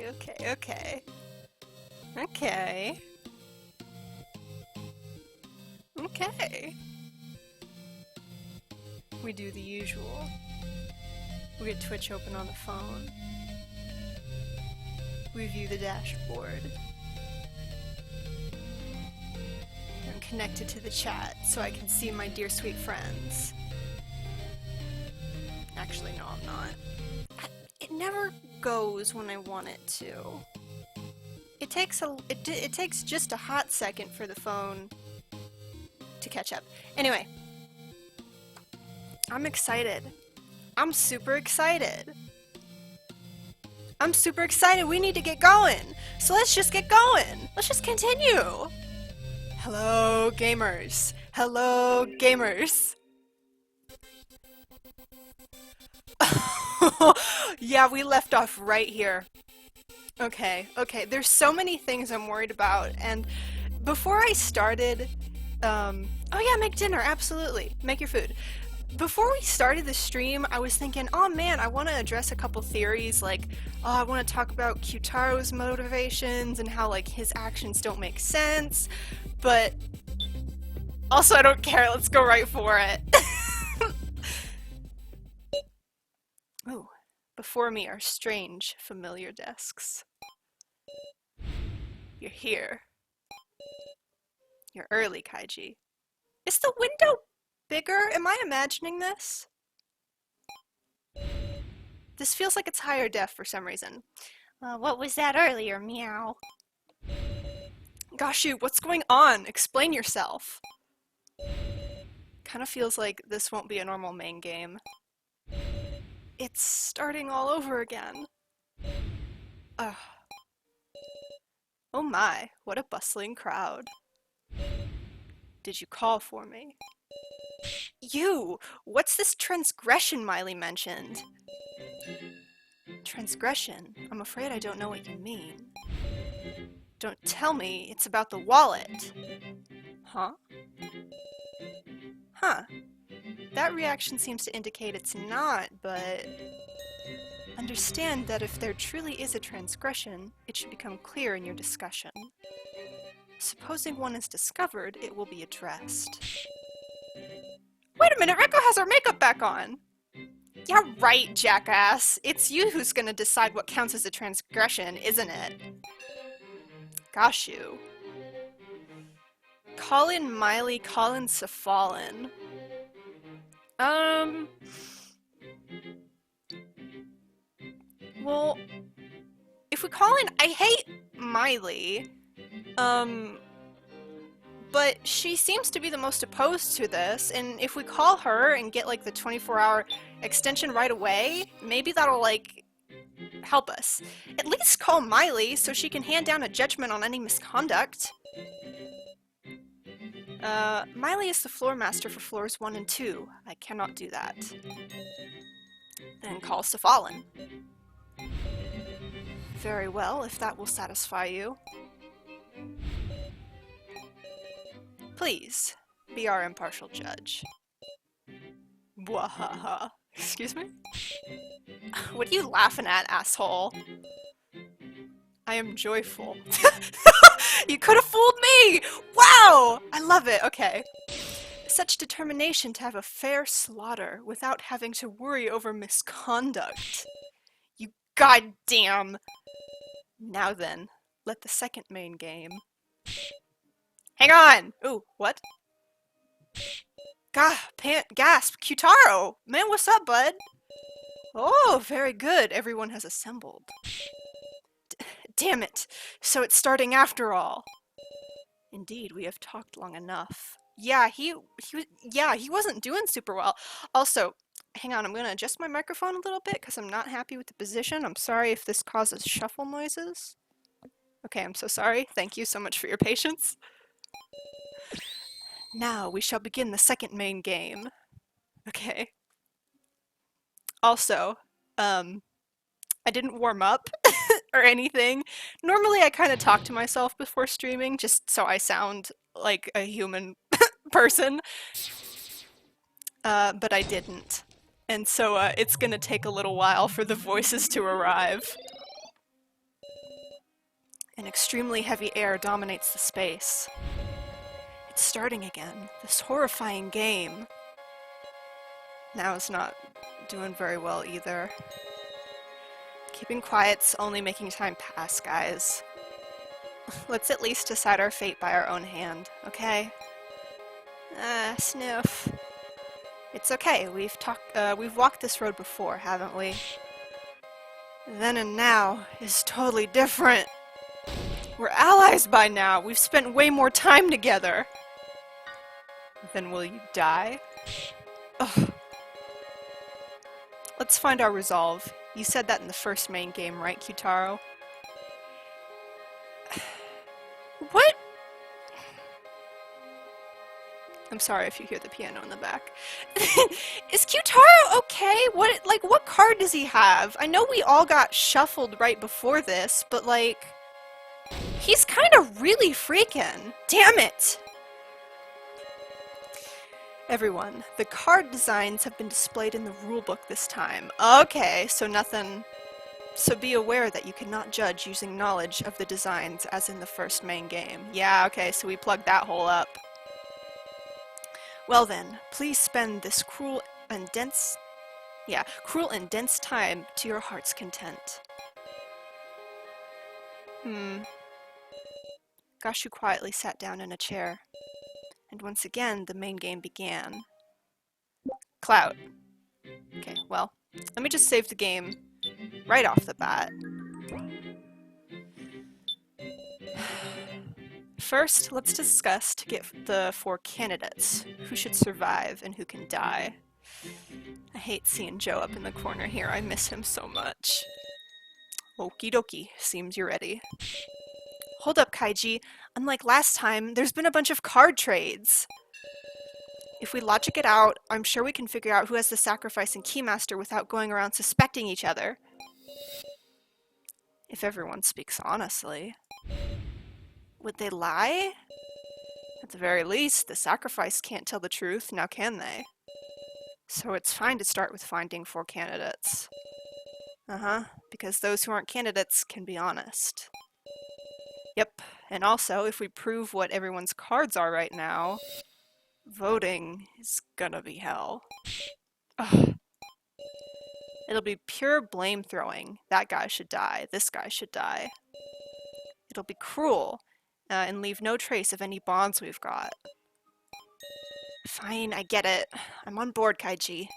okay. Okay. Okay. We do the usual. We get Twitch open on the phone. We view the dashboard. I'm connected to the chat so I can see my dear sweet friends. Actually, no, I'm not. It never goes when I want it to. It takes just a hot second for the phone to catch up. Anyway, I'm excited. I'm super excited. I'm super excited. We need to get going. So let's just get going. Let's just continue. Hello, gamers. Hello, gamers. Yeah, we left off right here. Okay, there's so many things I'm worried about, and before I started, oh yeah, make dinner, absolutely. Make your food. Before we started the stream, I was thinking, oh man, I want to address a couple theories, like, oh, I want to talk about Kyutaro's motivations and how, like, his actions don't make sense, but also I don't care, let's go right for it. Oh, before me are strange, familiar desks. You're here. You're early, Kaiji. Is the window bigger? Am I imagining this? This feels like it's higher def for some reason. What was that earlier, meow? Gosh, what's going on? Explain yourself. Kind of feels like this won't be a normal main game. It's starting all over again. Ugh. Oh my, what a bustling crowd. Did you call for me? You! What's this transgression Miley mentioned? Transgression? I'm afraid I don't know what you mean. Don't tell me it's about the wallet. Huh? Huh. That reaction seems to indicate it's not, but... Understand that if there truly is a transgression, it should become clear in your discussion. Supposing one is discovered, it will be addressed. Wait a minute, Reko has her makeup back on! Yeah, right, jackass. It's you who's gonna decide what counts as a transgression, isn't it? Gosh, you. Colin Miley, Colin Safalin. Well, if we call in, I hate Miley, but she seems to be the most opposed to this, and if we call her and get, like, the 24-hour extension right away, maybe that'll, like, help us. At least call Miley so she can hand down a judgment on any misconduct. Miley is the floor master for floors 1 and 2. I cannot do that. Then call Safalin. Very well, if that will satisfy you. Please, be our impartial judge. Wahaha. Excuse me? What are you laughing at, asshole? I am joyful. You could have fooled me! Wow! I love it, okay. Such determination to have a fair slaughter without having to worry over misconduct. You goddamn... Now then, let the second main game... Hang on! Ooh, what? Gasp! Kyutaro! Man, what's up, bud? Oh, very good. Everyone has assembled. Damn it! So it's starting after all. Indeed, we have talked long enough. Yeah, he wasn't doing super well. Also, hang on, I'm gonna adjust my microphone a little bit because I'm not happy with the position. I'm sorry if this causes shuffle noises. Okay, I'm so sorry. Thank you so much for your patience. Now we shall begin the second main game. Okay. Also, I didn't warm up or anything. Normally I kind of talk to myself before streaming just so I sound like a human person. But I didn't. And so it's gonna take a little while for the voices to arrive. An extremely heavy air dominates the space. It's starting again. This horrifying game. Now is not doing very well either. Keeping quiet's only making time pass, guys. Let's at least decide our fate by our own hand, okay? Sniff. It's okay, we've walked this road before, haven't we? Then and now is totally different. We're allies by now. We've spent way more time together. Then will you die? Ugh. Let's find our resolve. You said that in the first main game, right, Kyutaro? What? I'm sorry if you hear the piano in the back. Is Kyutaro okay? What card does he have? I know we all got shuffled right before this, but he's kind of really freaking. Damn it! Everyone, the card designs have been displayed in the rulebook this time. Okay, so nothing... So be aware that you cannot judge using knowledge of the designs as in the first main game. Yeah, okay, so we plugged that hole up. Well then, please spend this cruel and dense time to your heart's content. Gashu quietly sat down in a chair. And once again, the main game began. Cloud. Okay, well, let me just save the game right off the bat. First, let's discuss to get the 4 candidates. Who should survive and who can die. I hate seeing Joe up in the corner here. I miss him so much. Okie dokie. Seems you're ready. Hold up, Kaiji. Unlike last time, there's been a bunch of card trades. If we logic it out, I'm sure we can figure out who has the sacrifice and Keymaster without going around suspecting each other. If everyone speaks honestly. Would they lie? At the very least, the sacrifice can't tell the truth, now can they? So it's fine to start with finding 4 candidates. Because those who aren't candidates can be honest. Yep, and also, if we prove what everyone's cards are right now, voting is gonna be hell. Ugh. It'll be pure blame throwing. That guy should die. This guy should die. It'll be cruel, and leave no trace of any bonds we've got. Fine, I get it. I'm on board, Kaiji.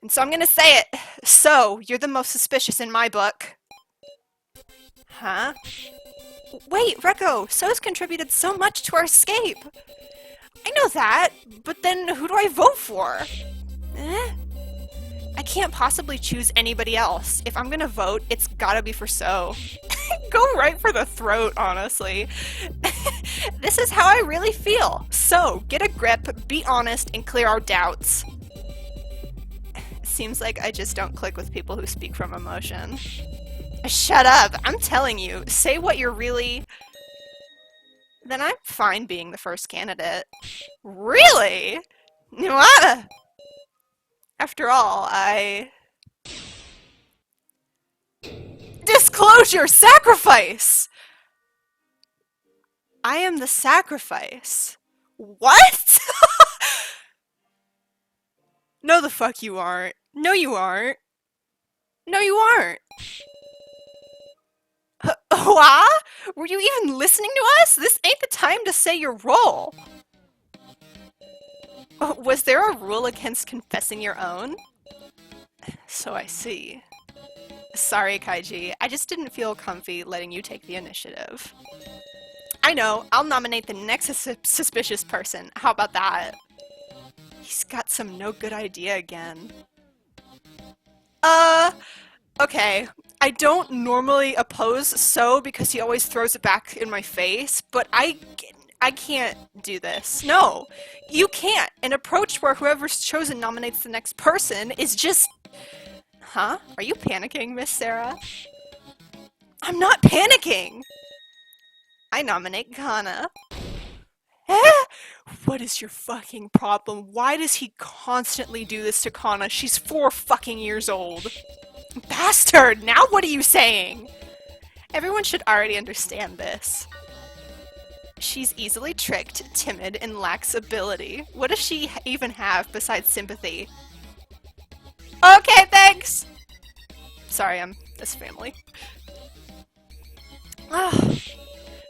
And so I'm gonna say it. So, you're the most suspicious in my book. Huh? Wait, Rekko! So's contributed so much to our escape! I know that, but then who do I vote for? I can't possibly choose anybody else. If I'm gonna vote, it's gotta be for So. Go right for the throat, honestly. This is how I really feel. So, get a grip, be honest, and clear our doubts. Seems like I just don't click with people who speak from emotion. Shut up! I'm telling you, say what you're really... Then I'm fine being the first candidate. Really? What? After all, Disclosure! Sacrifice! I am the sacrifice. What? No the fuck you aren't. No you aren't. No you aren't. What? Were you even listening to us? This ain't the time to say your role. Was there a rule against confessing your own? So I see. Sorry, Kaiji. I just didn't feel comfy letting you take the initiative. I know. I'll nominate the next suspicious person. How about that? He's got some no good idea again. Okay. I don't normally oppose So because he always throws it back in my face, but I can't do this. No, you can't. An approach where whoever's chosen nominates the next person is just... Huh? Are you panicking, Miss Sarah? I'm not panicking! I nominate Kana. What is your fucking problem? Why does he constantly do this to Kana? She's 4 fucking years old. Bastard! Now what are you saying? Everyone should already understand this. She's easily tricked, timid, and lacks ability. What does she even have besides sympathy? Okay, thanks! Sorry, I'm this family. Ugh.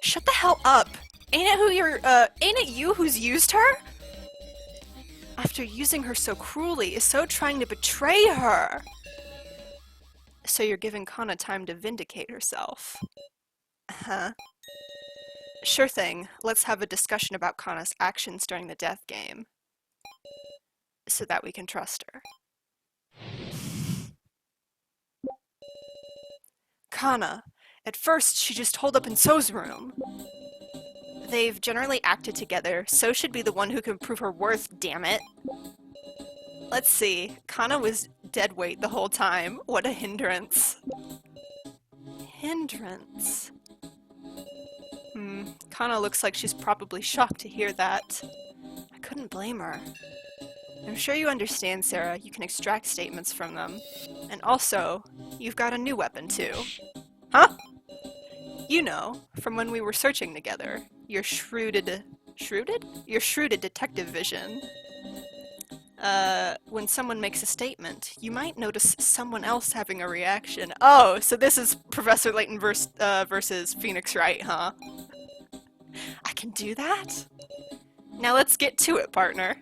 Shut the hell up! Ain't it you who's used her? After using her so cruelly, is so trying to betray her. So you're giving Kana time to vindicate herself. Huh? Sure thing. Let's have a discussion about Kana's actions during the death game. So that we can trust her. Kana. At first, she just holed up in So's room. They've generally acted together. So should be the one who can prove her worth, damn it. Let's see. Kana was dead weight the whole time. What a hindrance. Hindrance. Kana looks like she's probably shocked to hear that. I couldn't blame her. I'm sure you understand, Sarah. You can extract statements from them. And also, you've got a new weapon too. Huh? You know, from when we were searching together. Your shrewded detective vision. When someone makes a statement, you might notice someone else having a reaction. Oh, so this is Professor Layton versus Phoenix Wright, huh? I can do that? Now let's get to it, partner.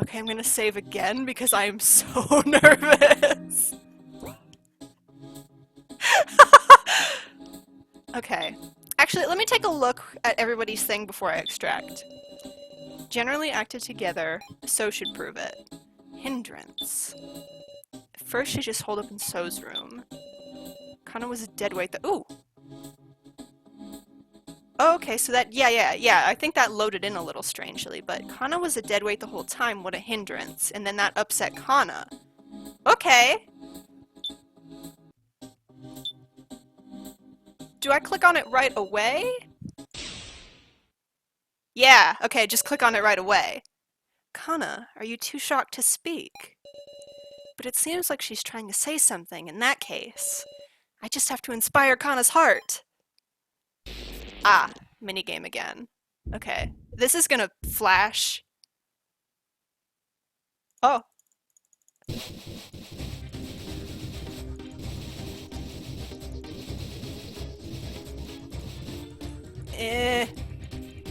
Okay, I'm gonna save again because I am so nervous. Okay. Actually, let me take a look at everybody's thing before I extract. Generally acted together, So should prove it. Hindrance. First she just holed up in So's room. Kana was a dead weight ooh! Oh, okay, so that, yeah, I think that loaded in a little strangely, but Kana was a dead weight the whole time, what a hindrance, and then that upset Kana. Okay! Do I click on it right away? Yeah, okay, just click on it right away. Kana, are you too shocked to speak? But it seems like she's trying to say something in that case. I just have to inspire Kana's heart. Ah, minigame again. Okay, this is gonna flash. Oh.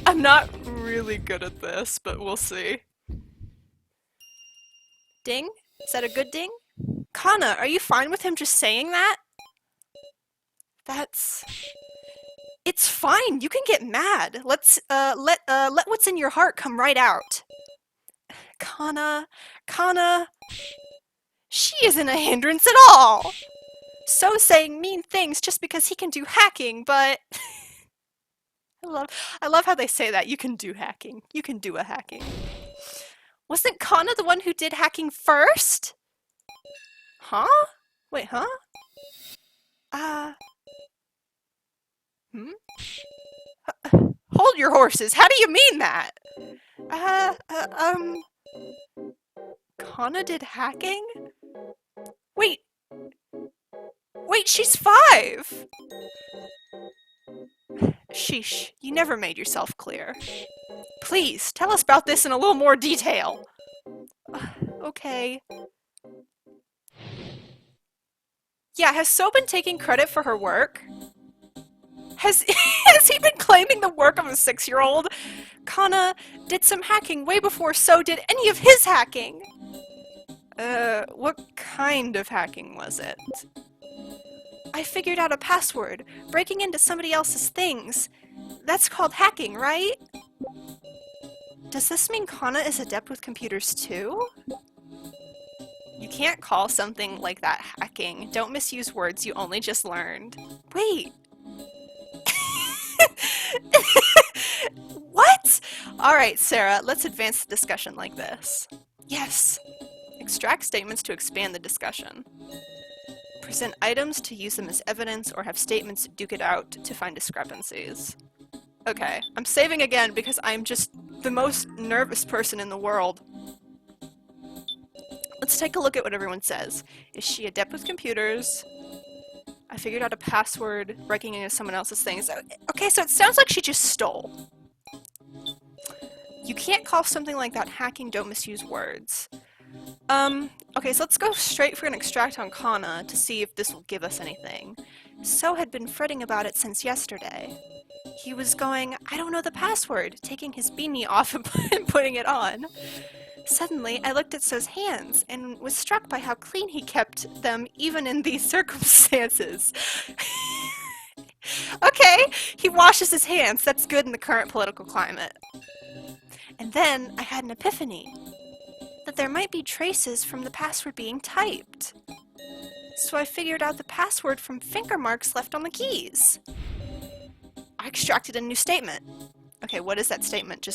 I'm not really good at this, but we'll see. Ding? Is that a good ding? Kana, are you fine with him just saying that? It's fine. You can get mad. Let what's in your heart come right out. Kana, she isn't a hindrance at all. So saying mean things just because he can do hacking, but I love how they say that. You can do hacking. You can do a hacking. Wasn't Kana the one who did hacking first? Huh? Wait, huh? Hold your horses. How do you mean that? Kana did hacking? Wait, she's 5! Sheesh, you never made yourself clear. Please, tell us about this in a little more detail. Okay. Yeah, has So been taking credit for her work? Has he been claiming the work of a 6-year-old? Kana did some hacking way before So did any of his hacking. What kind of hacking was it? I figured out a password, breaking into somebody else's things. That's called hacking, right? Does this mean Kana is adept with computers too? You can't call something like that hacking. Don't misuse words you only just learned. Wait. What? Alright, Sarah, let's advance the discussion like this. Yes. Extract statements to expand the discussion. Present items to use them as evidence or have statements duke it out to find discrepancies. Okay, I'm saving again because I'm just the most nervous person in the world. Let's take a look at what everyone says. Is she adept with computers? I figured out a password breaking into someone else's things. Okay, so it sounds like she just stole. You can't call something like that hacking, don't misuse words. Okay, so let's go straight for an extract on Kana to see if this will give us anything. So had been fretting about it since yesterday. He was going, I don't know the password, taking his beanie off and putting it on. Suddenly, I looked at So's hands and was struck by how clean he kept them even in these circumstances. Okay, he washes his hands. That's good in the current political climate. And then I had an epiphany that there might be traces from the password being typed. So I figured out the password from finger marks left on the keys. I extracted a new statement. Okay, what is that statement?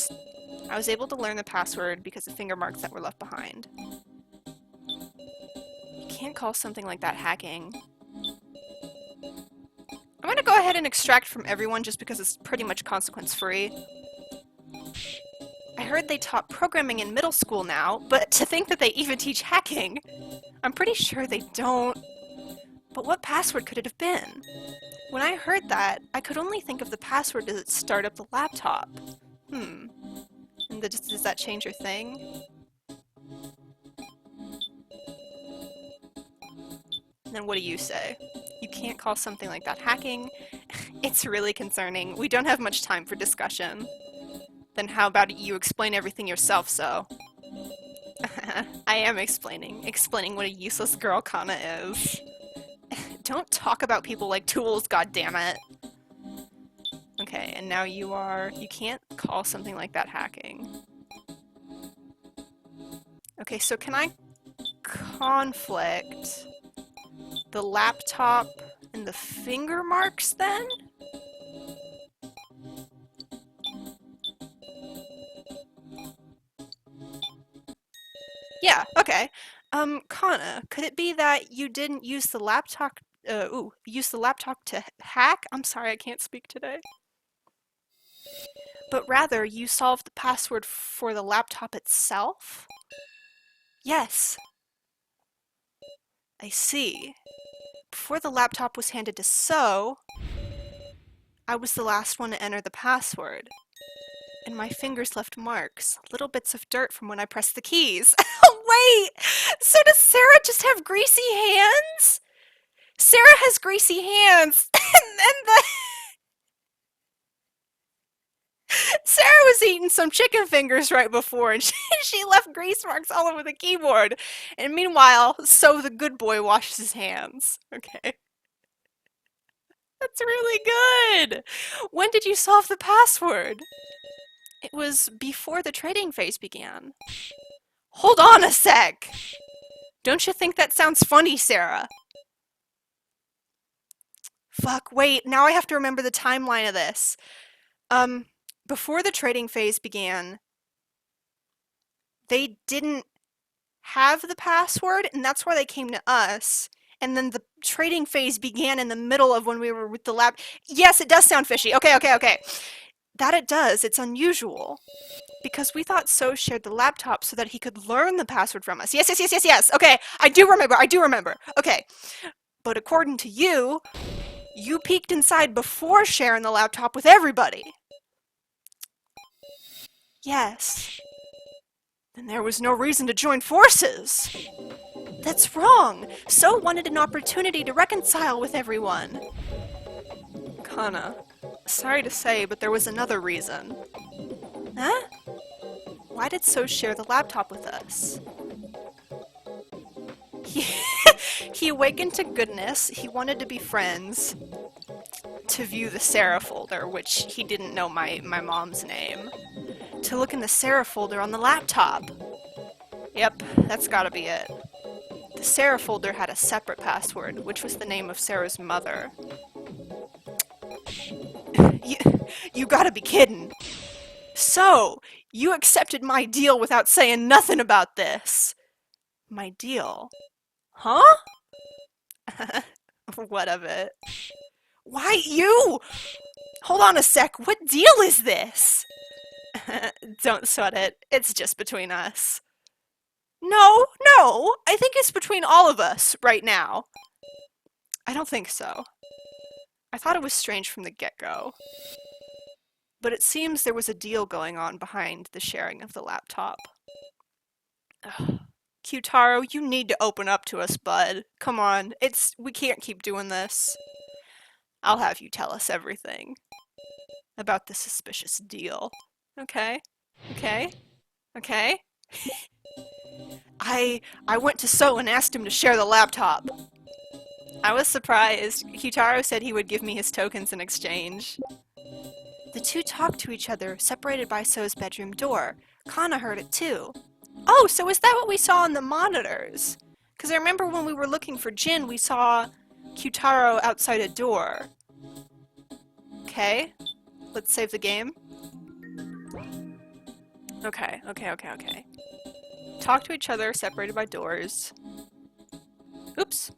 I was able to learn the password because of finger marks that were left behind. You can't call something like that hacking. I'm gonna go ahead and extract from everyone just because it's pretty much consequence-free. I heard they taught programming in middle school now, but to think that they even teach hacking, I'm pretty sure they don't. But what password could it have been? When I heard that, I could only think of the password to start up the laptop. And does that change your thing? And then what do you say? You can't call something like that hacking. It's really concerning. We don't have much time for discussion. Then how about you explain everything yourself, So? I am explaining what a useless girl Kana is. Don't talk about people like tools, goddammit. Okay, and now you can't call something like that hacking. Okay, so can I conflict the laptop and the finger marks then? Yeah, okay. Kana, could it be that you didn't use the laptop, to hack? I'm sorry, I can't speak today. But rather, you solved the password for the laptop itself? Yes. I see. Before the laptop was handed to So, I was the last one to enter the password. And my fingers left marks, little bits of dirt from when I pressed the keys. Wait! So does Sarah just have greasy hands? Sarah has greasy hands! and Sarah was eating some chicken fingers right before, and she left grease marks all over the keyboard. And meanwhile, So the good boy washes his hands. Okay. That's really good! When did you solve the password? It was before the trading phase began. Hold on a sec! Don't you think that sounds funny, Sarah? Fuck, wait, now I have to remember the timeline of this. Before the trading phase began, they didn't have the password, and that's why they came to us. And then the trading phase began in the middle of when we were with the lab. Yes, it does sound fishy. Okay. That it does. It's unusual. Because we thought So shared the laptop so that he could learn the password from us. Yes. Okay, I do remember. Okay. But according to you, you peeked inside before sharing the laptop with everybody. Yes. Then there was no reason to join forces. That's wrong. So wanted an opportunity to reconcile with everyone. Kana, sorry to say, but there was another reason. Huh? Why did So share the laptop with us? He awakened to goodness. He wanted to be friends. To view the Sarah folder, which he didn't know my mom's name. To look in the Sarah folder on the laptop. Yep, that's gotta be it. The Sarah folder had a separate password, which was the name of Sarah's mother. You gotta be kidding. So, you accepted my deal without saying nothing about this. My deal? Huh? What of it? Why you? Hold on a sec, what deal is this? Don't sweat it, it's just between us. No, I think it's between all of us right now. I don't think so. I thought it was strange from the get-go. But it seems there was a deal going on behind the sharing of the laptop. Ugh. Kyutaro, you need to open up to us, bud. Come on, we can't keep doing this. I'll have you tell us everything about the suspicious deal. Okay? Okay? Okay? I went to So and asked him to share the laptop. I was surprised. Kyutaro said he would give me his tokens in exchange. The two talked to each other, separated by So's bedroom door. Kana heard it too. Oh, so is that what we saw on the monitors? Because I remember when we were looking for Jin, we saw Kyutaro outside a door. Okay, let's save the game. Okay. Talk to each other, separated by doors. Oops.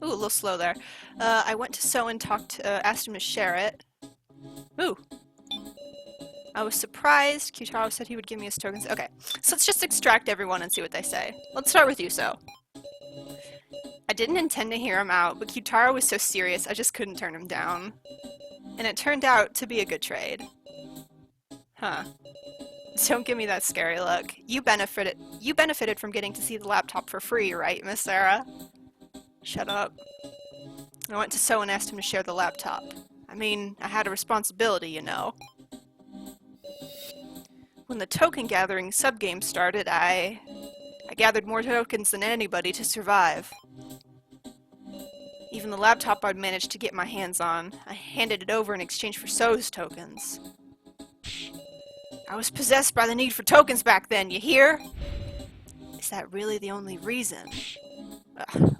Ooh, a little slow there. I went to So and asked him to share it. Ooh. I was surprised. Kyutaro said he would give me his tokens. Okay, so let's just extract everyone and see what they say. Let's start with you, So. I didn't intend to hear him out, but Kyutaro was so serious I just couldn't turn him down. And it turned out to be a good trade. Huh. Don't give me that scary look. You benefited from getting to see the laptop for free, right, Miss Sarah? Shut up. I went to So and asked him to share the laptop. I mean, I had a responsibility, you know. When the token gathering subgame started, I gathered more tokens than anybody to survive. Even the laptop I'd managed to get my hands on, I handed it over in exchange for So's tokens. I was possessed by the need for tokens back then, you hear? Is that really the only reason?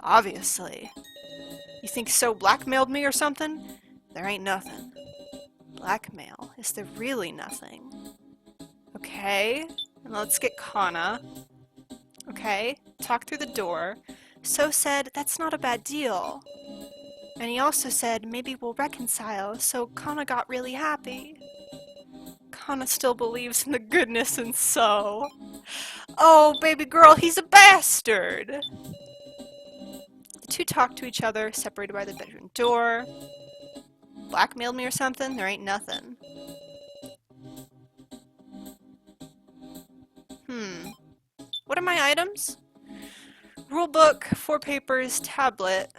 Obviously. You think So blackmailed me or something? There ain't nothing. Blackmail? Is there really nothing? Okay, and let's get Kana. Okay, talk through the door. So said, that's not a bad deal. And he also said, maybe we'll reconcile, so Kana got really happy. Kana still believes in the goodness in So. Oh, baby girl, he's a bastard! The two talked to each other, separated by the bedroom door. Blackmailed me or something? There ain't nothing. What are my items? Rulebook, 4 papers, tablet.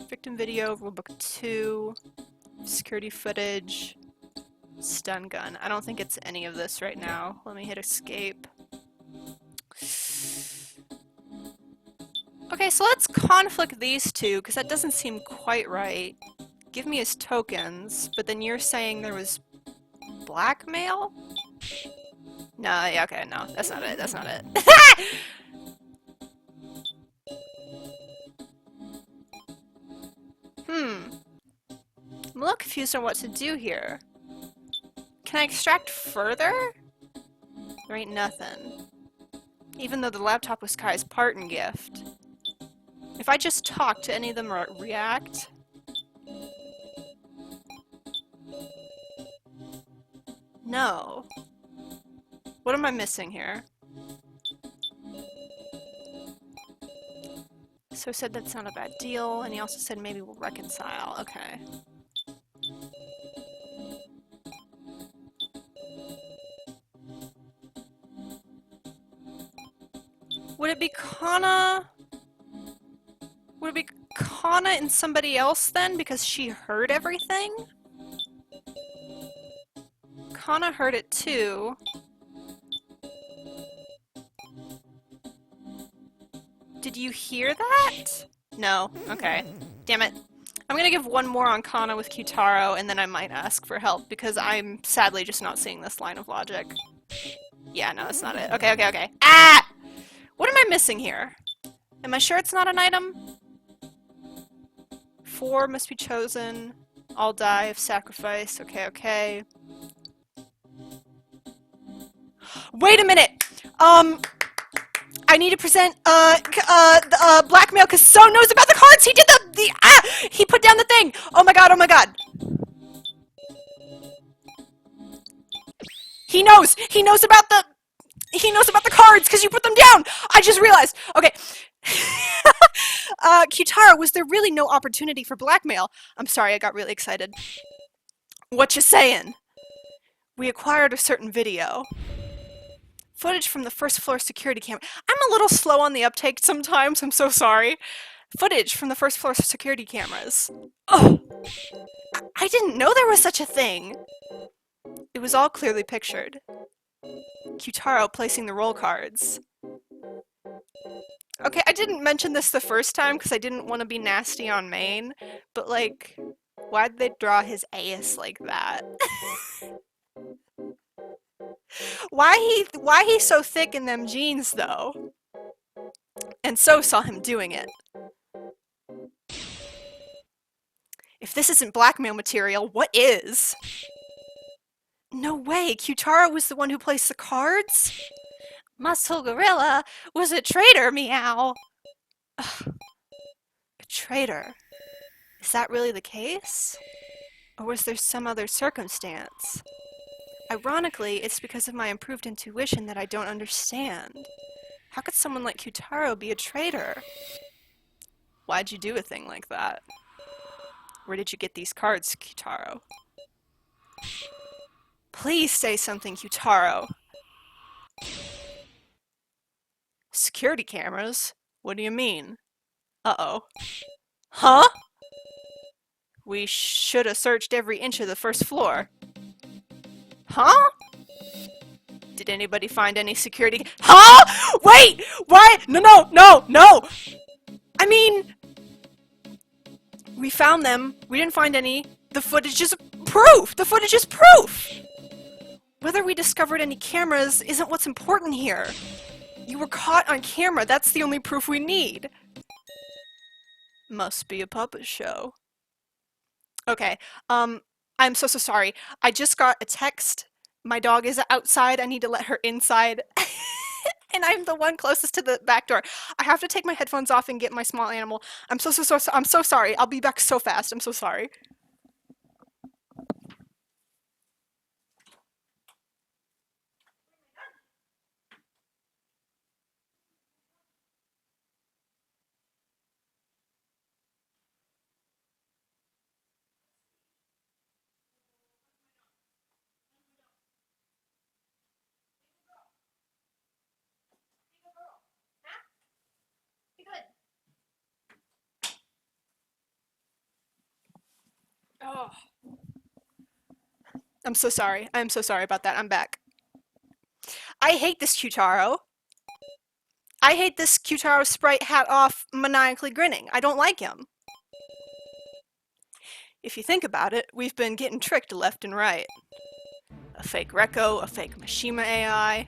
Victim video, rulebook 2, security footage, stun gun. I don't think it's any of this right now. Let me hit escape. Okay, so let's conflict these two, because that doesn't seem quite right. Give me his tokens, but then you're saying there was blackmail? No, yeah, okay, no, that's not it, that's not it. I'm a little confused on what to do here. Can I extract further? There ain't nothing. Even though the laptop was Kai's parting gift. If I just talk, do any of them react? No. What am I missing here? So said that's not a bad deal, and he also said maybe we'll reconcile. Okay. Would it be Kana? Would it be Kana and somebody else then, because she heard everything? Kana heard it too. Did you hear that? No. Okay. Damn it. I'm gonna give one more on Kana with Kyutaro, and then I might ask for help, because I'm sadly just not seeing this line of logic. Yeah, no, that's not it. Okay. Ah! What am I missing here? Am I sure it's not an item? 4 must be chosen. All die if sacrifice. Okay. Wait a minute! I need to present, blackmail because So knows about the cards! He did he put down the thing! Oh my god! He knows about the cards because you put them down! I just realized! Okay, Kyutaro, was there really no opportunity for blackmail? I'm sorry, I got really excited. What you saying? We acquired a certain video. Footage from the first floor security camera. I'm a little slow on the uptake sometimes, I'm so sorry. Footage from the first floor security cameras. Oh, I didn't know there was such a thing. It was all clearly pictured. Kyutaro placing the roll cards. Okay, I didn't mention this the first time because I didn't want to be nasty on Maine, but like, why'd they draw his ass like that? Why he's so thick in them jeans though? And so saw him doing it. If this isn't blackmail material, what is? No way, Kyutaro was the one who placed the cards? Muscle Gorilla was a traitor, meow. Ugh. A traitor? Is that really the case? Or was there some other circumstance? Ironically, it's because of my improved intuition that I don't understand. How could someone like Kyutaro be a traitor? Why'd you do a thing like that? Where did you get these cards, Kyutaro? Please say something, Kyutaro. Security cameras? What do you mean? Uh-oh. Huh? We should have searched every inch of the first floor. Huh? Did anybody find any security? Huh? Wait! Why? No! I mean, we found them. We didn't find any. The footage is proof! The footage is proof! Whether we discovered any cameras isn't what's important here. You were caught on camera. That's the only proof we need. Must be a puppet show. Okay, I'm so sorry. I just got a text. My dog is outside. I need to let her inside. And I'm the one closest to the back door. I have to take my headphones off and get my small animal. I'm so sorry. I'll be back so fast. I'm so sorry. Oh. I'm so sorry. I'm so sorry about that. I'm back. I hate this Kyutaro. I hate this Kyutaro sprite hat off, maniacally grinning. I don't like him. If you think about it, we've been getting tricked left and right. A fake Rekko, a fake Mishima AI.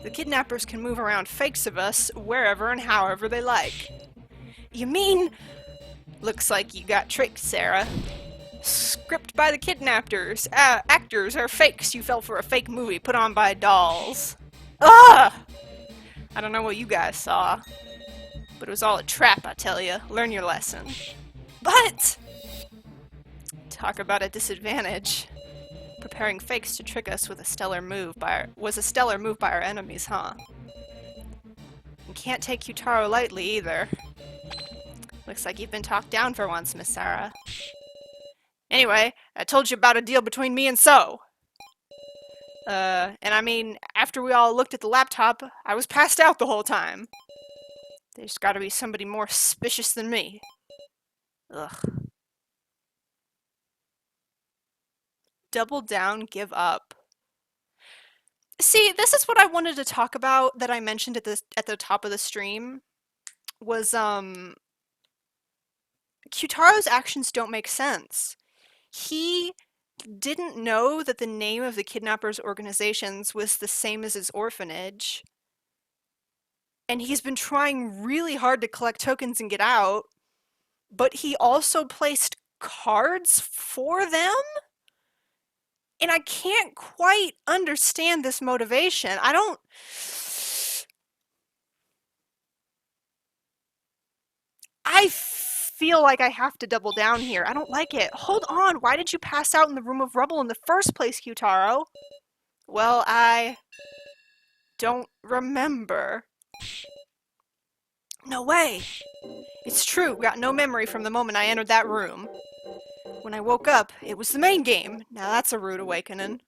The kidnappers can move around fakes of us wherever and however they like. You mean? Looks like you got tricked, Sarah. Script by the kidnappers. Actors are fakes. You fell for a fake movie put on by dolls. Ugh! I don't know what you guys saw, but it was all a trap, I tell you. Learn your lesson. But! Talk about a disadvantage. Preparing fakes to trick us with a stellar move was a stellar move by our enemies, huh? You can't take Kyutaro lightly either. Looks like you've been talked down for once, Miss Sarah. Anyway, I told you about a deal between me and So. And I mean, after we all looked at the laptop, I was passed out the whole time. There's gotta be somebody more suspicious than me. Ugh. Double down, give up. See, this is what I wanted to talk about that I mentioned at the top of the stream. Was, Kyutaro's actions don't make sense. He didn't know that the name of the kidnappers' organizations was the same as his orphanage. And he's been trying really hard to collect tokens and get out, but he also placed cards for them? And I can't quite understand this motivation. I feel like I have to double down here. I don't like it. Hold on, why did you pass out in the room of rubble in the first place, Kyutaro? Well, I don't remember. No way! It's true, got no memory from the moment I entered that room. When I woke up, it was the main game. Now that's a rude awakening.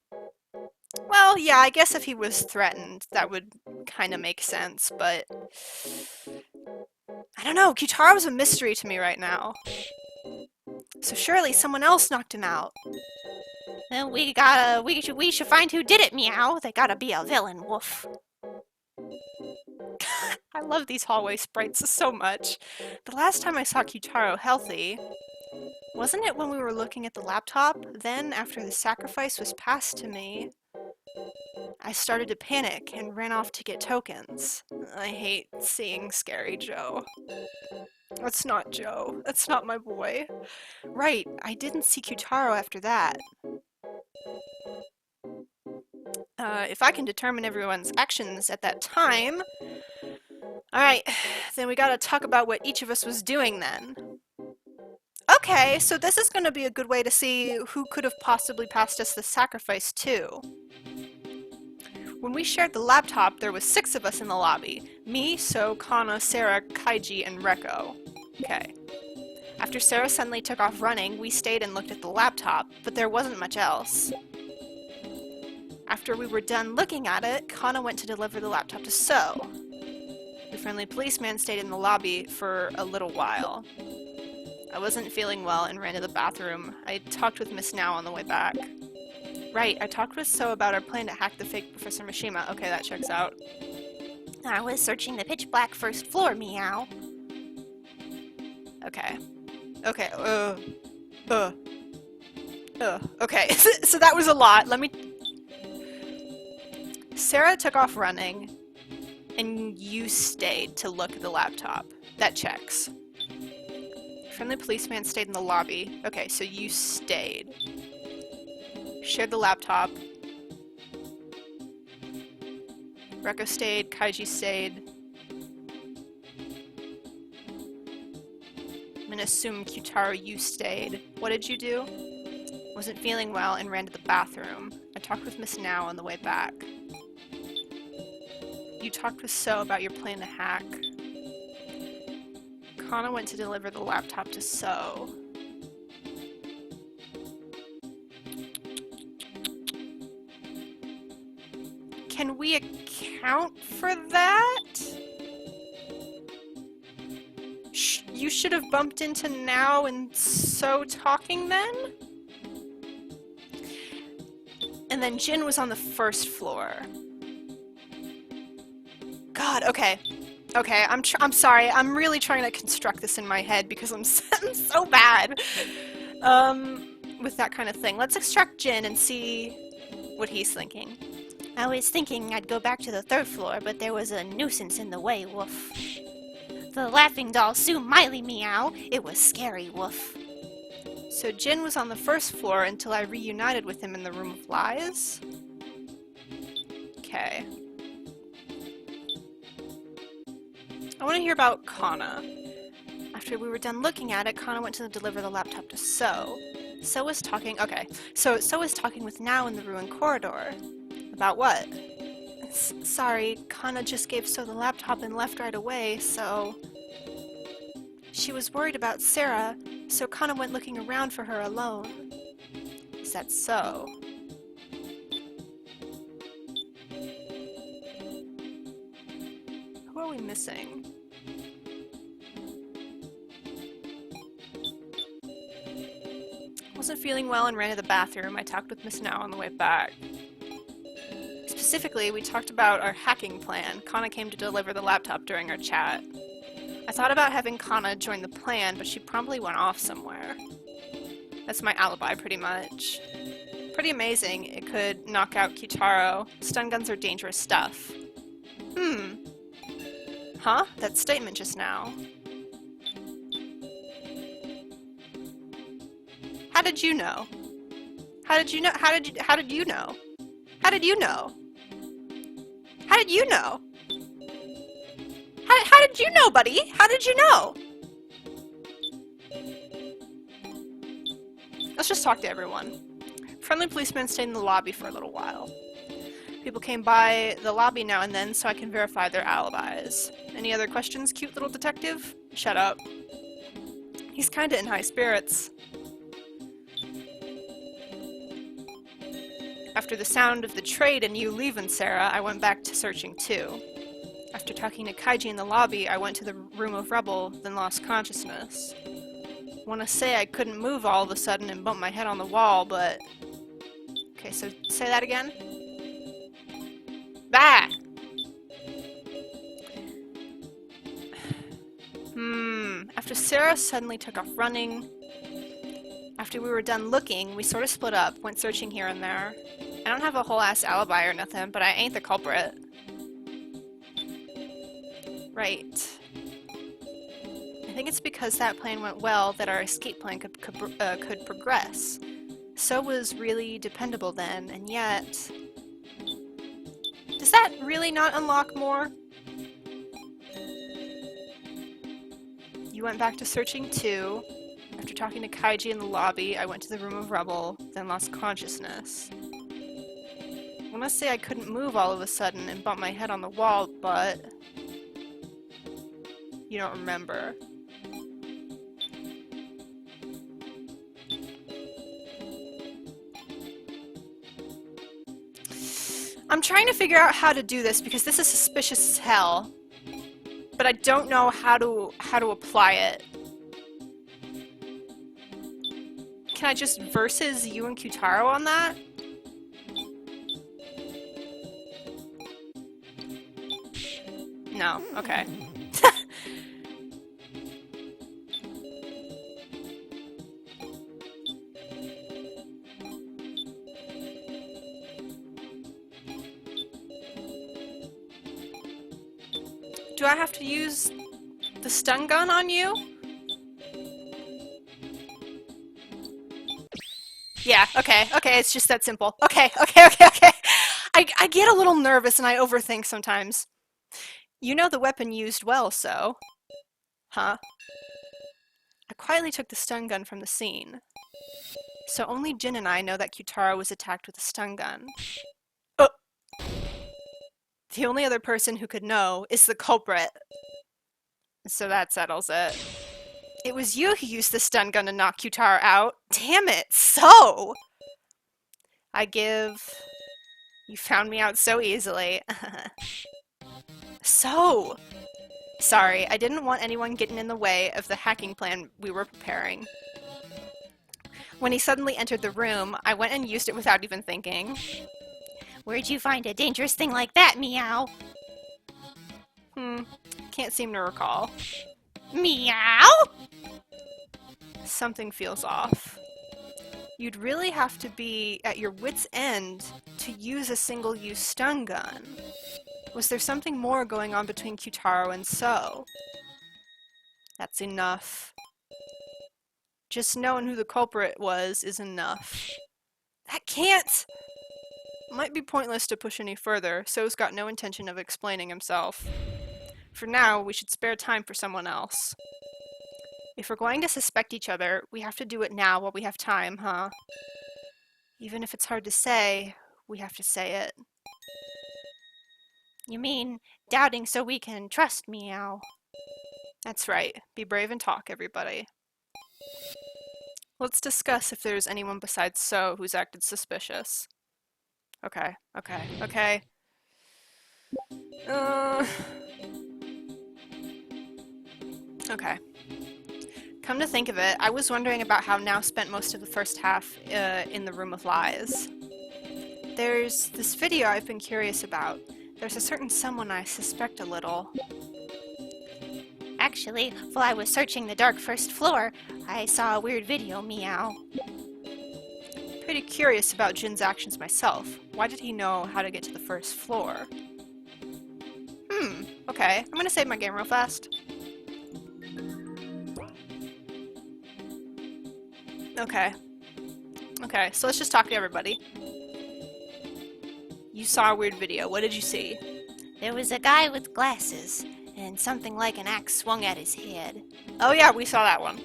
Well, yeah, I guess if he was threatened, that would kind of make sense, but... I don't know, Kitaro's a mystery to me right now. So surely someone else knocked him out. Then we should find who did it, meow. They gotta be a villain, woof. I love these hallway sprites so much. The last time I saw Kitaro healthy, wasn't it when we were looking at the laptop? Then, after the sacrifice was passed to me, I started to panic and ran off to get tokens. I hate seeing scary Joe. That's not Joe. That's not my boy. Right, I didn't see Kitaro after that. If I can determine everyone's actions at that time... Alright, then we gotta talk about what each of us was doing then. Okay, so this is gonna be a good way to see who could have possibly passed us the sacrifice too. When we shared the laptop, there was 6 of us in the lobby. Me, So, Kana, Sarah, Kaiji, and Reko. Okay. After Sarah suddenly took off running, we stayed and looked at the laptop, but there wasn't much else. After we were done looking at it, Kana went to deliver the laptop to So. The friendly policeman stayed in the lobby for a little while. I wasn't feeling well and ran to the bathroom. I talked with Miss Now on the way back. Right, I talked with So about our plan to hack the fake Professor Mishima. Okay, that checks out. I was searching the pitch black first floor, meow. Okay. Okay, okay, so that was a lot. Let me... Sarah took off running, and you stayed to look at the laptop. That checks. Friendly policeman stayed in the lobby. Okay, so you stayed. Shared the laptop. Reko stayed, Kaiji stayed. I'm gonna assume Kitaro, you stayed. What did you do? Wasn't feeling well and ran to the bathroom. I talked with Miss Now on the way back. You talked with So about your plan to hack. Kana went to deliver the laptop to So. Can we account for that? You should have bumped into Now and So talking then? And then Jin was on the first floor. God, okay. Okay, I'm sorry. I'm really trying to construct this in my head because I'm so bad with that kind of thing. Let's extract Jin and see what he's thinking. I was thinking I'd go back to the 3rd floor, but there was a nuisance in the way, woof. The laughing doll Sue Miley, meow. It was scary, woof. So Jin was on the 1st floor until I reunited with him in the Room of Lies? Okay. I want to hear about Kana. After we were done looking at it, Kana went to deliver the laptop to So. So was talking... Okay. So was talking with Now in the ruined corridor. About what? Sorry, Kana just gave So the laptop and left right away, so... She was worried about Sarah, so Kana went looking around for her alone. Is that so? Who are we missing? Wasn't feeling well and ran to the bathroom. I talked with Miss Now on the way back. Specifically, we talked about our hacking plan. Kana came to deliver the laptop during our chat. I thought about having Kana join the plan, but she promptly went off somewhere. That's my alibi, pretty much. Pretty amazing. It could knock out Kitaro. Stun guns are dangerous stuff. Huh? That statement just now. How did you know? How did you know? How did you know? How did you know? How did you know? How did you know, buddy? How did you know? Let's just talk to everyone. Friendly policeman stayed in the lobby for a little while. People came by the lobby now and then so I can verify their alibis. Any other questions, cute little detective? Shut up. He's kinda in high spirits. After the sound of the trade and you leaving, Sarah, I went back to searching too. After talking to Kaiji in the lobby, I went to the room of rubble, then lost consciousness. Wanna say I couldn't move all of a sudden and bumped my head on the wall, but... Okay, so say that again. Bah! After Sarah suddenly took off running, after we were done looking, we sort of split up, went searching here and there. I don't have a whole ass alibi or nothing, but I ain't the culprit. Right. I think it's because that plan went well that our escape plan could progress. So was really dependable then, and yet... Does that really not unlock more? You went back to searching too. After talking to Kaiji in the lobby, I went to the room of rubble, then lost consciousness. I want to say I couldn't move all of a sudden and bumped my head on the wall, but... You don't remember. I'm trying to figure out how to do this because this is suspicious as hell. But I don't know how to apply it. Can I just versus you and Kyutaro on that? No, okay. Do I have to use the stun gun on you? Yeah, okay, it's just that simple. Okay. I get a little nervous and I overthink sometimes. You know the weapon used well, so... Huh? I quietly took the stun gun from the scene. So only Jin and I know that Kyutaro was attacked with a stun gun. The only other person who could know is the culprit. So that settles it. It was you who used the stun gun to knock Kyutaro out. Damn it, so! I give... You found me out so easily. So! Sorry, I didn't want anyone getting in the way of the hacking plan we were preparing. When he suddenly entered the room, I went and used it without even thinking. Where'd you find a dangerous thing like that, Meow? Can't seem to recall. Meow? Something feels off. You'd really have to be at your wit's end to use a single-use stun gun. Was there something more going on between Kyutaro and So? That's enough. Just knowing who the culprit was is enough. That can't! Might be pointless to push any further. So's got no intention of explaining himself. For now, we should spare time for someone else. If we're going to suspect each other, we have to do it now while we have time, huh? Even if it's hard to say, we have to say it. You mean doubting so we can trust Meow? That's right. Be brave and talk, everybody. Let's discuss if there's anyone besides So who's acted suspicious. Okay. Okay. Come to think of it, I was wondering about how Now spent most of the first half in the Room of Lies. There's this video I've been curious about. There's a certain someone I suspect a little. Actually, while I was searching the dark first floor, I saw a weird video, Meow. Pretty curious about Jin's actions myself. Why did he know how to get to the first floor? Okay. I'm gonna save my game real fast. Okay, so let's just talk to everybody. You saw a weird video. What did you see? There was a guy with glasses, and something like an axe swung at his head. Oh yeah, we saw that one.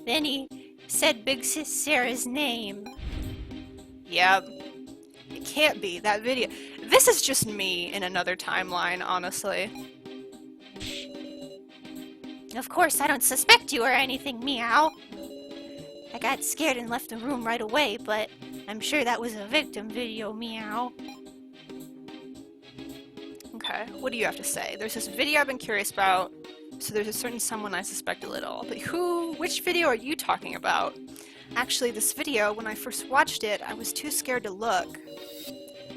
Then he said Big Sis Sarah's name. Yep. It can't be that video. This is just me in another timeline, honestly. Of course, I don't suspect you or anything, meow. I got scared and left the room right away, but I'm sure that was a victim video, meow. Okay, what do you have to say? There's this video I've been curious about, so there's a certain someone I suspect a little. But which video are you talking about? Actually, this video, when I first watched it, I was too scared to look.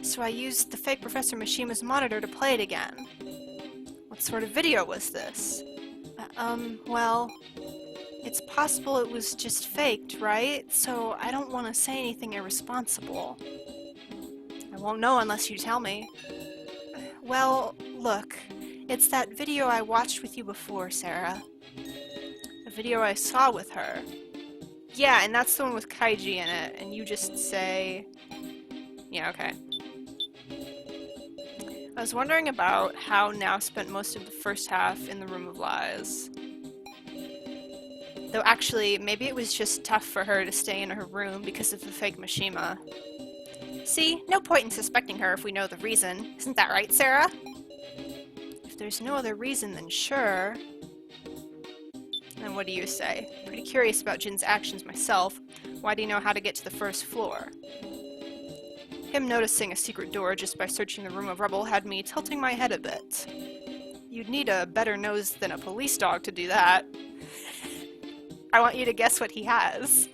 So I used the fake Professor Mishima's monitor to play it again. What sort of video was this? Well, it's possible it was just faked, right? So I don't want to say anything irresponsible. I won't know unless you tell me. Well, look, it's that video I watched with you before, Sarah. The video I saw with her. Yeah, and that's the one with Kaiji in it, and you just say... Yeah, okay. I was wondering about how Now spent most of the first half in the Room of Lies. Though actually, maybe it was just tough for her to stay in her room because of the fake Mishima. See, no point in suspecting her if we know the reason. Isn't that right, Sarah? If there's no other reason, then sure. And what do you say? Pretty curious about Jin's actions myself. Why do you know how to get to the first floor? Him noticing a secret door just by searching the room of rubble had me tilting my head a bit. You'd need a better nose than a police dog to do that. I want you to guess what he has.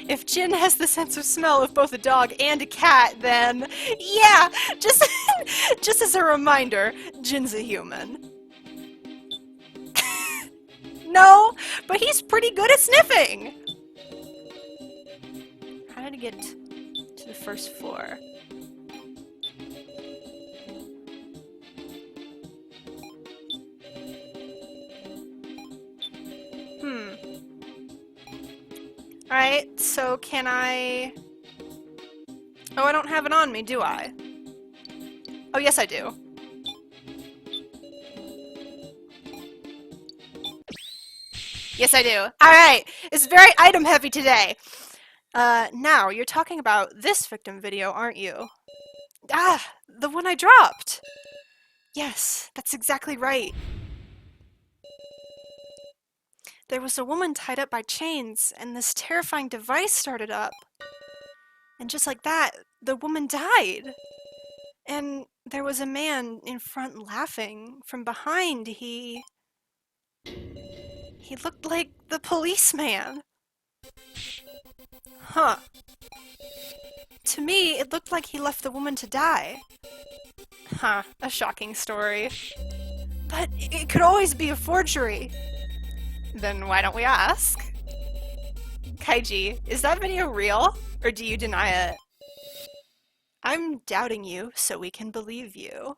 If Jin has the sense of smell of both a dog and a cat, then... Yeah! Just as a reminder, Jin's a human. No, but he's pretty good at sniffing! How did he get to the first floor? Alright, so can I... Oh, I don't have it on me, do I? Oh, yes I do. Yes I do. Alright, it's very item heavy today. Now, you're talking about this victim video, aren't you? Ah, the one I dropped! Yes, that's exactly right. There was a woman tied up by chains, and this terrifying device started up. And just like that, the woman died. And there was a man in front laughing. From behind, he looked like the policeman. Huh. To me, it looked like he left the woman to die. Huh, a shocking story. But it could always be a forgery. Then why don't we ask? Kaiji, is that video real? Or do you deny it? I'm doubting you so we can believe you.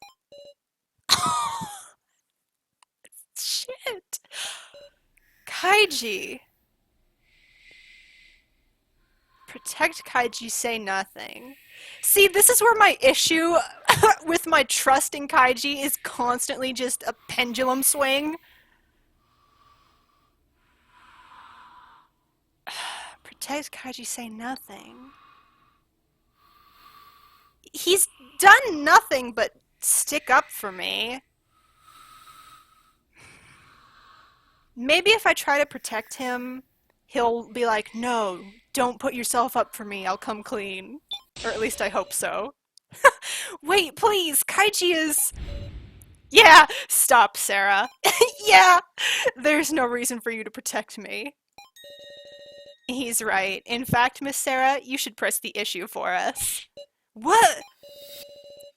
Shit. Kaiji. Protect Kaiji, say nothing. See, this is where my issue with my trust in Kaiji is constantly just a pendulum swing. Protect Kaiji, say nothing. He's done nothing but stick up for me. Maybe if I try to protect him, he'll be like, no, don't put yourself up for me, I'll come clean. Or at least I hope so. Wait, please, Kaiji is... Yeah, stop, Sarah. Yeah, there's no reason for you to protect me. He's right. In fact, Miss Sarah, you should press the issue for us. What?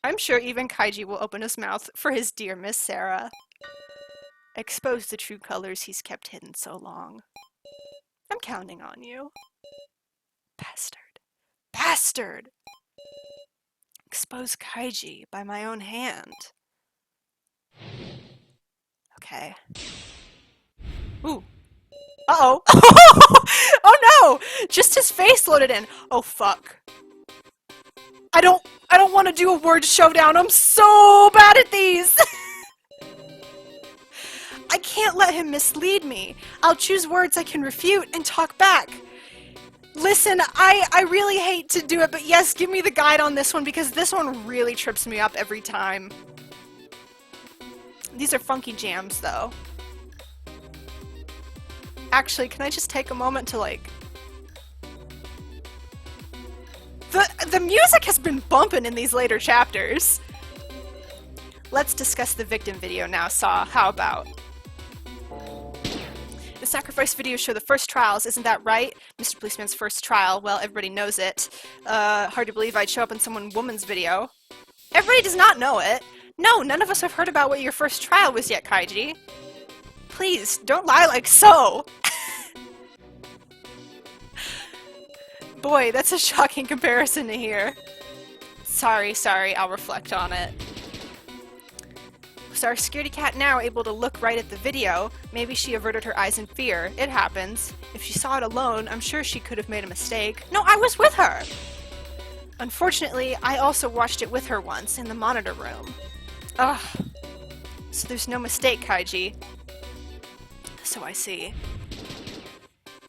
I'm sure even Kaiji will open his mouth for his dear Miss Sarah. Expose the true colors he's kept hidden so long. I'm counting on you. Bastard. Bastard! Expose Kaiji by my own hand. Okay. Ooh. Uh-oh. Oh no! Just his face loaded in. Oh fuck. I don't want to do a word showdown. I'm so bad at these. I can't let him mislead me. I'll choose words I can refute and talk back. Listen, I really hate to do it, but yes, give me the guide on this one because this one really trips me up every time. These are funky jams, though. Actually, can I just take a moment to, like... The music has been bumping in these later chapters. Let's discuss the victim video now, Saw. How about? The sacrifice videos show the first trials, isn't that right? Mr. Policeman's first trial. Well, everybody knows it. Hard to believe I'd show up in some woman's video. Everybody does not know it. No, none of us have heard about what your first trial was yet, Kaiji. Please, don't lie like so! Boy, that's a shocking comparison to hear. Sorry, I'll reflect on it. Was our security cat now able to look right at the video? Maybe she averted her eyes in fear. It happens. If she saw it alone, I'm sure she could have made a mistake. No, I was with her! Unfortunately, I also watched it with her once, in the monitor room. Ugh. So there's no mistake, Kaiji. So I see.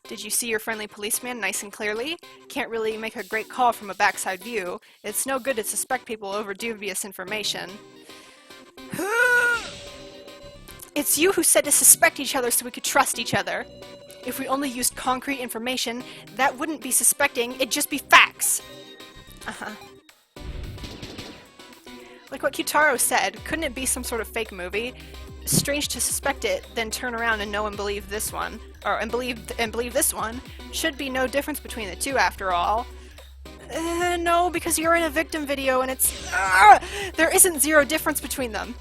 Did you see your friendly policeman nice and clearly? Can't really make a great call from a backside view. It's no good to suspect people over dubious information. It's you who said to suspect each other so we could trust each other. If we only used concrete information, that wouldn't be suspecting, it'd just be facts. Uh-huh. Like what Kyutaro said, couldn't it be some sort of fake movie? Strange to suspect it, then turn around and know and believe this one. And believe this one. Should be no difference between the two, after all. No, because you're in a victim video and it's... there isn't zero difference between them.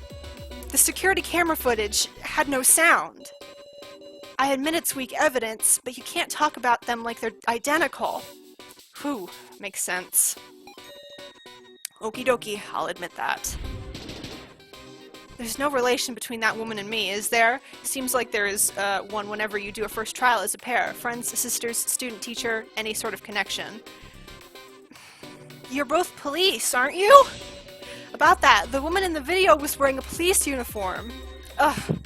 The security camera footage had no sound. I admit it's weak evidence, but you can't talk about them like they're identical. Whew, makes sense. Okie dokie, I'll admit that. There's no relation between that woman and me, is there? Seems like there is one whenever you do a first trial as a pair. Friends, sisters, student, teacher, any sort of connection. You're both police, aren't you? About that, the woman in the video was wearing a police uniform. Ugh.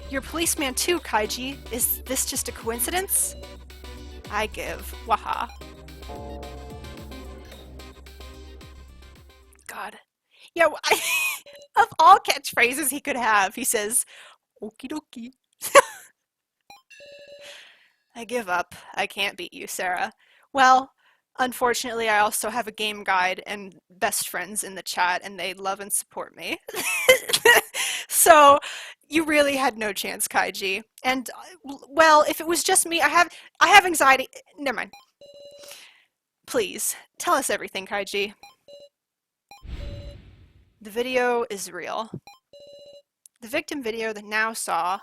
You're a policeman too, Kaiji. Is this just a coincidence? I give. Waha. God. Yeah, of all catchphrases he could have, he says, okie dokie. I give up. I can't beat you, Sarah. Well, unfortunately, I also have a game guide and best friends in the chat, and they love and support me. So, you really had no chance, Kaiji. And, well, if it was just me, I have anxiety. Never mind. Please, tell us everything, Kaiji. The video is real. The victim video that now saw,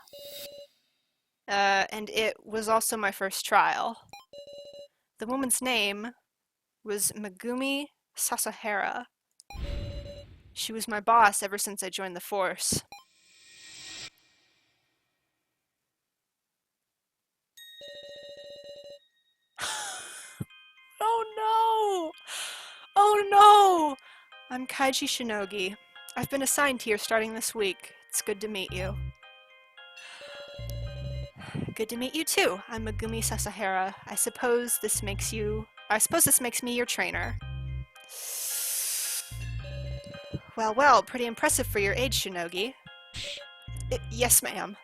and it was also my first trial. The woman's name was Megumi Sasahara. She was my boss ever since I joined the force. Oh no! Oh no! I'm Kaiji Shinogi. I've been assigned here starting this week. It's good to meet you. Good to meet you too. I'm Megumi Sasahara. I suppose this makes me your trainer. Well, pretty impressive for your age, Shinogi. Yes, ma'am.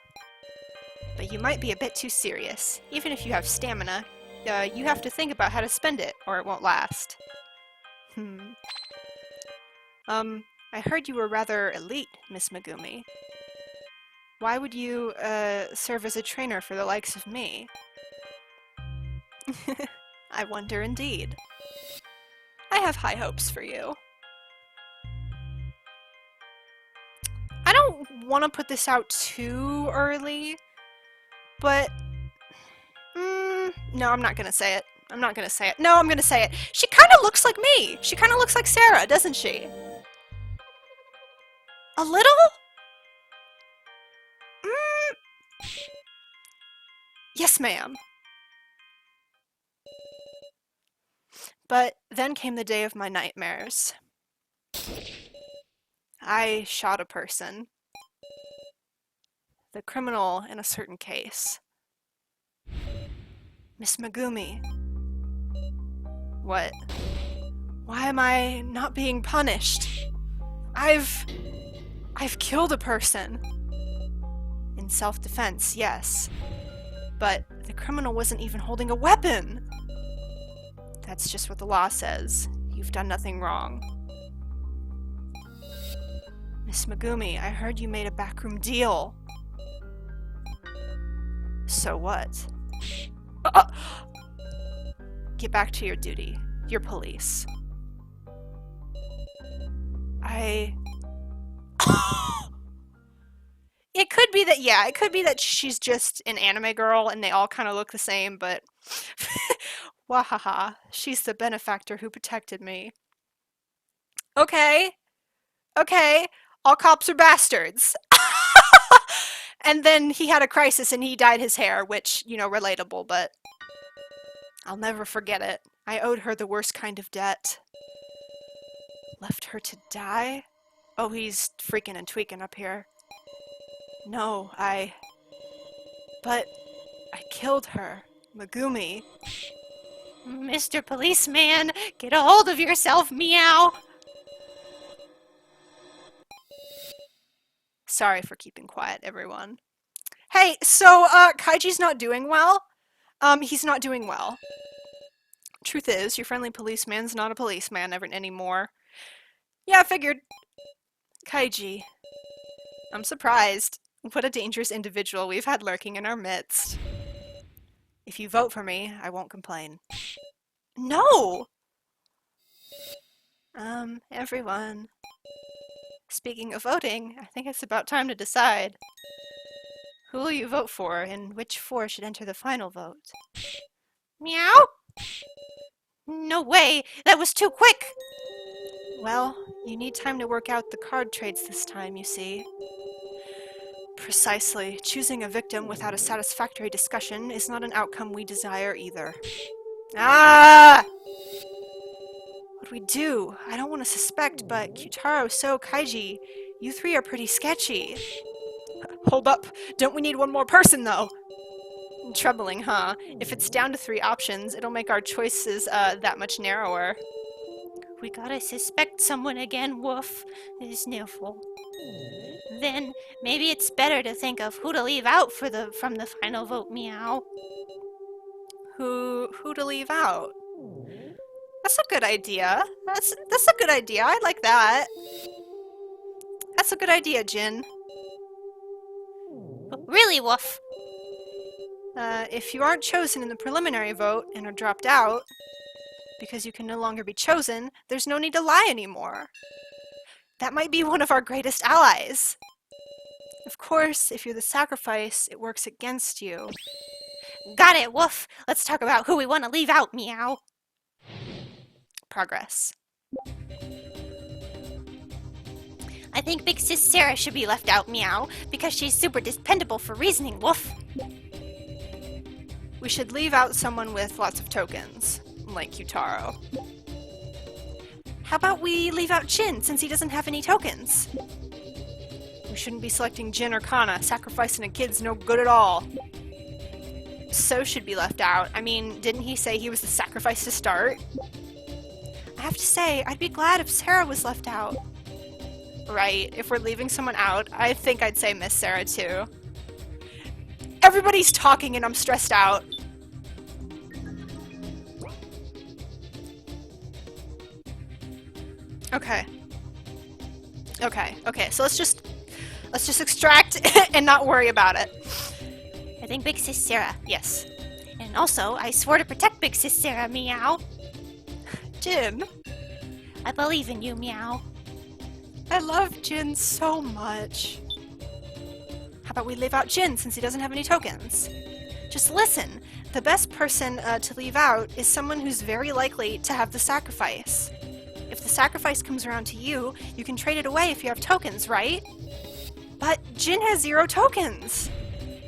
But you might be a bit too serious. Even if you have stamina, you have to think about how to spend it, or it won't last. I heard you were rather elite, Miss Megumi. Why would you, serve as a trainer for the likes of me? I wonder indeed. I have high hopes for you. I don't want to put this out too early, but... no, I'm not gonna say it. I'm not gonna say it. No, I'm gonna say it. She kind of looks like me! She kind of looks like Sarah, doesn't she? A little? Yes, ma'am. But then came the day of my nightmares. I shot a person. The criminal in a certain case. Miss Megumi. What? Why am I not being punished? I've killed a person. In self-defense, yes. But the criminal wasn't even holding a weapon. That's just what the law says. You've done nothing wrong. Miss Megumi, I heard you made a backroom deal. So what? Get back to your duty. You're police. It could be that, yeah, it could be that she's just an anime girl and they all kind of look the same, but wahaha, she's the benefactor who protected me. Okay, okay, all cops are bastards. And then he had a crisis and he dyed his hair, which, you know, relatable, but I'll never forget it. I owed her the worst kind of debt. Left her to die? Oh, he's freaking and tweaking up here. No, but I killed her. Megumi. Mr. Policeman, get a hold of yourself, meow! Sorry for keeping quiet, everyone. Hey, so, Kaiji's not doing well. He's not doing well. Truth is, your friendly policeman's not a policeman anymore. Yeah, I figured. Kaiji. I'm surprised. What a dangerous individual we've had lurking in our midst. If you vote for me, I won't complain. No! Everyone. Speaking of voting, I think it's about time to decide. Who will you vote for, and which four should enter the final vote? Meow? No way! That was too quick! Well, you need time to work out the card trades this time, you see. Precisely. Choosing a victim without a satisfactory discussion is not an outcome we desire either. Ah! What do we do? I don't want to suspect, but Kyutaro, So, Kaiji, you three are pretty sketchy. Hold up. Don't we need one more person, though? Troubling, huh? If it's down to 3 options, it'll make our choices, that much narrower. We gotta suspect someone again, woof. Is Nilful. Then maybe it's better to think of who to leave out from the final vote, meow. Who to leave out? That's a good idea. That's a good idea. I like that. That's a good idea, Jin. Really, woof? If you aren't chosen in the preliminary vote and are dropped out, because you can no longer be chosen, there's no need to lie anymore. That might be one of our greatest allies. Of course, if you're the sacrifice, it works against you. Got it, woof. Let's talk about who we want to leave out, meow. Progress. I think Big Sis Sarah should be left out, meow, because she's super dependable for reasoning, woof. We should leave out someone with lots of tokens, like Kyutaro. How about we leave out Jin, since he doesn't have any tokens? We shouldn't be selecting Jin or Kana. Sacrificing a kid's no good at all. So should be left out. I mean, didn't he say he was the sacrifice to start? I have to say, I'd be glad if Sarah was left out. Right, if we're leaving someone out, I think I'd say Miss Sarah too. Everybody's talking and I'm stressed out. Okay. Okay, so let's just extract and not worry about it. I think Big Sis Sarah. Yes. And also, I swore to protect Big Sis Sarah, meow. Jin. I believe in you, meow. I love Jin so much. How about we leave out Jin since he doesn't have any tokens? Just listen. The best person to leave out is someone who's very likely to have the sacrifice. If the sacrifice comes around to you, you can trade it away if you have tokens, right? But Jin has 0 tokens.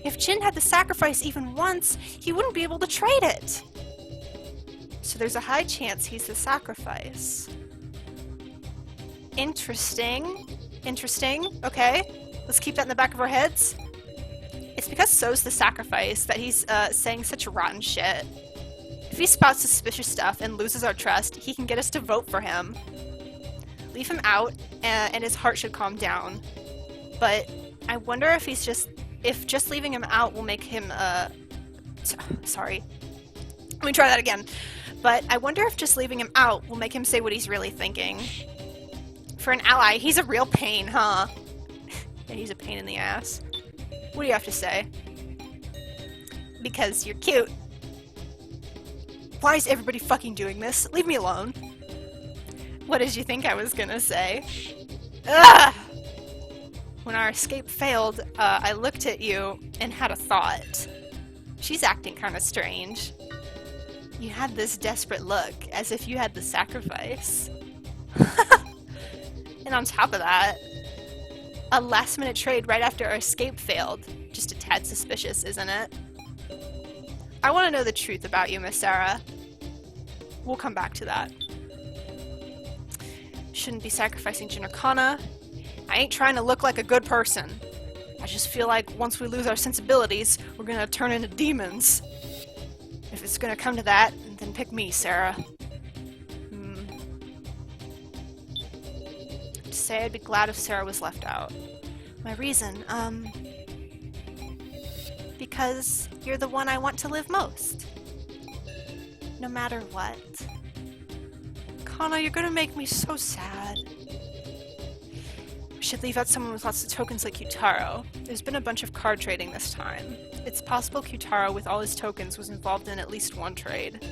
If Jin had the sacrifice even once, he wouldn't be able to trade it. So there's a high chance he's the sacrifice. Interesting. Okay, let's keep that in the back of our heads. It's because So's the sacrifice that he's saying such rotten shit. If he spouts suspicious stuff and loses our trust, he can get us to vote for him. Leave him out, and his heart should calm down. But I wonder if if just leaving him out will make him, sorry. Let me try that again. But I wonder if just leaving him out will make him say what he's really thinking. For an ally, he's a real pain, huh? Yeah, he's a pain in the ass. What do you have to say? Because you're cute. Why is everybody fucking doing this? Leave me alone. What did you think I was gonna say? Ugh! When our escape failed, I looked at you and had a thought. She's acting kind of strange. You had this desperate look, as if you had the sacrifice. And on top of that, a last-minute trade right after our escape failed. Just a tad suspicious, isn't it? I want to know the truth about you, Miss Sarah. We'll come back to that. Shouldn't be sacrificing Jinarkana. I ain't trying to look like a good person. I just feel like once we lose our sensibilities, we're gonna turn into demons. If it's gonna come to that, then pick me, Sarah. To say I'd be glad if Sarah was left out. My reason, because you're the one I want to live most. No matter what. Kana, you're gonna make me so sad. We should leave out someone with lots of tokens like Kyutaro. There's been a bunch of card trading this time. It's possible Kyutaro, with all his tokens, was involved in at least one trade.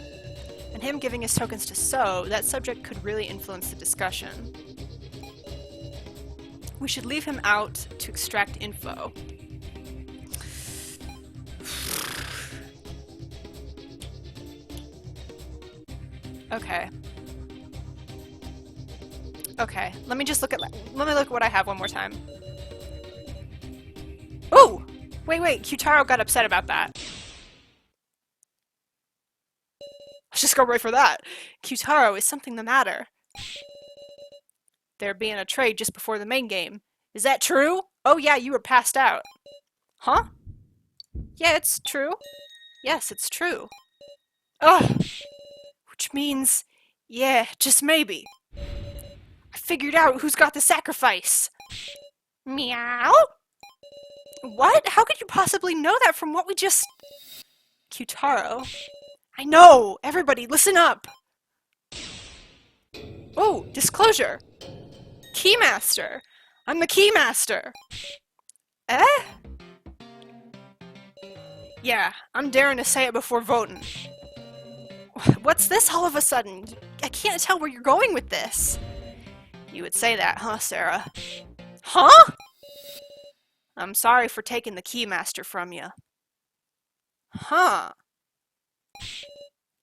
And him giving his tokens to So, that subject could really influence the discussion. We should leave him out to extract info. Okay. Okay, let me look at what I have one more time. Oh! Wait, Kyutaro got upset about that. Let's just go right for that. Kyutaro, is something the matter? There being a trade just before the main game. Is that true? Oh yeah, you were passed out. Huh? Yeah, it's true. Yes, it's true. Ugh! Which means, yeah, just maybe. I figured out who's got the sacrifice. Meow? What? How could you possibly know that from what we just... Kyutaro. I know! Everybody, listen up! Oh, disclosure! Keymaster! I'm the Keymaster! Eh? Yeah, I'm daring to say it before voting. What's this all of a sudden? I can't tell where you're going with this. You would say that, huh, Sarah? Huh? I'm sorry for taking the Keymaster from you. Huh?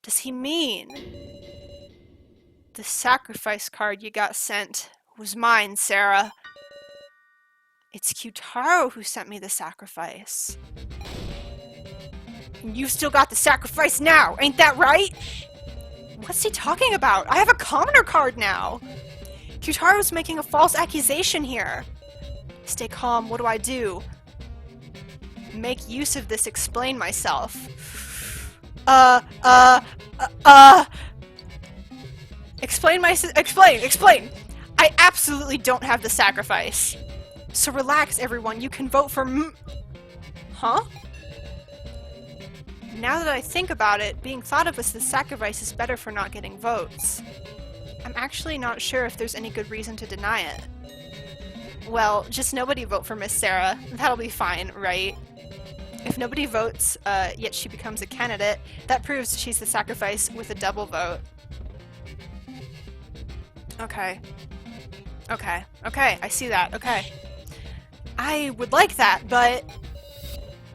Does he mean the sacrifice card you got sent was mine, Sarah? It's Kyutaro who sent me the sacrifice. And you still got the sacrifice now, ain't that right? What's he talking about? I have a commoner card now. Kyutaro's making a false accusation here. Stay calm, what do I do? Make use of this, explain myself. Explain! I absolutely don't have the sacrifice. So relax, everyone, you can vote for Huh? Now that I think about it, being thought of as the sacrifice is better for not getting votes. I'm actually not sure if there's any good reason to deny it. Well, just nobody vote for Miss Sarah. That'll be fine, right? If nobody votes, yet she becomes a candidate, that proves she's the sacrifice with a double vote. Okay, I see that, okay. I would like that, but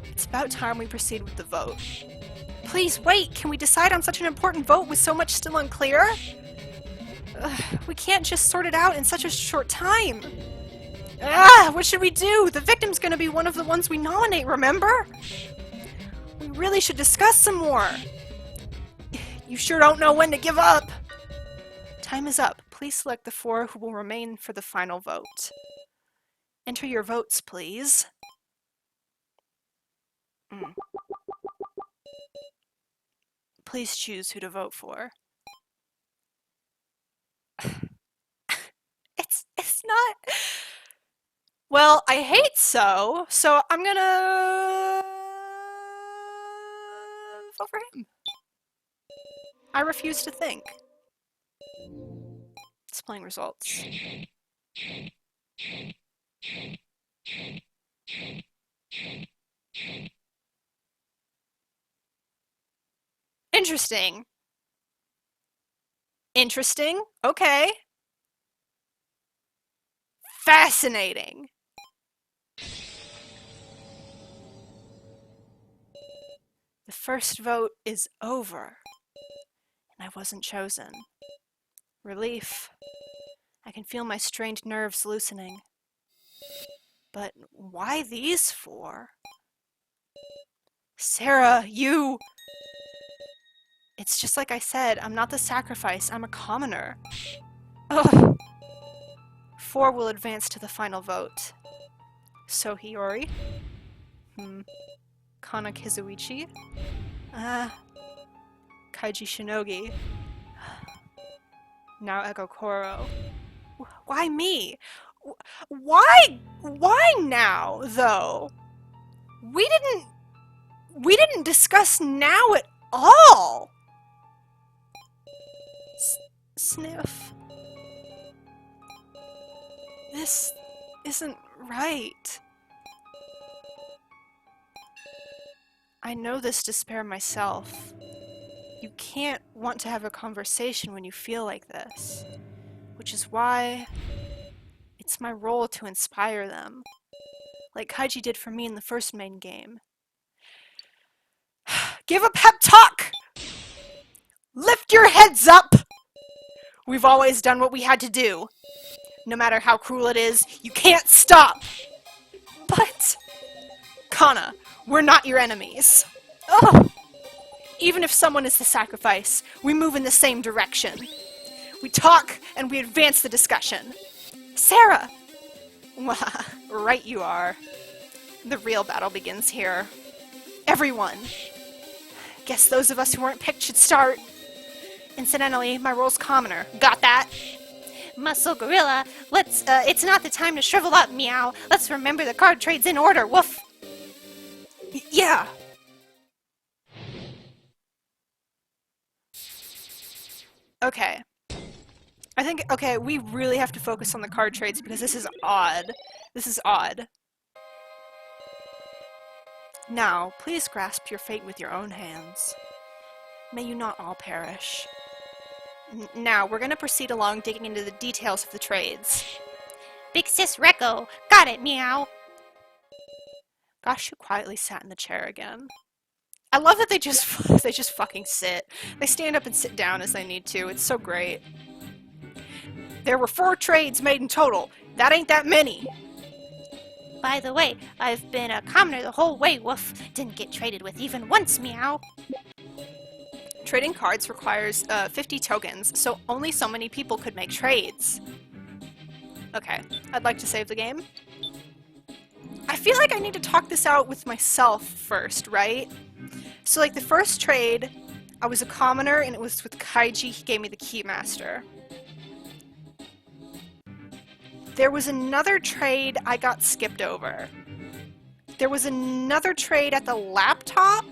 it's about time we proceed with the vote. Please wait, can we decide on such an important vote with so much still unclear? We can't just sort it out in such a short time. What should we do? The victim's gonna be one of the ones we nominate, remember? We really should discuss some more. You sure don't know when to give up. Time is up. Please select the 4 who will remain for the final vote. Enter your votes, please. Please choose who to vote for. It's not... Well, I hate so I'm gonna vote for him. I refuse to think. Displaying results. Interesting. Interesting. Okay. Fascinating. The first vote is over, and I wasn't chosen. Relief. I can feel my strained nerves loosening. But why these four? Sarah, you... It's just like I said, I'm not the sacrifice, I'm a commoner. Ugh. 4 will advance to the final vote. Sohiori. Kana Kizuichi. Kaiji Shinogi. Now Echo Koro. Why me? Why now, though? We didn't discuss now at all! Sniff. This isn't right. I know this despair myself. You can't want to have a conversation when you feel like this, which is why it's my role to inspire them, like Kaiji did for me in the first main game. Give a pep talk! Lift your heads up! We've always done what we had to do. No matter how cruel it is, you can't stop! But, Kana, we're not your enemies. Ugh. Even if someone is the sacrifice, we move in the same direction. We talk and we advance the discussion. Sarah! Right you are. The real battle begins here. Everyone. Guess those of us who weren't picked should start. Incidentally, my role's commoner. Got that? Muscle Gorilla, it's not the time to shrivel up, meow. Let's remember the card trade's in order, woof. Yeah. Okay. Okay, we really have to focus on the card trades because this is odd. This is odd. Now, please grasp your fate with your own hands. May you not all perish. Now, we're gonna proceed along digging into the details of the trades. Big Sis Recco, got it, meow. Gashu quietly sat in the chair again. I love that they just fucking sit. They stand up and sit down as they need to. It's so great. There were 4 trades made in total. That ain't that many. By the way, I've been a commoner the whole way, woof. Didn't get traded with even once, meow. Trading cards requires 50 tokens, so only so many people could make trades. Okay, I'd like to save the game. I feel like I need to talk this out with myself first, right? So like the first trade, I was a commoner and it was with Kaiji, he gave me the Keymaster. There was another trade I got skipped over. There was another trade at the laptop,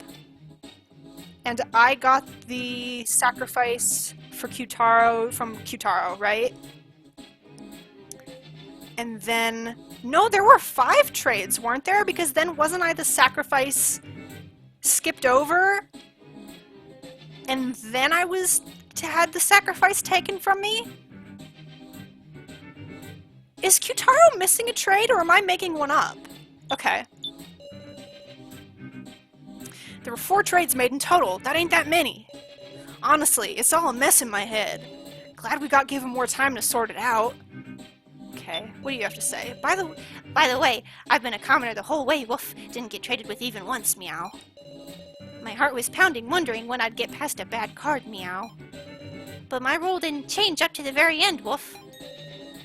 and I got the sacrifice for Kyutaro from Kyutaro, right? And then, no, there were 5 trades, weren't there? Because then wasn't I the sacrifice skipped over? And then I had the sacrifice taken from me? Is Kyutaro missing a trade, or am I making one up? Okay. There were 4 trades made in total. That ain't that many. Honestly, it's all a mess in my head. Glad we got given more time to sort it out. Okay, what do you have to say? By the way, I've been a commoner the whole way, woof. Didn't get traded with even once, meow. My heart was pounding, wondering when I'd get past a bad card, meow. But my role didn't change up to the very end, woof.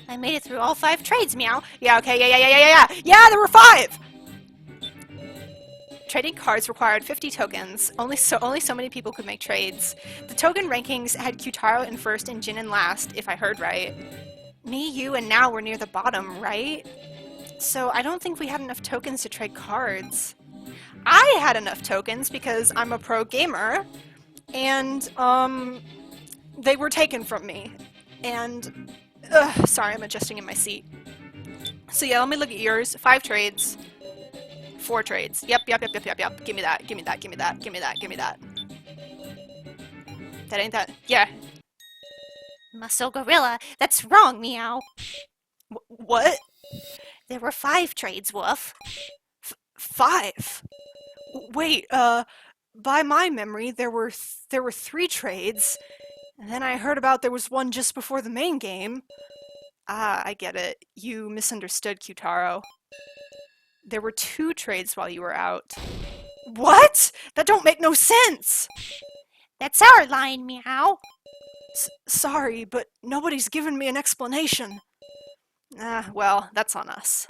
I made it through all 5 trades, meow. Yeah, okay, yeah, there were 5! Trading cards required 50 tokens. Only so many people could make trades. The token rankings had Kyutaro in first and Jin in last, if I heard right. Me, you, and now we're near the bottom, right? So I don't think we had enough tokens to trade cards. I had enough tokens because I'm a pro gamer, and they were taken from me. And sorry, I'm adjusting in my seat. So yeah, let me look at yours. 5 trades. 4 trades. Yep. Give me that. Give me that. Give me that. Give me that. Give me that. That ain't that. Yeah. Muscle Gorilla, that's wrong, meow. What? There were 5 trades, Woof. 5? Wait, by my memory, there were 3 trades, and then I heard about there was one just before the main game. Ah, I get it. You misunderstood, Qtaro. There were 2 trades while you were out. What? That don't make no sense! That's our line, meow. Sorry, but nobody's given me an explanation. Well, that's on us.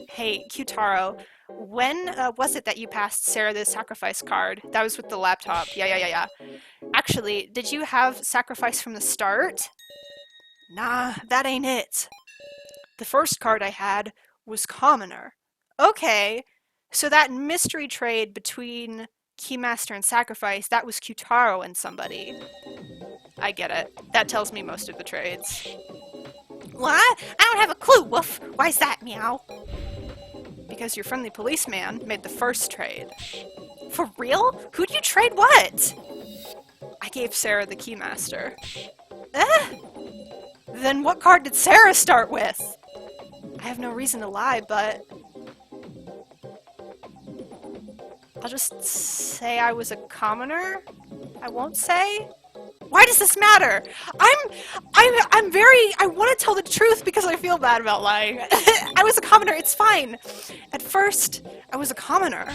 Hey, Qtaro, when was it that you passed Sarah the sacrifice card? That was with the laptop. Yeah. Actually, did you have sacrifice from the start? Nah, that ain't it. The first card I had was commoner. Okay, so that mystery trade between Keymaster and Sacrifice, that was Qtaro and somebody. I get it. That tells me most of the trades. What? I don't have a clue, Woof. Why's that, meow? Because your friendly policeman made the first trade. For real? Who'd you trade what? I gave Sarah the Keymaster. Then what card did Sarah start with? I have no reason to lie, but I'll just say I was a commoner. I won't say. Why does this matter? I'm very, I want to tell the truth because I feel bad about lying. I was a commoner, it's fine. At first, I was a commoner.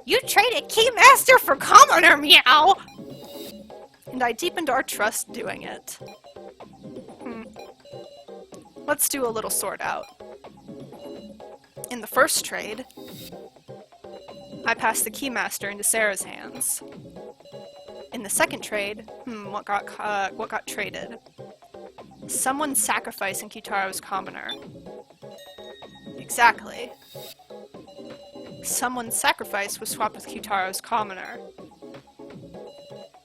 You traded Keymaster for commoner, meow! And I deepened our trust doing it. Let's do a little sort out. In the first trade, I passed the Keymaster into Sarah's hands. In the second trade, what got traded? Someone's sacrifice in Qtaro's commoner. Exactly. Someone's sacrifice was swapped with Qtaro's commoner.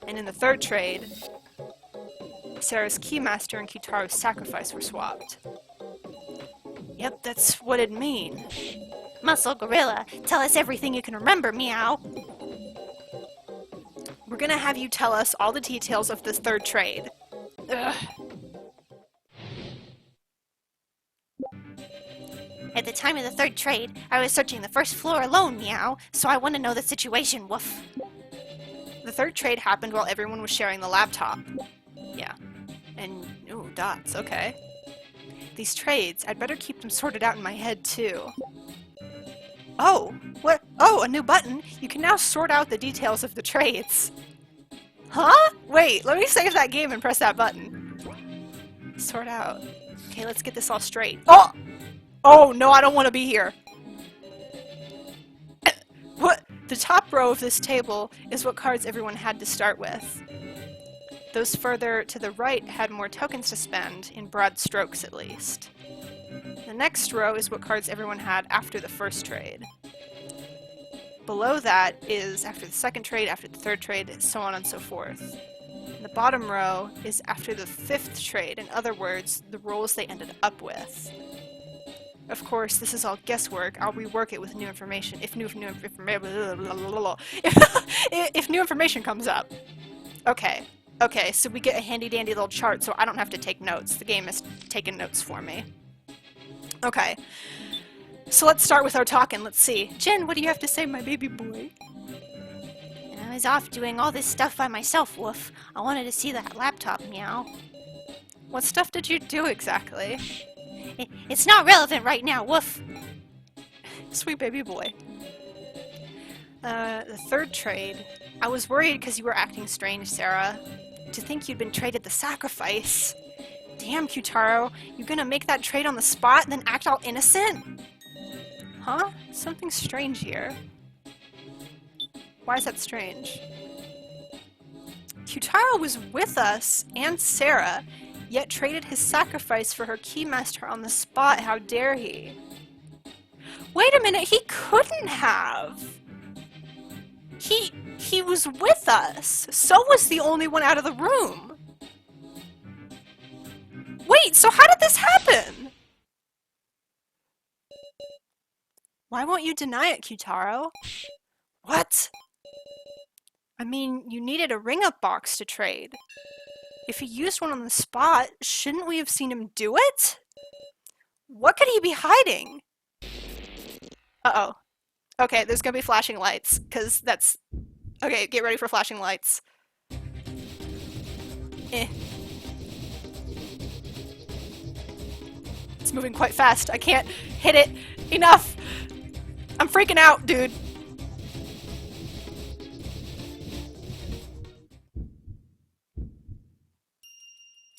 And in the third trade, Sarah's Keymaster and Qtaro's sacrifice were swapped. Yep, that's what it'd mean. Muscle Gorilla, tell us everything you can remember, meow. We're gonna have you tell us all the details of this third trade. Ugh. At the time of the third trade, I was searching the first floor alone, meow, so I want to know the situation, Woof. The third trade happened while everyone was sharing the laptop. Yeah. And, ooh, dots, okay. These trades, I'd better keep them sorted out in my head, too. Oh, what? Oh, a new button! You can now sort out the details of the trades. Huh? Wait, let me save that game and press that button. Sort out. Okay, let's get this all straight. Oh! Oh, no, I don't want to be here. What? The top row of this table is what cards everyone had to start with. Those further to the right had more tokens to spend, in broad strokes at least. The next row is what cards everyone had after the first trade. Below that is after the second trade, after the third trade, so on and so forth. And the bottom row is after the fifth trade, in other words, the rolls they ended up with. Of course, this is all guesswork. I'll rework it with new information if new information comes up. Okay, so we get a handy-dandy little chart so I don't have to take notes. The game is taking notes for me. Okay, so let's start with our talking. Let's see. Jen, what do you have to say, my baby boy? I was off doing all this stuff by myself, Woof. I wanted to see that laptop, meow. What stuff did you do exactly? It's not relevant right now, Woof. Sweet baby boy. The third trade. I was worried because you were acting strange, Sarah. To think you'd been traded the sacrifice. Damn, Qtaro, you gonna make that trade on the spot and then act all innocent? Huh? Something's strange here. Why is that strange? Qtaro was with us and Sarah, yet traded his sacrifice for her Keymaster on the spot. How dare he? Wait a minute, he couldn't have! He was with us! So was the only one out of the room! Wait, so how did this happen? Why won't you deny it, Kyutaro? What? I mean, you needed a ring-up box to trade. If he used one on the spot, shouldn't we have seen him do it? What could he be hiding? Uh-oh. Okay, there's gonna be flashing lights, because that's... Okay, get ready for flashing lights. It's moving quite fast. I can't hit it enough. I'm freaking out, dude.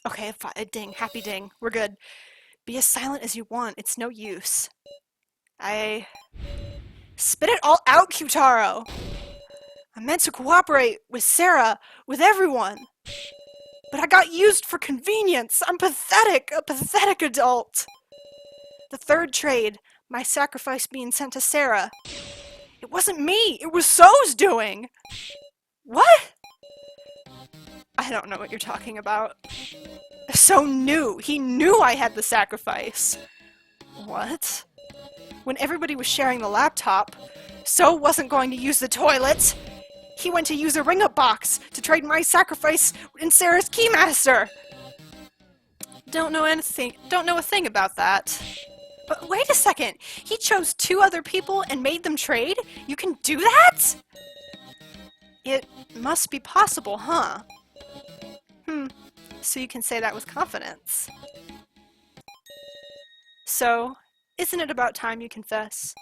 Okay, ding. Happy ding. We're good. Be as silent as you want. It's no use. Spit it all out, Kyutaro! I meant to cooperate with Sarah, with everyone. But I got used for convenience. I'm pathetic, a pathetic adult. The third trade, my sacrifice being sent to Sarah. It wasn't me, it was So's doing. What? I don't know what you're talking about. So knew. He knew I had the sacrifice. What? When everybody was sharing the laptop, So wasn't going to use the toilet. He went to use a ring-up box to trade my sacrifice in Sarah's Keymaster. Don't know a thing about that. But wait a second, he chose 2 other people and made them trade? You can do that? It must be possible, huh? So you can say that with confidence. So, isn't it about time you confess?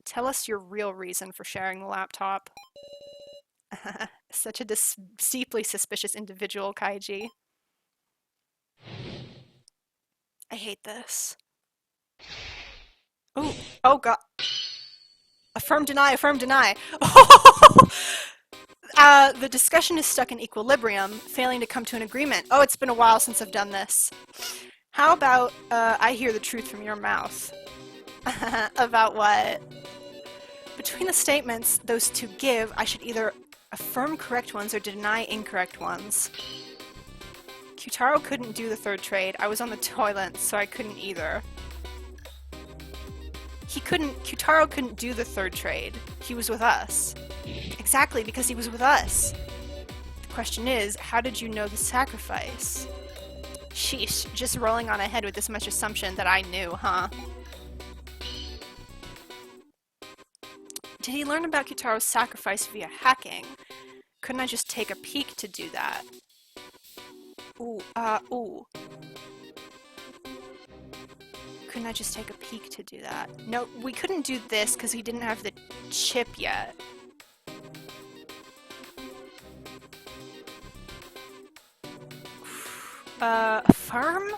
Tell us your real reason for sharing the laptop. Such a deeply suspicious individual, Kaiji. I hate this. Ooh, oh god. Affirm, deny, affirm, deny. The discussion is stuck in equilibrium, failing to come to an agreement. Oh, it's been a while since I've done this. How about, I hear the truth from your mouth? About what? Between the statements those 2 give, I should either affirm correct ones or deny incorrect ones. Kyutaro couldn't do the 3rd trade. I was on the toilet, so I couldn't either. Kyutaro couldn't do the 3rd trade. He was with us. Exactly, because he was with us. The question is, how did you know the sacrifice? Sheesh, just rolling on ahead with this much assumption that I knew, huh? Did he learn about Kyutaro's sacrifice via hacking? Couldn't I just take a peek to do that? Ooh. Couldn't I just take a peek to do that? No, we couldn't do this because he didn't have the chip yet. Affirm?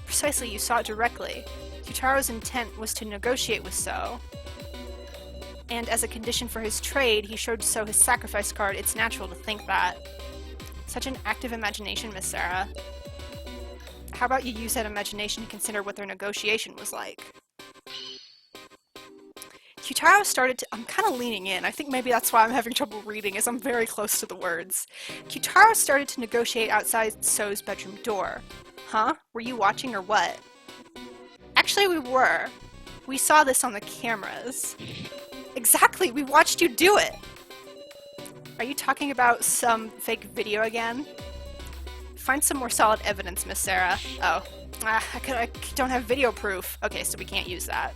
Precisely, you saw it directly. Kyutaro's intent was to negotiate with So. And as a condition for his trade, he showed So his sacrifice card. It's natural to think that. Such an active imagination, Miss Sarah. How about you use that imagination to consider what their negotiation was like? Kyutaro started to... I'm kind of leaning in. I think maybe that's why I'm having trouble reading, as I'm very close to the words. Kyutaro started to negotiate outside So's bedroom door. Huh? Were you watching or what? Actually, we were. We saw this on the cameras. Exactly! We watched you do it! Are you talking about some fake video again? Find some more solid evidence, Miss Sarah. Oh. I don't have video proof. Okay, so we can't use that.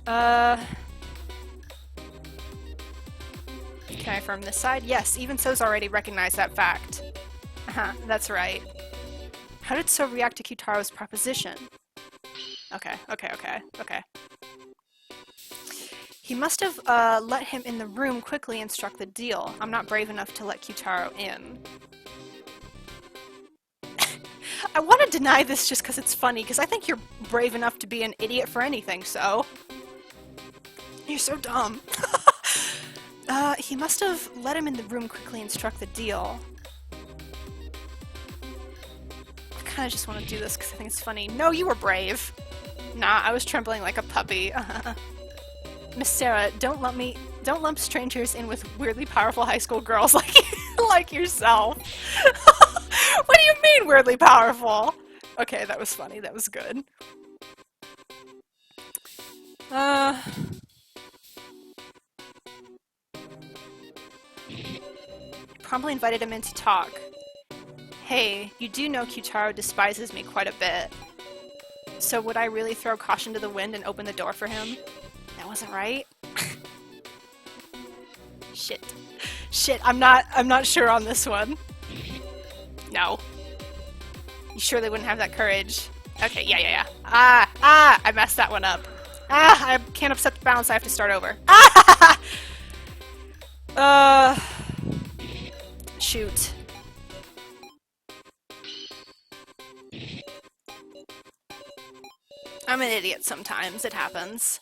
Can I affirm this side? Yes, even So's already recognized that fact. That's right. How did So react to Kyutaro's proposition? Okay. He must have let him in the room quickly and struck the deal. I'm not brave enough to let Kyutaro in. I want to deny this just because it's funny, because I think you're brave enough to be an idiot for anything, So. You're so dumb. He must have let him in the room quickly and struck the deal. What kind I just want to do this because I think it's funny. No, you were brave. Nah, I was trembling like a puppy. Miss Sarah, don't lump strangers in with weirdly powerful high school girls like yourself. What do you mean weirdly powerful? Okay, that was funny. That was good. Promptly invited him in to talk. Hey, you do know Kyutaro despises me quite a bit. So would I really throw caution to the wind and open the door for him? That wasn't right. Shit. Shit, I'm not sure on this one. No. You surely wouldn't have that courage. Okay, yeah. I messed that one up. I can't upset the balance, I have to start over. Shoot. I'm an idiot sometimes, it happens.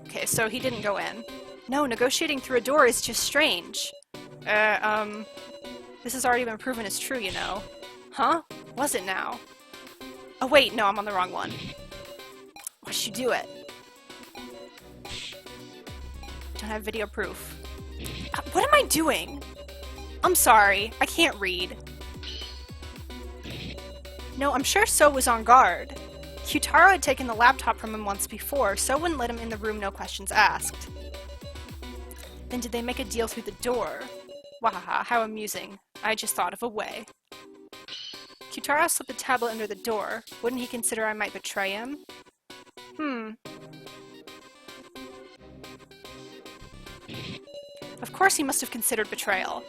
Okay, so he didn't go in. No, negotiating through a door is just strange. This has already been proven as true, you know. Huh? Was it now? Oh wait, no, I'm on the wrong one. Why should you do it? Don't have video proof. What am I doing? I'm sorry, I can't read. No, I'm sure So was on guard. Kyutaro had taken the laptop from him once before, So wouldn't let him in the room, no questions asked. Then did they make a deal through the door? Wahaha, how amusing. I just thought of a way. Kyutaro slipped the tablet under the door. Wouldn't he consider I might betray him? Of course he must have considered betrayal.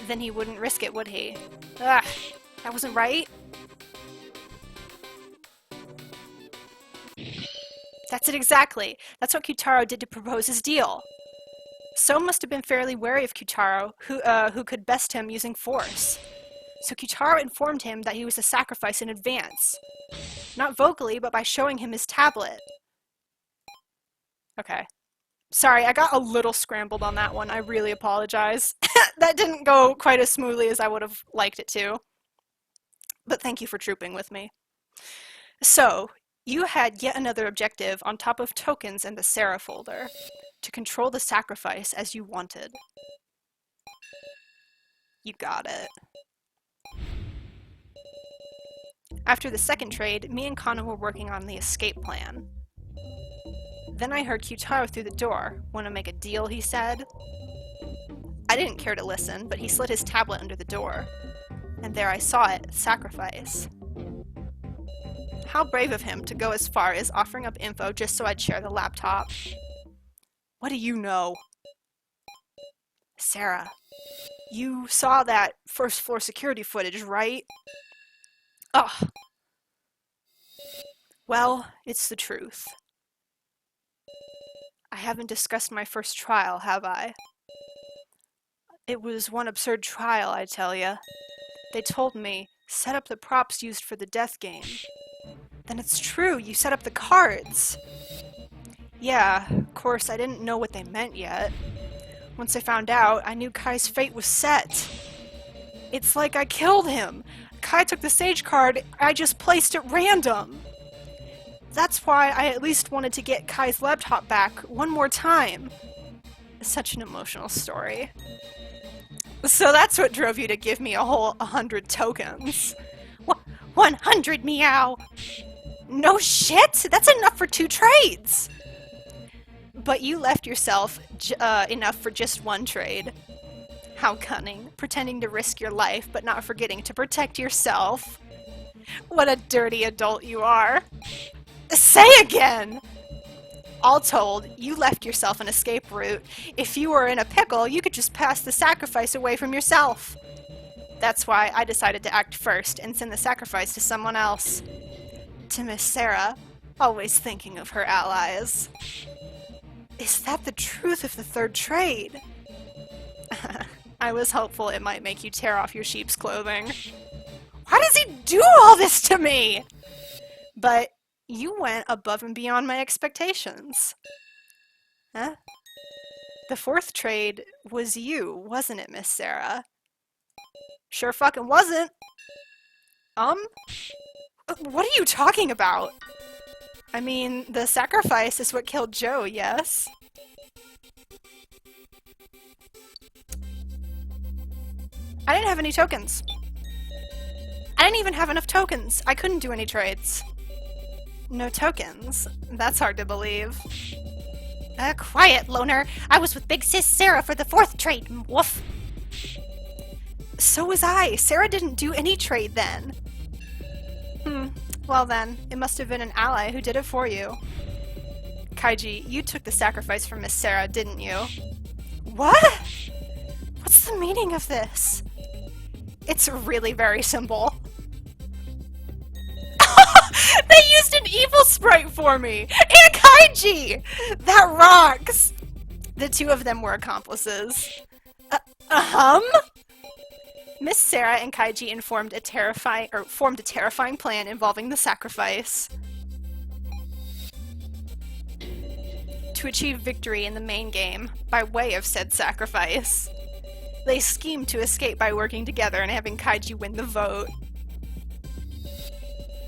Then he wouldn't risk it, would he? Ugh, that wasn't right. That's it exactly. That's what Kyutaro did to propose his deal. So must have been fairly wary of Kyutaro, who could best him using force. So Kyutaro informed him that he was a sacrifice in advance. Not vocally, but by showing him his tablet. Okay. Sorry, I got a little scrambled on that one. I really apologize. That didn't go quite as smoothly as I would have liked it to. But thank you for trooping with me. So, you had yet another objective on top of tokens and the Sarah folder. To control the sacrifice as you wanted. You got it. After the second trade, me and Kana were working on the escape plan. Then I heard Kyutaro through the door. "Wanna make a deal?" he said. I didn't care to listen, but he slid his tablet under the door. And there I saw it, sacrifice. How brave of him to go as far as offering up info just so I'd share the laptop. What do you know? Sarah, you saw that first floor security footage, right? Ugh. Well, it's the truth. I haven't discussed my first trial, have I? It was one absurd trial, I tell ya. They told me, set up the props used for the death game. Then it's true, you set up the cards! Yeah, of course, I didn't know what they meant yet. Once I found out, I knew Kai's fate was set. It's like I killed him! Kai took the sage card, I just placed it random! That's why I at least wanted to get Kai's laptop back one more time. Such an emotional story. So that's what drove you to give me a whole 100 tokens. 100 meow! No shit! That's enough for 2 trades! But you left yourself enough for just 1 trade. How cunning. Pretending to risk your life, but not forgetting to protect yourself. What a dirty adult you are. Say again! All told, you left yourself an escape route. If you were in a pickle, you could just pass the sacrifice away from yourself. That's why I decided to act first and send the sacrifice to someone else. To Miss Sarah, always thinking of her allies. Is that the truth of the third trade? I was hopeful it might make you tear off your sheep's clothing. Why does he do all this to me? But you went above and beyond my expectations. Huh? The fourth trade was you, wasn't it, Miss Sarah? Sure fucking wasn't. What are you talking about? I mean, the sacrifice is what killed Joe, yes? I didn't have any tokens. I didn't even have enough tokens. I couldn't do any trades. No tokens? That's hard to believe. Quiet, loner. I was with Big Sis Sarah for the 4th trade, woof. So was I. Sarah didn't do any trade then. Well then, it must have been an ally who did it for you. Kaiji, you took the sacrifice from Miss Sarah, didn't you? What? What's the meaning of this? It's really very simple. They used an evil sprite for me! And Kaiji! That rocks! The two of them were accomplices. Miss Sarah and Kaiji formed a terrifying plan involving the sacrifice to achieve victory in the main game by way of said sacrifice. They schemed to escape by working together and having Kaiji win the vote.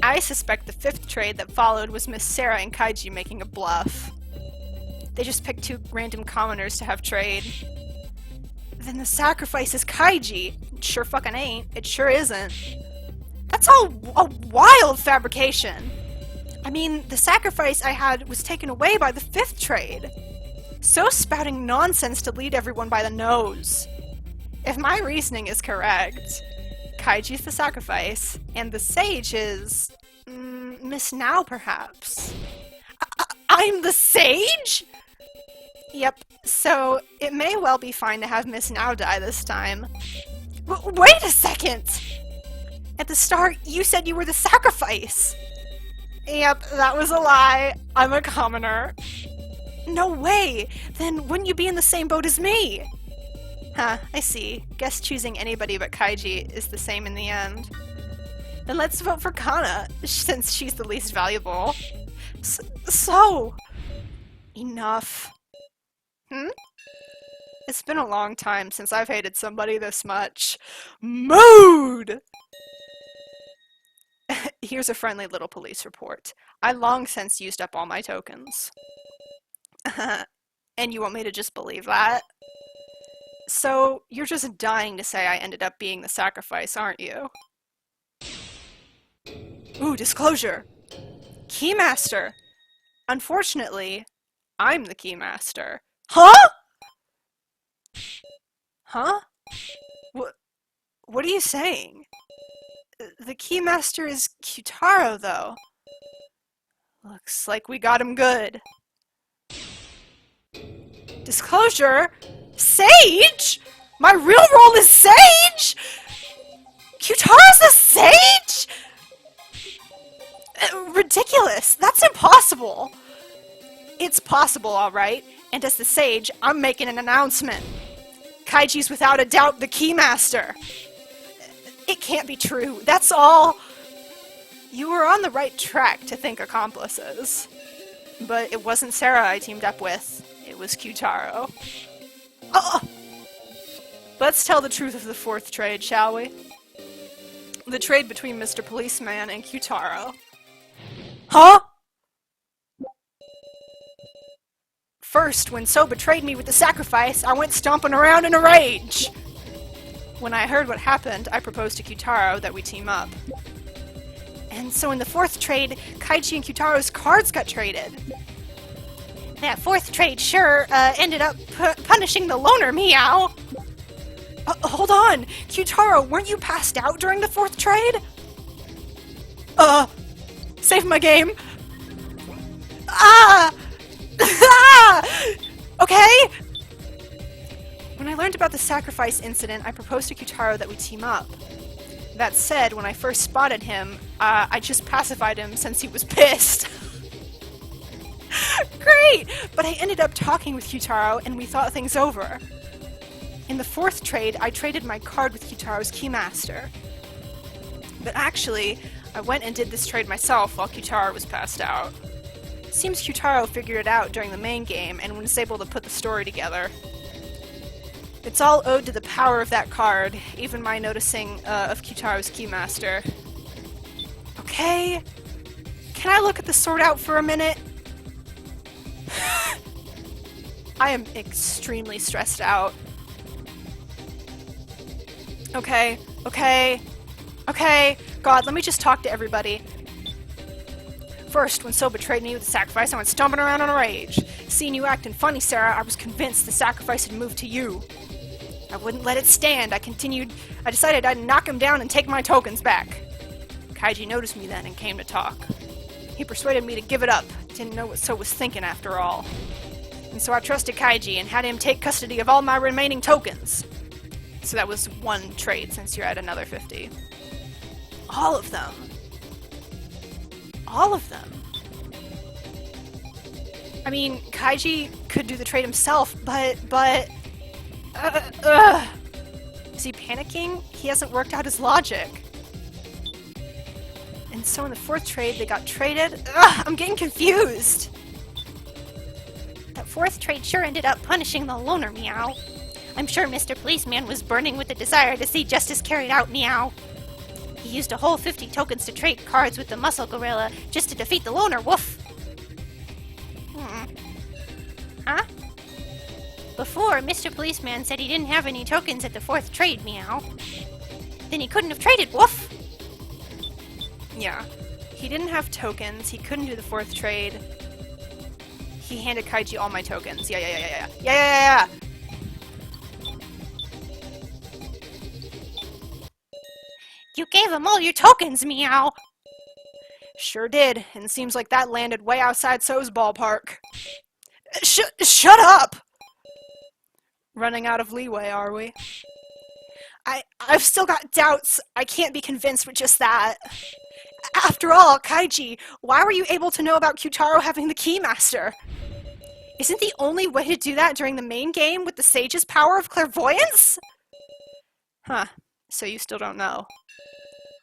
I suspect the 5th trade that followed was Miss Sarah and Kaiji making a bluff. They just picked 2 random commoners to have trade. Then the sacrifice is Kaiji. It sure fucking ain't. It sure isn't. That's all a wild fabrication. I mean, the sacrifice I had was taken away by the 5th trade. So spouting nonsense to lead everyone by the nose. If my reasoning is correct, Kaiji's the sacrifice, and the sage is... Miss Now, perhaps? I'm the sage?! Yep, so it may well be fine to have Miss Now die this time. Wait a second! At the start, you said you were the sacrifice! Yep, that was a lie. I'm a commoner. No way! Then wouldn't you be in the same boat as me? Huh, I see. Guess choosing anybody but Kaiji is the same in the end. Then let's vote for Kana, since she's the least valuable. So... Enough. It's been a long time since I've hated somebody this much. Mood! Here's a friendly little police report. I long since used up all my tokens. And you want me to just believe that? So, you're just dying to say I ended up being the sacrifice, aren't you? Ooh, disclosure! Keymaster! Unfortunately, I'm the Keymaster. Huh?! Huh? What are you saying? The Keymaster is Kyutaro, though. Looks like we got him good. Disclosure? Sage?! My real role is Sage?! Kyutaro's the Sage?! Ridiculous! That's impossible! It's possible, alright, and as the Sage, I'm making an announcement. Kaiji's without a doubt the Keymaster! It can't be true, that's all! You were on the right track to think accomplices. But it wasn't Sarah I teamed up with, it was Kyutaro. Let's tell the truth of the 4th trade, shall we? The trade between Mr. Policeman and Kyutaro. Huh? First, when So betrayed me with the sacrifice, I went stomping around in a rage! When I heard what happened, I proposed to Kyutaro that we team up. And so in the 4th trade, Kaiji and Kyutaro's cards got traded. That 4th trade sure ended up punishing the loner, meow! Hold on! Kyutaro, weren't you passed out during the 4th trade? Save my game! Okay? When I learned about the sacrifice incident, I proposed to Kyutaro that we team up. That said, when I first spotted him, I just pacified him since he was pissed. Great! But I ended up talking with Kyutaro and we thought things over. In the 4th trade, I traded my card with Kyutaro's Keymaster. But actually, I went and did this trade myself while Kyutaro was passed out. Seems Kyutaro figured it out during the main game and was able to put the story together. It's all owed to the power of that card, even my noticing of Kitaro's Keymaster. Okay, can I look at the sort out for a minute? I am extremely stressed out. Okay, okay, okay. God, let me just talk to everybody. First, when So betrayed me with the sacrifice, I went stomping around in a rage. Seeing you acting funny, Sarah, I was convinced the sacrifice had moved to you. I wouldn't let it stand. I decided I'd knock him down and take my tokens back. Kaiji noticed me then and came to talk. He persuaded me to give it up. Didn't know what So was thinking after all. And so I trusted Kaiji and had him take custody of all my remaining tokens. So that was one trade since you're at another 50. All of them. All of them. I mean, Kaiji could do the trade himself, but... Is he panicking? He hasn't worked out his logic. And so in the fourth trade, they got traded? I'm getting confused! That fourth trade sure ended up punishing the loner, meow. I'm sure Mr. Policeman was burning with the desire to see justice carried out, meow. He used a whole 50 tokens to trade cards with the muscle gorilla just to defeat the loner, woof! Huh? Before, Mr. Policeman said he didn't have any tokens at the fourth trade, meow. Then he couldn't have traded, woof! Yeah. He didn't have tokens, he couldn't do the fourth trade. He handed Kaiji all my tokens. Yeah. You gave him all your tokens, meow! Sure did, and seems like that landed way outside So's ballpark. Shut up! Running out of leeway, are we? I've still got doubts. I can't be convinced with just that. After all, Kaiji, why were you able to know about Kyutaro having the Keymaster? Isn't the only way to do that during the main game with the Sage's power of clairvoyance? Huh, so you still don't know.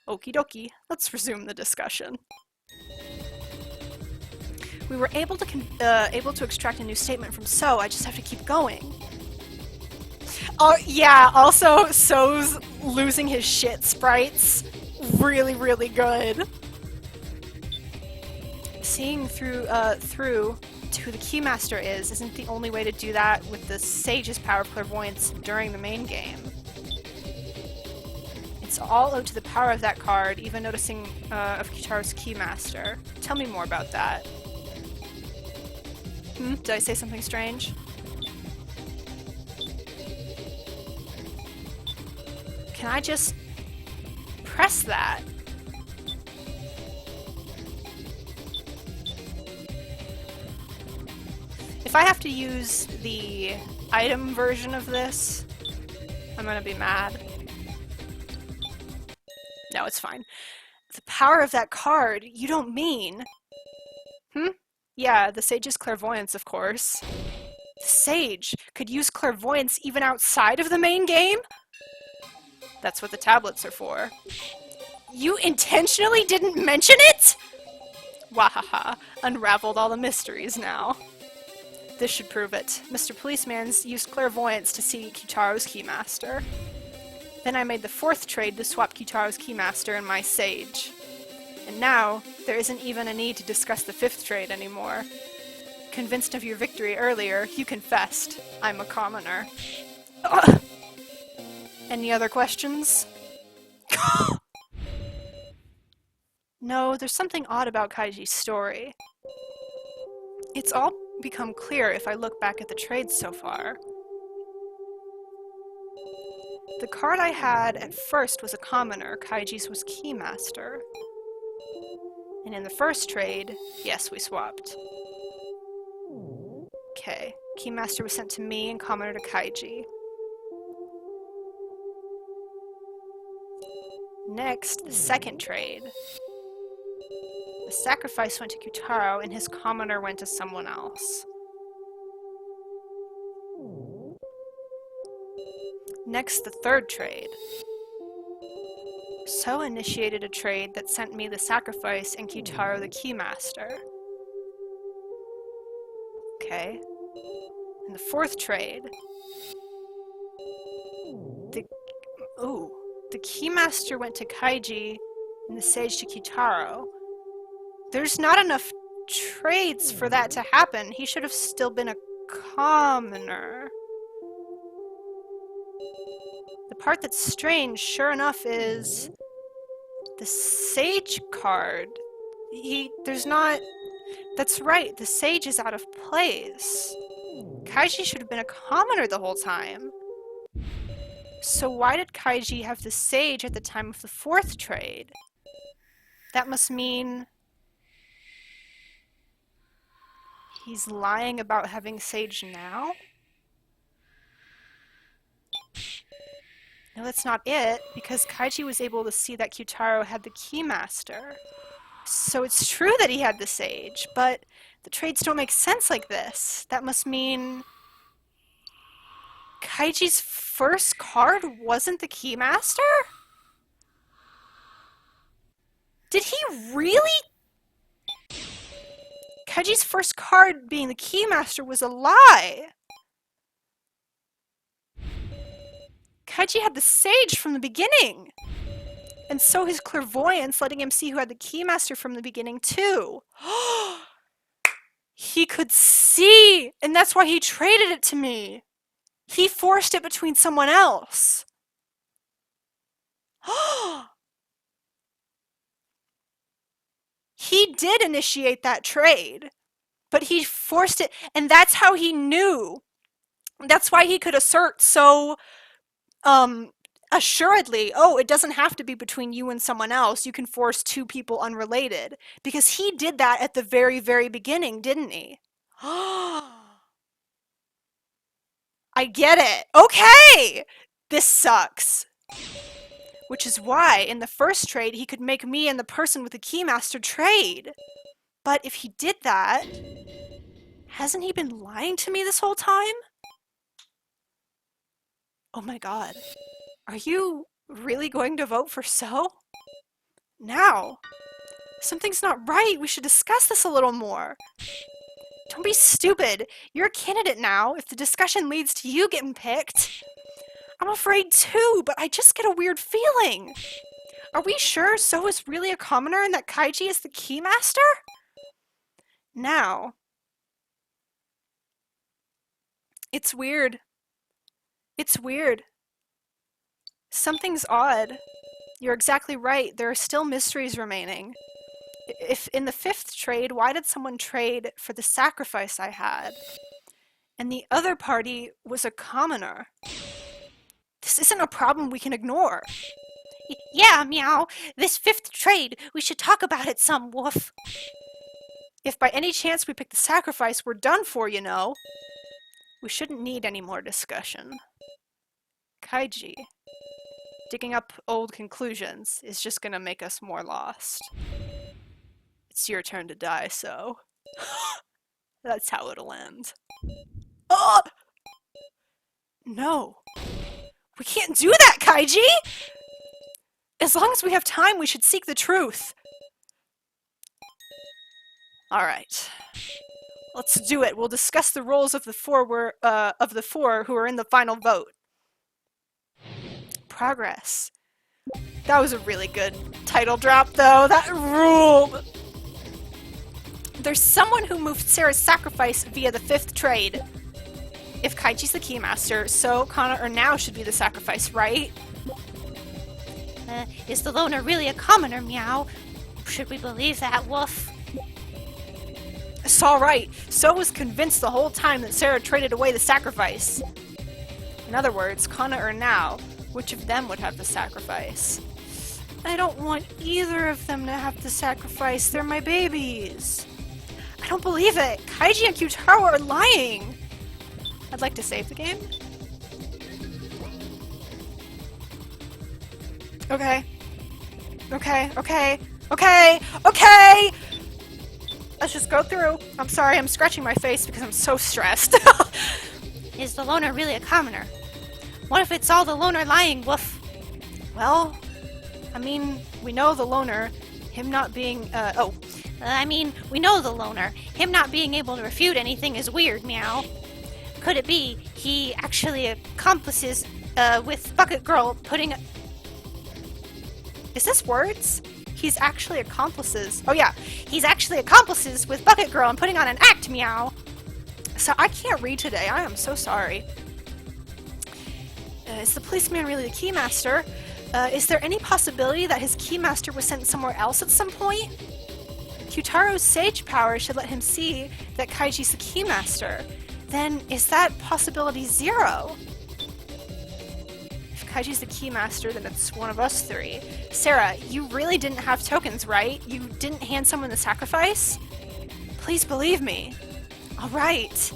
Okie dokie, let's resume the discussion. We were able to extract a new statement from So, I just have to keep going. Oh, yeah, also, So's losing his shit sprites. Really, really good. Seeing through to who the Keymaster isn't the only way to do that with the Sage's power of clairvoyance during the main game. It's all owed to the power of that card, even noticing of Kitaro's Keymaster. Tell me more about that. Did I say something strange? Can I just press that? If I have to use the item version of this, I'm gonna be mad. No, it's fine. The power of that card? You don't mean... Yeah, the Sage's clairvoyance, of course. The Sage could use clairvoyance even outside of the main game? That's what the tablets are for. You intentionally didn't mention it?! Wahaha, unraveled all the mysteries now. This should prove it. Mr. Policeman's used clairvoyance to see Kitaro's Keymaster. Then I made the fourth trade to swap Kitaro's Keymaster and my Sage. And now, there isn't even a need to discuss the fifth trade anymore. Convinced of your victory earlier, you confessed. I'm a commoner. Ugh. Any other questions? No, there's something odd about Kaiji's story. It's all become clear if I look back at the trades so far. The card I had at first was a commoner, Kaiji's was Keymaster. And in the first trade, yes, we swapped. Okay, Keymaster was sent to me and commoner to Kaiji. Next, the second trade. The sacrifice went to Kyutaro and his commoner went to someone else. Next, the third trade. So initiated a trade that sent me the sacrifice and Kyutaro the Keymaster. Okay. And the fourth trade. Ooh, the Keymaster went to Kaiji and the Sage to Kitaro. There's not enough trades for that to happen. He should have still been a commoner. The part that's strange, sure enough, is the Sage card. There's not... That's right, the Sage is out of place. Kaiji should have been a commoner the whole time. So why did Kaiji have the Sage at the time of the 4th trade? That must mean... he's lying about having Sage now? No, that's not it, because Kaiji was able to see that Kyutaro had the Keymaster. So it's true that he had the Sage, but the trades don't make sense like this. That must mean... Kaiji's first card wasn't the Keymaster? Did he really? Kaiji's first card being the Keymaster was a lie. Kaiji had the Sage from the beginning. And so his clairvoyance letting him see who had the Keymaster from the beginning too. He could see, and that's why he traded it to me. He forced it between someone else. He did initiate that trade, but he forced it, and that's how he knew. That's why he could assert so assuredly, oh, it doesn't have to be between you and someone else. You can force two people unrelated. Because he did that at the very, very beginning, didn't he? I get it. Okay! This sucks. Which is why, in the first trade, he could make me and the person with the Keymaster trade. But if he did that, hasn't he been lying to me this whole time? Oh my god. Are you really going to vote for So? Now? Something's not right. We should discuss this a little more. Don't be stupid. You're a candidate now. If the discussion leads to you getting picked... I'm afraid too, but I just get a weird feeling. Are we sure So is really a commoner and that Kaiji is the Keymaster? Now. It's weird. It's weird. Something's odd. You're exactly right. There are still mysteries remaining. If in the 5th trade, why did someone trade for the sacrifice I had? And the other party was a commoner. This isn't a problem we can ignore. Yeah, meow. This 5th trade, we should talk about it some, woof. If by any chance we pick the sacrifice, we're done for, you know. We shouldn't need any more discussion. Kaiji. Digging up old conclusions is just gonna make us more lost. It's your turn to die, So. That's how it'll end. Oh! No. We can't do that, Kaiji! As long as we have time, we should seek the truth. Alright. Let's do it. We'll discuss the roles of the four who are in the final vote. Progress. That was a really good title drop, though. That ruled! There's someone who moved Sarah's sacrifice via the 5th trade. If Kaiji's the Keymaster, So, Kana, or Now should be the sacrifice, right? Is the loner really a commoner, meow? Should we believe that, woof? It's alright. So was convinced the whole time that Sarah traded away the sacrifice. In other words, Kana or Now, which of them would have the sacrifice? I don't want either of them to have the sacrifice. They're my babies. I don't believe it. Kaiji and Kyutaro are lying. I'd like to save the game. Okay. Okay! Let's just go through. I'm sorry, I'm scratching my face because I'm so stressed. Is the loner really a commoner? What if it's all the loner lying, woof? Well, I mean, we know the loner, him not being, we know the loner. Him not being able to refute anything is weird, meow. Could it be he actually accomplices with Bucket Girl putting... Is this words? He's actually accomplices. Oh yeah, he's actually accomplices with Bucket Girl and putting on an act, meow. So I can't read today. I am so sorry. Is the policeman really the keymaster? Is there any possibility that his keymaster was sent somewhere else at some point? Kyutaro's sage power should let him see that Kaiji's the keymaster. Then is that possibility 0? If Kaiji's the keymaster, then it's one of us 3. Sarah, you really didn't have tokens, right? You didn't hand someone the sacrifice? Please believe me. Alright.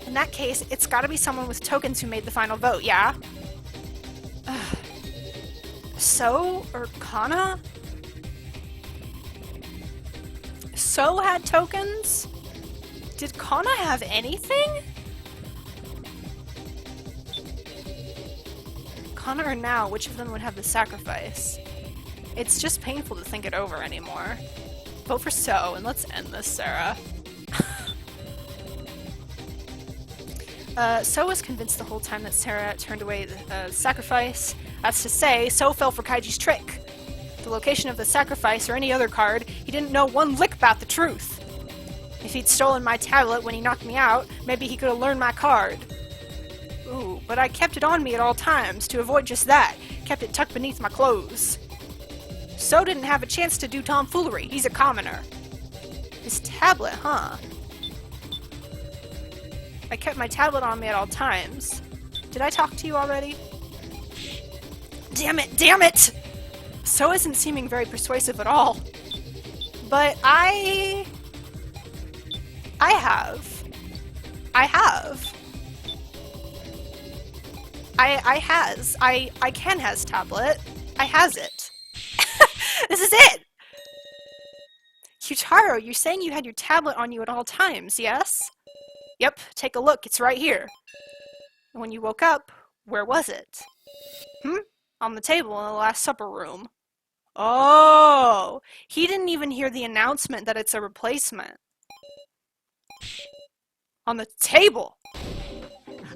In that case, it's gotta be someone with tokens who made the final vote, yeah? So or Kana? So had tokens? Did Kana have anything? Kana or Now, which of them would have the sacrifice? It's just painful to think it over anymore. Vote for So, and let's end this, Sarah. So was convinced the whole time that Sarah turned away the sacrifice. That's to say, So fell for Kaiji's trick. The location of the sacrifice or any other card, he didn't know one lick about the truth. If he'd stolen my tablet when he knocked me out, maybe he could have learned my card. Ooh, but I kept it on me at all times to avoid just that. Kept it tucked beneath my clothes. So didn't have a chance to do tomfoolery. He's a commoner. His tablet, huh? I kept my tablet on me at all times. Did I talk to you already? Damn it! Damn it! So isn't seeming very persuasive at all. But I have. I can has tablet. I has it. This is it! Kyutaro, you're saying you had your tablet on you at all times, yes? Yep, take a look, it's right here. And when you woke up, where was it? On the table in the Last Supper room. Oh! He didn't even hear the announcement that it's a replacement. On the table!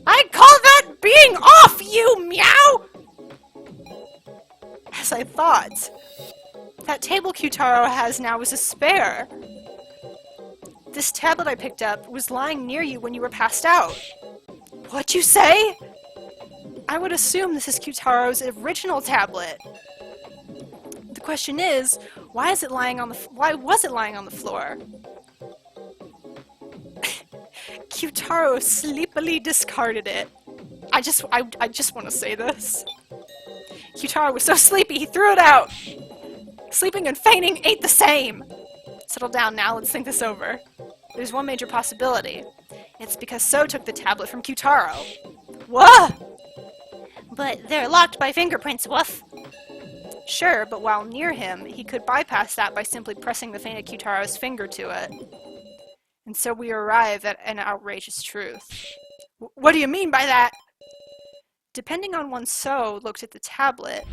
I call that being off, you meow! As I thought. That table Kyutaro has now is a spare. This tablet I picked up was lying near you when you were passed out. What'd you say? I would assume this is Kyutaro's original tablet. The question is, why was it lying on the floor? Kyutaro sleepily discarded it. I just want to say this. Kyutaro was so sleepy he threw it out. Sleeping and feigning ain't the same. Settle down now, let's think this over. There's one major possibility. It's because So took the tablet from Kyutaro. What? But they're locked by fingerprints, woof. Sure, but while near him, he could bypass that by simply pressing the vein of Kyutaro's finger to it. And so we arrive at an outrageous truth. What do you mean by that? Depending on when So looked at the tablet,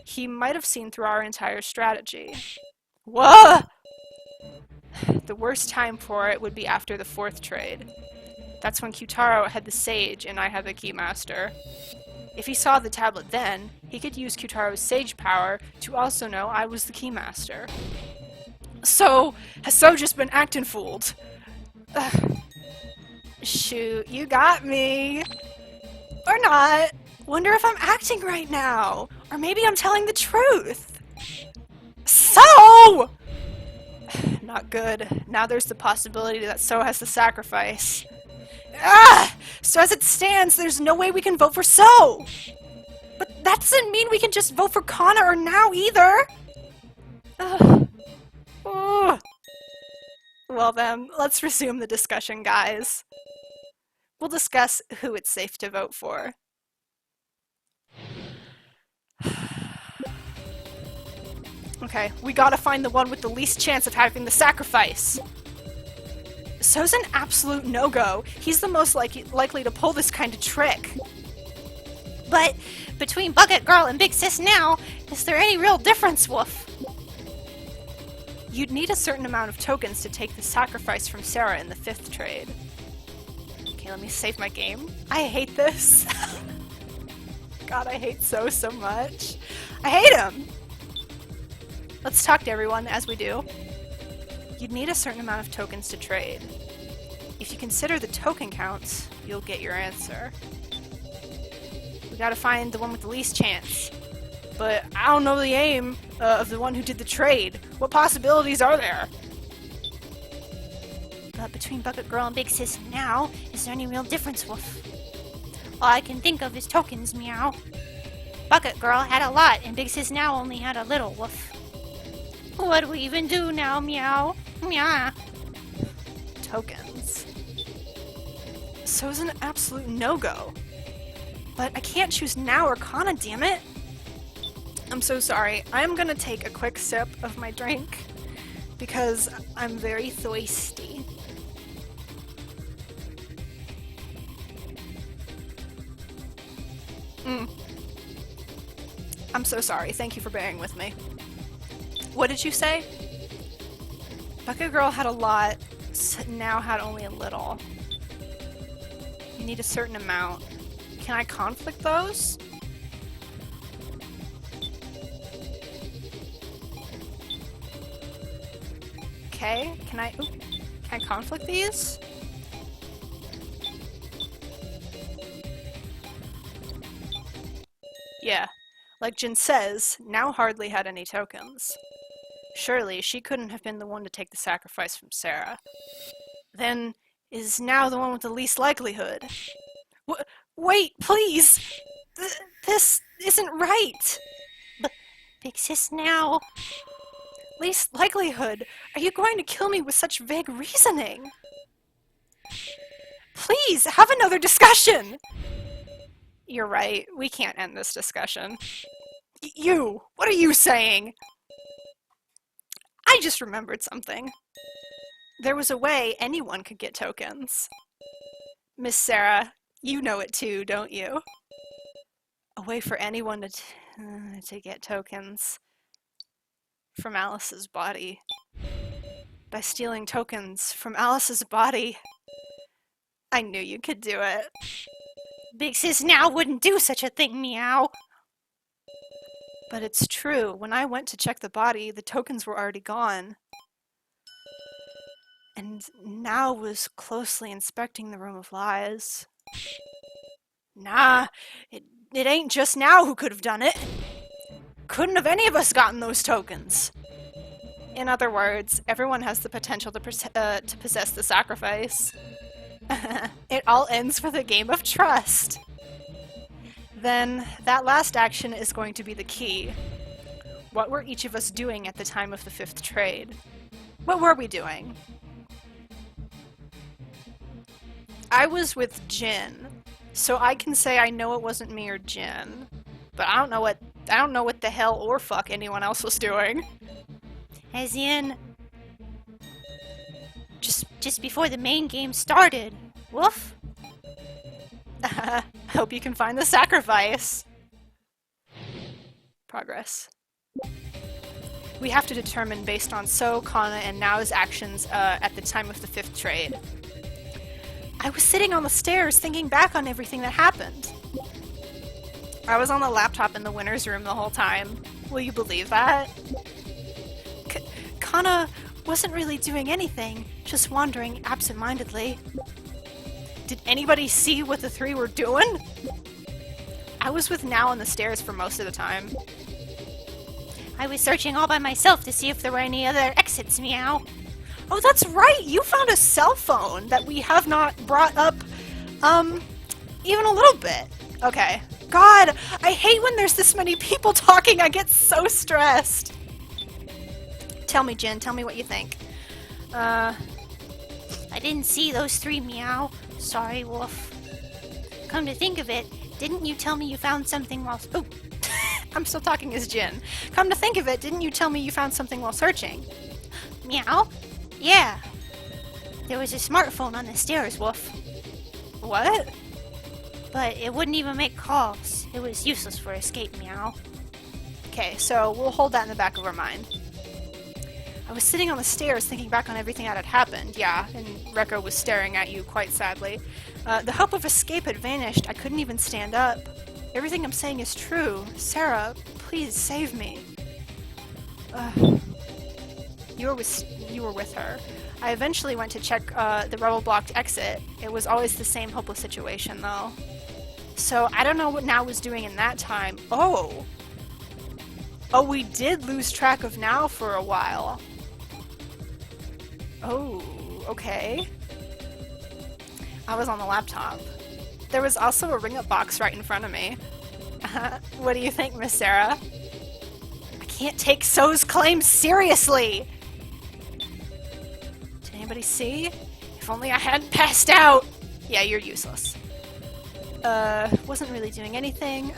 he might have seen through our entire strategy. What? The worst time for it would be after the 4th trade. That's when Kyutaro had the Sage and I had the Keymaster. If he saw the tablet then, he could use Kyutaro's Sage power to also know I was the Keymaster. So, has So just been acting fooled? Ugh. Shoot, you got me. Or not. Wonder if I'm acting right now. Or maybe I'm telling the truth. So! Not good. Now there's the possibility that So has the sacrifice. Ah! So as it stands, there's no way we can vote for So! But that doesn't mean we can just vote for Kana or Now either! Ugh. Ugh. Well then, let's resume the discussion, guys. We'll discuss who it's safe to vote for. Okay, we gotta find the one with the least chance of having the sacrifice. So's an absolute no-go. He's the most likely to pull this kind of trick. But between Bucket Girl and Big Sis Now, is there any real difference, woof? You'd need a certain amount of tokens to take the sacrifice from Sarah in the 5th trade. Okay, let me save my game. I hate this. God, I hate so much. I hate him! Let's talk to everyone, as we do. You'd need a certain amount of tokens to trade. If you consider the token counts, you'll get your answer. We gotta find the one with the least chance. But I don't know the aim of the one who did the trade. What possibilities are there? But between Bucket Girl and Big Sis now, is there any real difference, Woof? All I can think of is tokens, meow. Bucket Girl had a lot, and Big Sis now only had a little, Woof. What do we even do now, meow? Meow. Tokens. So's an absolute no-go. But I can't choose now or Kana, damn it! I'm so sorry. I'm gonna take a quick sip of my drink because I'm very thirsty. I'm so sorry. Thank you for bearing with me. What did you say? Bucket Girl had a lot, now had only a little. You need a certain amount. Can I conflict those? Okay, can I conflict these? Yeah, like Jin says, now hardly had any tokens. Surely she couldn't have been the one to take the sacrifice from Sarah. Then is now the one with the least likelihood. Wait, please! This isn't right! Big Sis now. Least likelihood? Are you going to kill me with such vague reasoning? Please, have another discussion! You're right, we can't end this discussion. You! What are you saying? I just remembered something. There was a way anyone could get tokens. Miss Sarah, you know it too, don't you? A way for anyone to get tokens from Alice's body. By stealing tokens from Alice's body. I knew you could do it. Big Sis now wouldn't do such a thing, meow. But it's true. When I went to check the body, the tokens were already gone. And now was closely inspecting the Room of Lies. Nah, it ain't just now who could have done it. Couldn't have any of us gotten those tokens. In other words, everyone has the potential to possess the sacrifice. It all ends with a game of trust. Then, that last action is going to be the key. What were each of us doing at the time of the 5th trade? What were we doing? I was with Jin, so I can say I know it wasn't me or Jin. But I don't know what the hell or fuck anyone else was doing. As in, just before the main game started. Woof. Hope you can find the sacrifice. Progress. We have to determine based on So, Kana, and Nao's actions at the time of the 5th trade. I was sitting on the stairs thinking back on everything that happened. I was on the laptop in the winner's room the whole time. Will you believe that? Kana wasn't really doing anything, just wandering absent-mindedly. Did anybody see what the three were doing? I was with Nao on the stairs for most of the time. I was searching all by myself to see if there were any other exits, meow. Oh, that's right! You found a cell phone that we have not brought up, even a little bit. Okay. God, I hate when there's this many people talking. I get so stressed. Tell me, Jin. Tell me what you think. I didn't see those three, meow. Sorry, Wolf. Come to think of it, didn't you tell me you found something while... Oh, I'm still talking as Jin. Come to think of it, didn't you tell me you found something while searching? Meow? Yeah. There was a smartphone on the stairs, Wolf. What? But it wouldn't even make calls. It was useless for escape, meow. Okay, so we'll hold that in the back of our mind. I was sitting on the stairs thinking back on everything that had happened, yeah, and Rekko was staring at you quite sadly. The hope of escape had vanished. I couldn't even stand up. Everything I'm saying is true. Sarah, please save me. Ugh. You were with her. I eventually went to check the rubble-blocked exit. It was always the same hopeless situation, though. So I don't know what Now was doing in that time. Oh! Oh, we did lose track of Now for a while. Oh, okay. I was on the laptop. There was also a ring-up box right in front of me. What do you think, Miss Sarah? I can't take So's claims seriously! Did anybody see? If only I hadn't passed out! Yeah, you're useless. Wasn't really doing anything.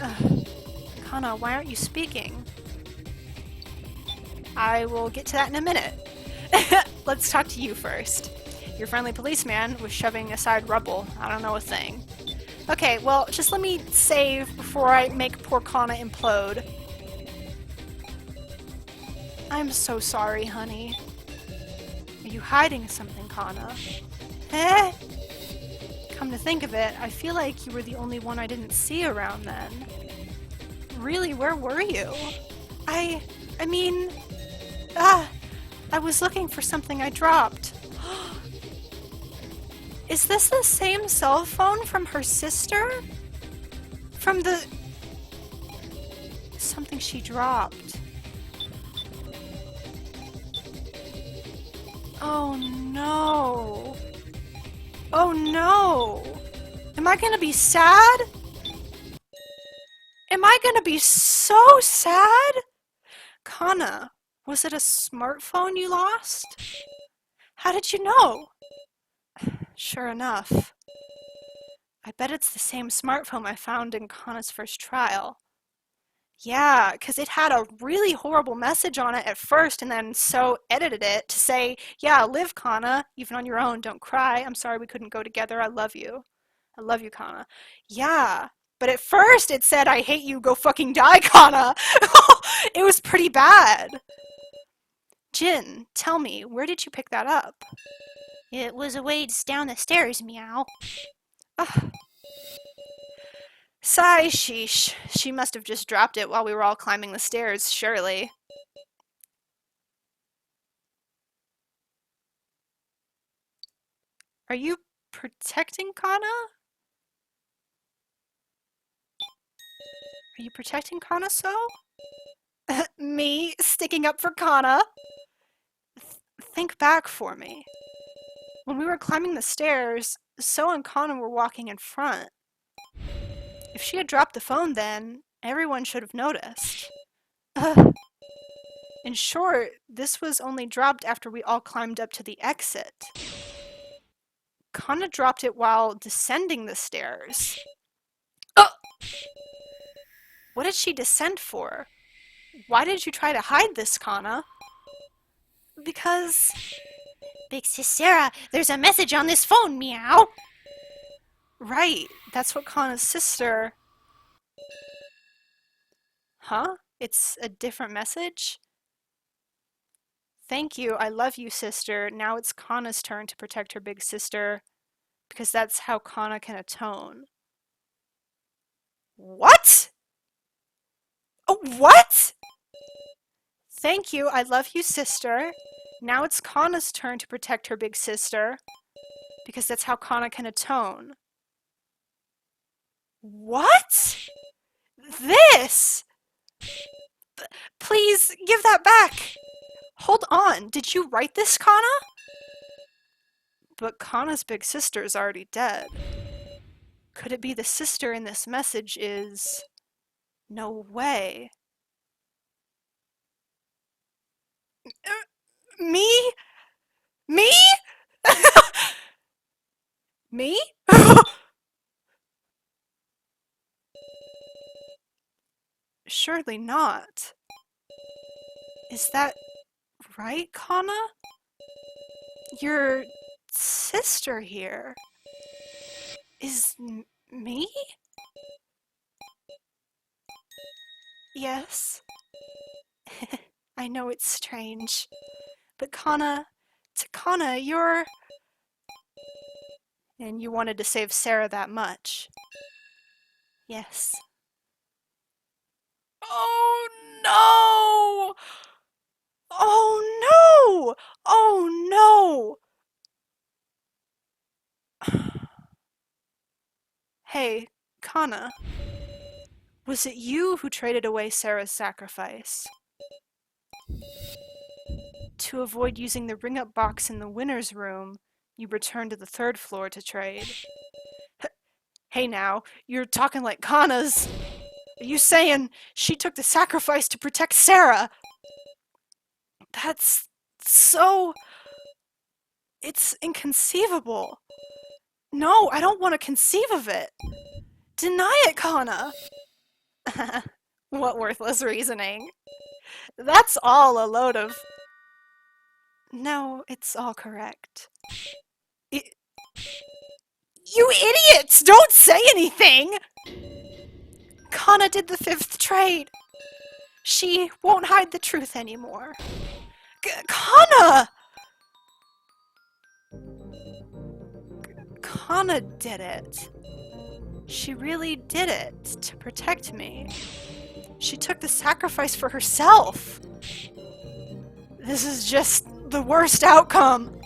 Kana, why aren't you speaking? I will get to that in a minute. Let's talk to you first. Your friendly policeman was shoving aside rubble. I don't know a thing. Okay, well, just let me save before I make poor Kana implode. I'm so sorry, honey. Are you hiding something, Kana? Eh? Come to think of it, I feel like you were the only one I didn't see around then. Really, where were you? I mean... I was looking for something I dropped. Is this the same cell phone from her sister? From the... Something she dropped. Oh no. Oh no. Am I gonna be sad? Am I gonna be so sad? Kana, was it a smartphone you lost? How did you know? Sure enough. I bet it's the same smartphone I found in Kana's first trial. Yeah, because it had a really horrible message on it at first, and then So edited it to say, yeah, live, Kana, even on your own, don't cry, I'm sorry we couldn't go together, I love you. I love you, Kana. Yeah, but at first it said, I hate you, go fucking die, Kana! It was pretty bad. Jin, tell me, where did you pick that up? It was a ways down the stairs, meow. Ugh. Sigh, sheesh. She must have just dropped it while we were all climbing the stairs, surely. Are you protecting Kana? Are you protecting Kana, So? Me, sticking up for Kana? Think back for me. When we were climbing the stairs, So and Kana were walking in front. If she had dropped the phone then, everyone should have noticed. In short, this was only dropped after we all climbed up to the exit. Kana dropped it while descending the stairs. What did she descend for? Why did you try to hide this, Kana? Because... Big Sis Sarah, there's a message on this phone, meow. Right, that's what Kana's sister... Huh? It's a different message? Thank you, I love you, sister. Now it's Kana's turn to protect her big sister, because that's how Kana can atone. What? Oh, what? Thank you, I love you, sister. Now it's Kana's turn to protect her big sister, because that's how Kana can atone. What? This? Please, give that back. Hold on, did you write this, Kana? But Kana's big sister is already dead. Could it be the sister in this message is... No way. Me? Me? Me? Surely not. Is that right, Kana? Your sister here is me? Yes. I know it's strange. But Kana, to Kana, you're... And you wanted to save Sarah that much. Yes. Oh no! Oh no! Oh no! Hey, Kana. Was it you who traded away Sarah's sacrifice? To avoid using the ring-up box in the winner's room, you returned to the third floor to trade. Hey now, you're talking like Kana's. Are you saying she took the sacrifice to protect Sarah? That's so... It's inconceivable. No, I don't want to conceive of it. Deny it, Kana. What worthless reasoning. That's all a load of... No, it's all correct. You idiots! Don't say anything! Kana did the fifth trade. She won't hide the truth anymore. Kana! Kana did it. She really did it to protect me. She took the sacrifice for herself. This is just the worst outcome.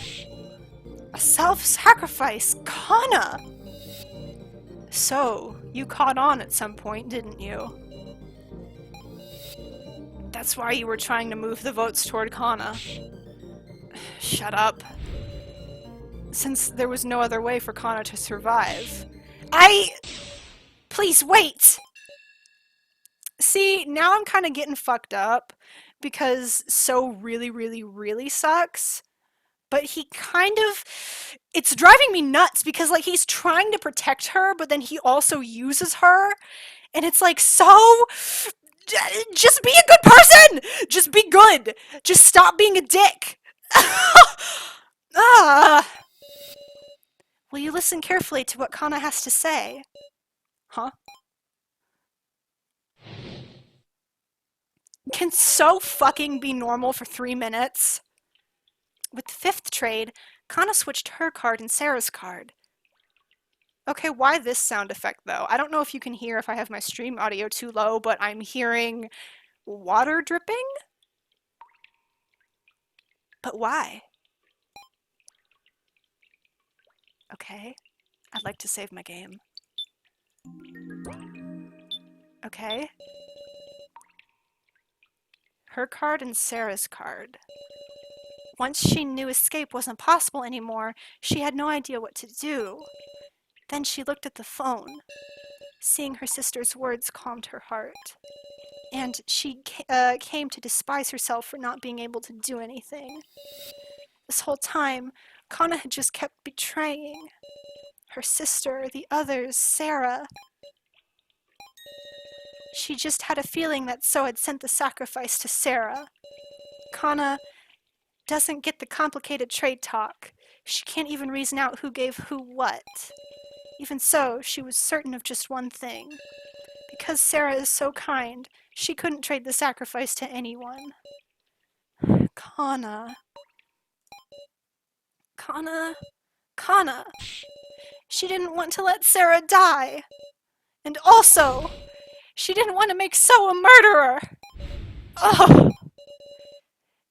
A self-sacrifice, Kana! So, you caught on at some point, didn't you? That's why you were trying to move the votes toward Kana. Shut up. Since there was no other way for Kana to survive. Please, wait! See, now I'm kind of getting fucked up, because So really, really, really sucks. But he kind of... It's driving me nuts, because, like, he's trying to protect her, but then he also uses her. And it's like, So... Just be a good person! Just be good! Just stop being a dick! Will you listen carefully to what Kana has to say? Huh? Can So fucking be normal for 3 minutes? With the fifth trade, Kana switched her card and Sarah's card. Okay, why this sound effect though? I don't know if you can hear if I have my stream audio too low, but I'm hearing water dripping? But why? Okay, I'd like to save my game. Okay. Her card and Sarah's card. Once she knew escape wasn't possible anymore, she had no idea what to do. Then she looked at the phone. Seeing her sister's words calmed her heart. And she came to despise herself for not being able to do anything. This whole time, Kana had just kept betraying. Her sister, the others, Sarah. She just had a feeling that So had sent the sacrifice to Sarah. Kana doesn't get the complicated trade talk. She can't even reason out who gave who what. Even so, she was certain of just one thing. Because Sarah is so kind, she couldn't trade the sacrifice to anyone. Kana. Kana. She didn't want to let Sarah die. And also, she didn't want to make So a murderer. Ugh.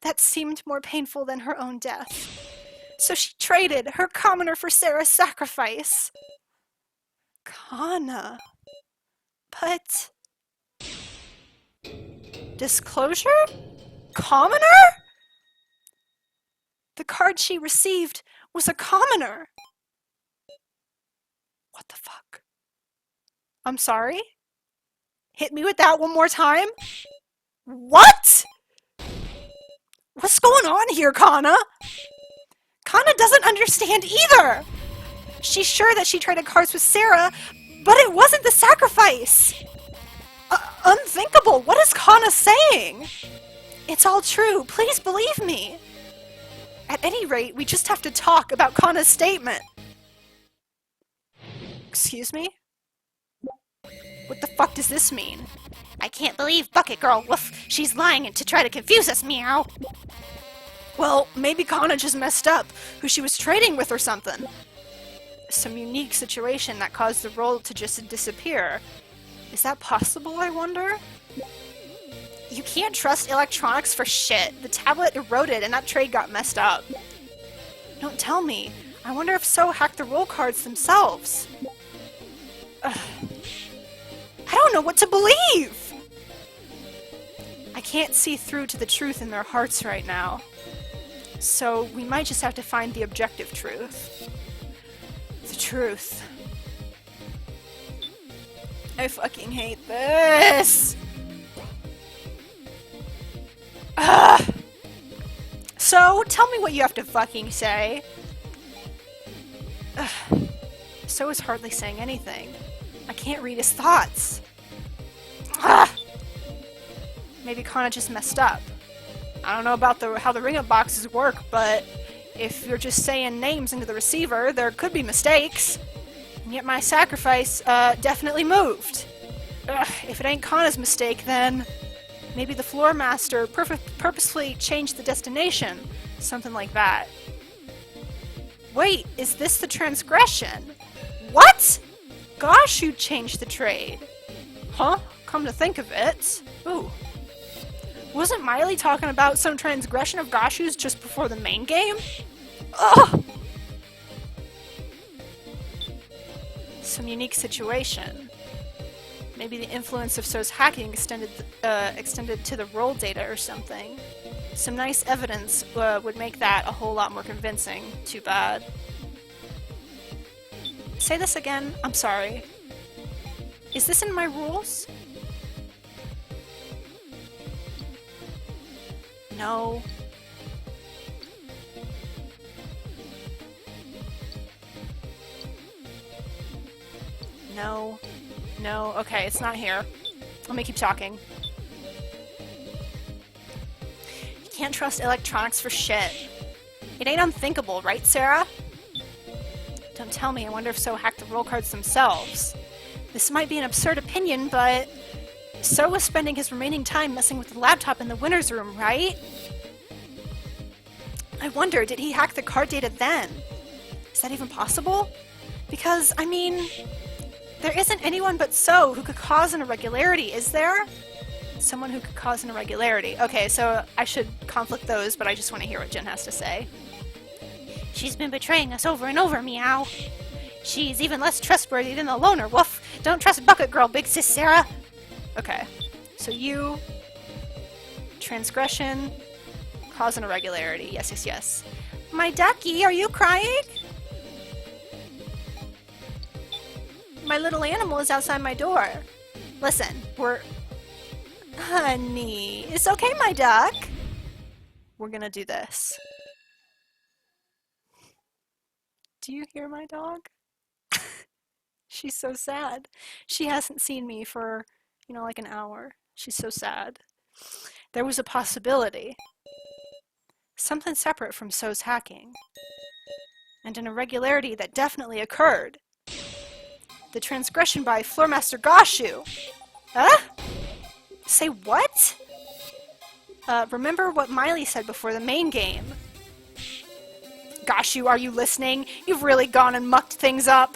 That seemed more painful than her own death. So she traded her commoner for Sarah's sacrifice. Kana. But... Disclosure? Commoner? The card she received was a commoner. What the fuck? I'm sorry? Hit me with that one more time? What? What's going on here, Kana? Kana doesn't understand either! She's sure that she traded cards with Sarah, but it wasn't the sacrifice! Unthinkable! What is Kana saying? It's all true. Please believe me. At any rate, we just have to talk about Kana's statement. Excuse me? What the fuck does this mean? I can't believe Bucket Girl, woof, she's lying to try to confuse us, meow. Well, maybe Kana just messed up who she was trading with or something. Some unique situation that caused the role to just disappear. Is that possible, I wonder? You can't trust electronics for shit. The tablet eroded and that trade got messed up. Don't tell me. I wonder if So hacked the roll cards themselves. Ugh. I don't know what to believe! I can't see through to the truth in their hearts right now. So we might just have to find the objective truth. The truth. I fucking hate this! Ugh. So, tell me what you have to fucking say. Ugh. So is hardly saying anything. I can't read his thoughts. Ugh. Maybe Kana just messed up. I don't know about how the ring-up boxes work, but if you're just saying names into the receiver, there could be mistakes. And yet my sacrifice, definitely moved. Ugh, if it ain't Kana's mistake, then maybe the floor master purposefully changed the destination. Something like that. Wait, is this the transgression? What? Gosh, you changed the trade. Huh? Come to think of it. Ooh. Wasn't Miley talking about some transgression of Gashu's just before the main game? Ugh! Some unique situation. Maybe the influence of So's hacking extended to the roll data or something. Some nice evidence would make that a whole lot more convincing. Too bad. Say this again. I'm sorry. Is this in my rules? No. No. No. Okay, it's not here. Let me keep talking. You can't trust electronics for shit. It ain't unthinkable, right, Sarah? Don't tell me. I wonder if So hacked the roll cards themselves. This might be an absurd opinion, but So was spending his remaining time messing with the laptop in the winner's room, right? I wonder, did he hack the card data then? Is that even possible? Because, I mean, there isn't anyone but So who could cause an irregularity, is there? Someone who could cause an irregularity. Okay, so I should conflict those, but I just want to hear what Jen has to say. She's been betraying us over and over, meow. She's even less trustworthy than the loner, woof. Don't trust Bucket Girl, big sis Sarah. Okay, so you... Transgression... Cause an irregularity. Yes, yes, yes. My ducky, are you crying? My little animal is outside my door. Listen, we're... Honey, it's okay, my duck. We're gonna do this. Do you hear my dog? She's so sad. She hasn't seen me for, like an hour. She's so sad. There was a possibility. Something separate from So's hacking. And an irregularity that definitely occurred. The transgression by Floormaster Gashu. Huh? Say what? Remember what Miley said before the main game. Gashu, are you listening? You've really gone and mucked things up.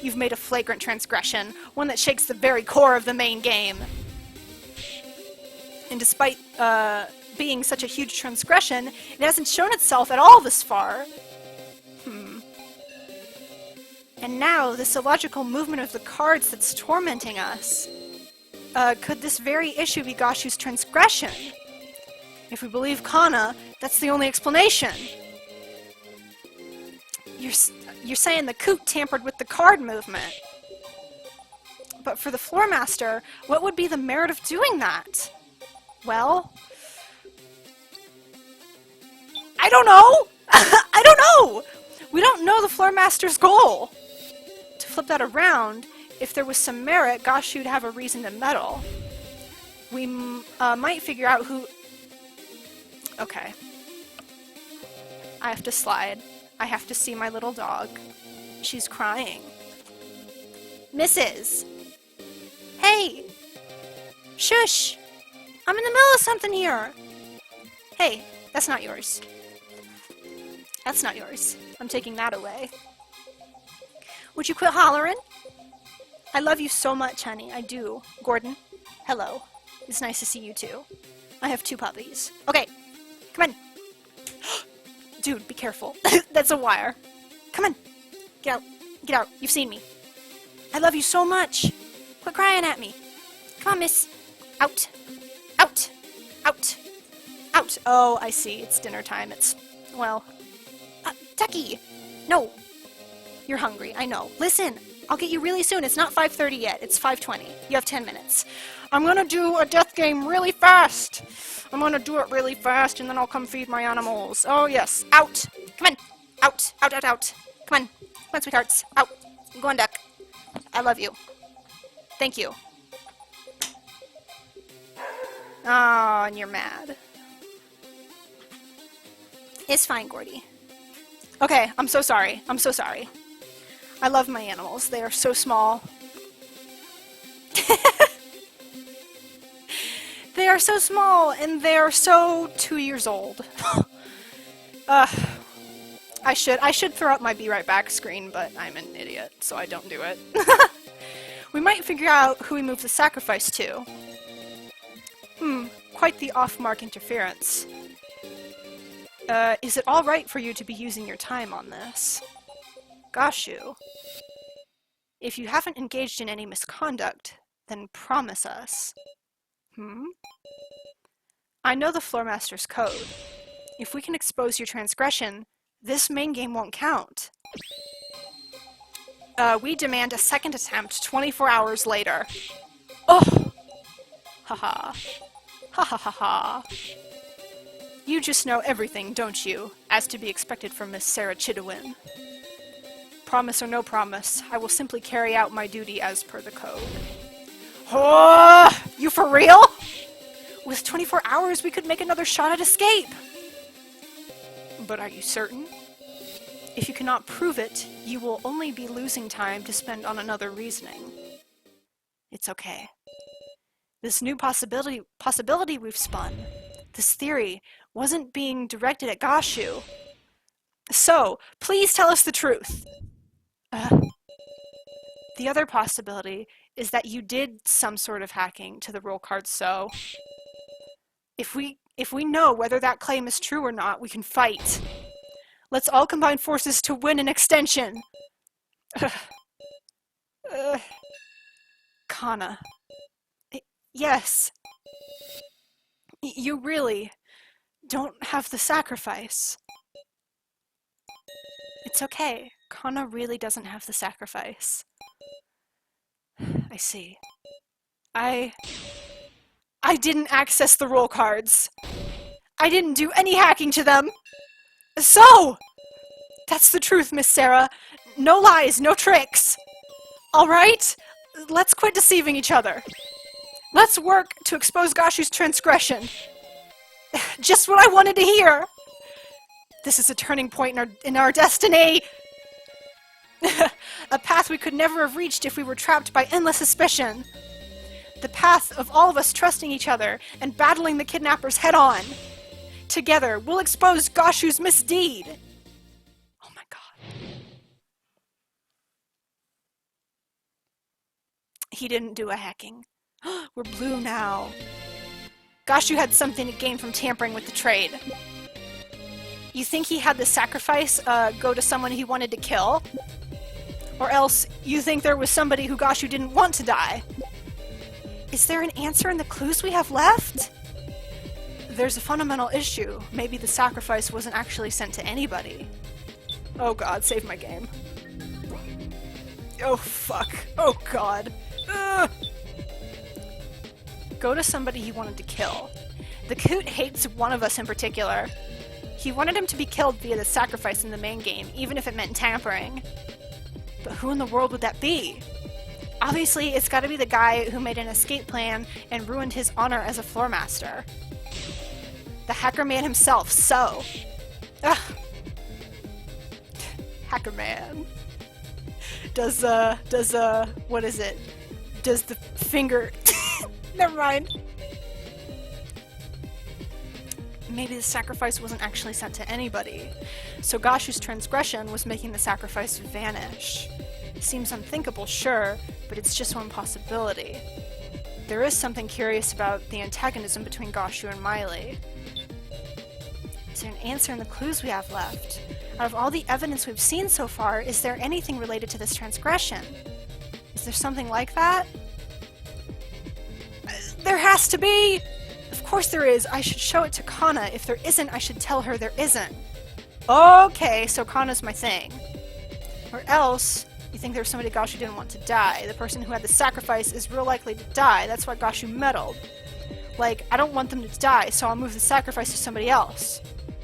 You've made a flagrant transgression, one that shakes the very core of the main game. And despite being such a huge transgression, it hasn't shown itself at all this far. And now, this illogical movement of the cards that's tormenting us. Could this very issue be Gashu's transgression? If we believe Kana, that's the only explanation. You're saying the kook tampered with the card movement. But for the Floor Master, what would be the merit of doing that? Well... I don't know! I don't know! We don't know the Floor Master's goal. To flip that around, if there was some merit, Gashu'd have a reason to meddle. We might figure out who... Okay. I have to slide. I have to see my little dog. She's crying. Mrs. Hey! Shush! I'm in the middle of something here! Hey, that's not yours. That's not yours. I'm taking that away. Would you quit hollering? I love you so much, honey. I do. Gordon, hello. It's nice to see you too. I have 2 puppies. Okay, come on. Dude, be careful. That's a wire. Come on. Get out. Get out. You've seen me. I love you so much. Quit crying at me. Come on, miss. Out. Out. Out. Out. Oh, I see. It's dinner time. It's, well... Ducky! No. You're hungry. I know. Listen. I'll get you really soon. It's not 5:30 yet. It's 5:20. You have 10 minutes. I'm gonna do a death game really fast. I'm gonna do it really fast, and then I'll come feed my animals. Oh, yes. Out. Come on. Out. Out, out, out. Come on. Come on, sweethearts. Out. Go on, duck. I love you. Thank you. Oh, and you're mad. It's fine, Gordy. Okay, I'm so sorry. I'm so sorry. I love my animals. They are so small. They are so small, and they are so 2 years old. I should throw up my Be Right Back screen, but I'm an idiot, so I don't do it. We might figure out who we move the sacrifice to. Quite the off-mark interference. Is it alright for you to be using your time on this? Goshu. If you haven't engaged in any misconduct, then promise us. I know the Floormaster's code. If we can expose your transgression, this main game won't count. We demand a second attempt 24 hours later. Oh! Haha. Ha ha ha ha. You just know everything, don't you? As to be expected from Miss Sarah Chidowin. Promise or no promise, I will simply carry out my duty as per the code. Oh! You for real? With 24 hours, we could make another shot at escape! But are you certain? If you cannot prove it, you will only be losing time to spend on another reasoning. It's okay. This new possibility we've spun, this theory, wasn't being directed at Goshu. So, please tell us the truth. The other possibility is that you did some sort of hacking to the roll cards, so... If we know whether that claim is true or not, we can fight. Let's all combine forces to win an extension. Kana. Yes. You really don't have the sacrifice. It's okay. Kana really doesn't have the sacrifice. I see. I didn't access the roll cards. I didn't do any hacking to them. So! That's the truth, Miss Sarah. No lies, no tricks. Alright? Let's quit deceiving each other. Let's work to expose Gashu's transgression. Just what I wanted to hear. This is a turning point in our destiny. A path we could never have reached if we were trapped by endless suspicion. The path of all of us trusting each other and battling the kidnappers head-on. Together, we'll expose Gashu's misdeed. Oh my god. He didn't do a hacking. We're blue now. Gashu had something to gain from tampering with the trade. You think he had the sacrifice go to someone he wanted to kill? Or else, you think there was somebody who Gashu didn't want to die? Is there an answer in the clues we have left? There's a fundamental issue. Maybe the sacrifice wasn't actually sent to anybody. Oh god, save my game. Oh fuck. Oh god. Ugh. Go to somebody he wanted to kill. The Coot hates one of us in particular. He wanted him to be killed via the sacrifice in the main game, even if it meant tampering. But who in the world would that be? Obviously, it's gotta be the guy who made an escape plan and ruined his honor as a floor master. The hacker man himself, so... Ugh. Hacker man. Does what is it? Does the finger... Never mind. Maybe the sacrifice wasn't actually sent to anybody. So Gashu's transgression was making the sacrifice vanish. Seems unthinkable, sure, but it's just one possibility. There is something curious about the antagonism between Goshu and Miley. Is there an answer in the clues we have left? Out of all the evidence we've seen so far, is there anything related to this transgression? Is there something like that? There has to be! Of course there is. I should show it to Kana. If there isn't, I should tell her there isn't. Okay, so Kana's my thing. Or else, you think there's somebody Goshu didn't want to die. The person who had the sacrifice is real likely to die. That's why Goshu meddled. Like, I don't want them to die, so I'll move the sacrifice to somebody else.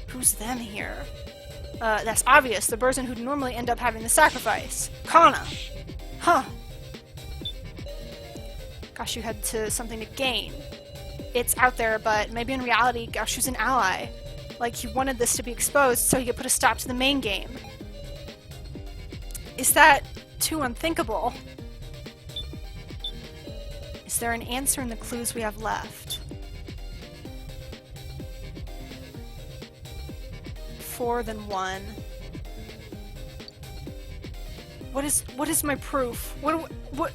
Who's them here? That's obvious. The person who'd normally end up having the sacrifice. Kana! Huh. Goshu had something to gain. It's out there, but maybe in reality, Goshu's an ally. Like, he wanted this to be exposed so he could put a stop to the main game. Is that too unthinkable? Is there an answer in the clues we have left? 4 than 1. What is my proof? What What?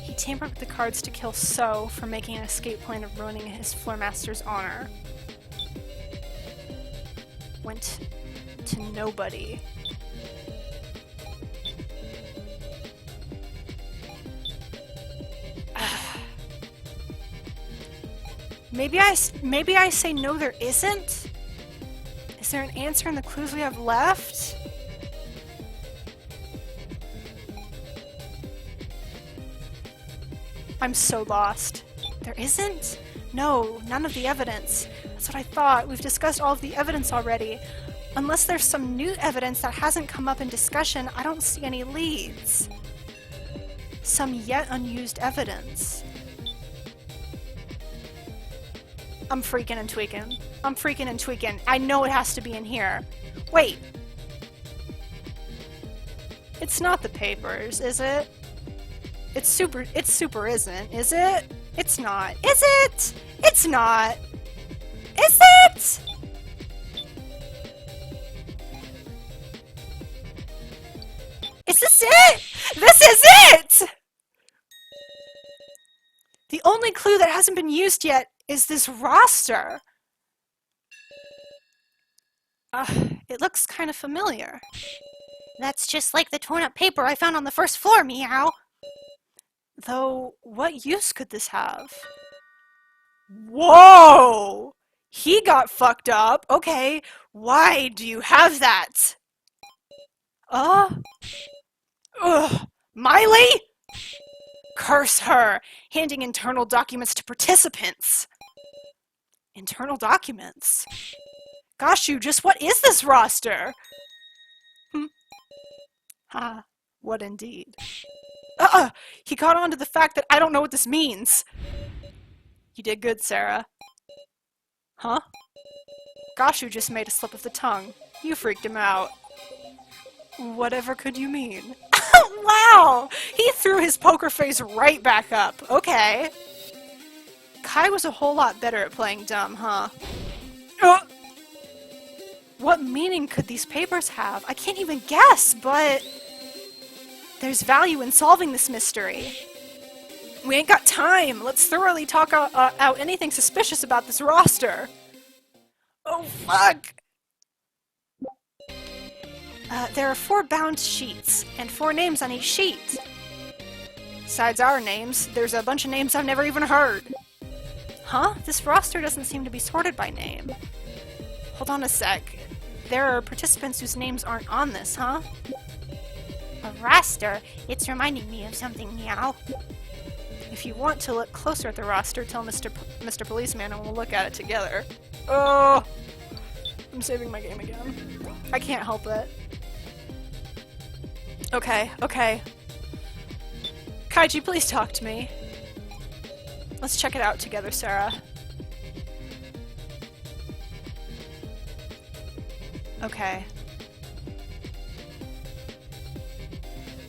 He tampered with the cards to kill So for making an escape plan of ruining his floor master's honor. Went to nobody. Maybe I say no, there isn't? Is there an answer in the clues we have left? I'm so lost. There isn't? No, none of the evidence. That's what I thought. We've discussed all of the evidence already. Unless there's some new evidence that hasn't come up in discussion, I don't see any leads. Some yet unused evidence. I'm freaking and tweaking. I'm freaking and tweaking. I know it has to be in here. Wait. It's not the papers, is it? It's super isn't, is it? It's not. Is it? It's not. Is it? Is this it? This is it! The only clue that hasn't been used yet is this roster. It looks kind of familiar. That's just like the torn up paper I found on the first floor, meow. Though, what use could this have? Whoa! He got fucked up. Okay, why do you have that? Ugh. Miley? Curse her! Handing internal documents to participants. Internal documents? Goshu, just what is this roster? Ha, what indeed. He caught on to the fact that I don't know what this means. You did good, Sarah. Huh? Goshu just made a slip of the tongue. You freaked him out. Whatever could you mean? Wow! He threw his poker face right back up. Okay. Kai was a whole lot better at playing dumb, huh? What meaning could these papers have? I can't even guess, but there's value in solving this mystery. We ain't got time. Let's thoroughly talk out anything suspicious about this roster. Oh, fuck! There are 4 bound sheets, and 4 names on each sheet. Besides our names, there's a bunch of names I've never even heard. Huh? This roster doesn't seem to be sorted by name. Hold on a sec. There are participants whose names aren't on this, huh? A roster? It's reminding me of something, meow. If you want to look closer at the roster, tell Mr. Policeman and we'll look at it together. Oh! I'm saving my game again. I can't help it. Okay. Kaiji, please talk to me. Let's check it out together, Sarah. Okay.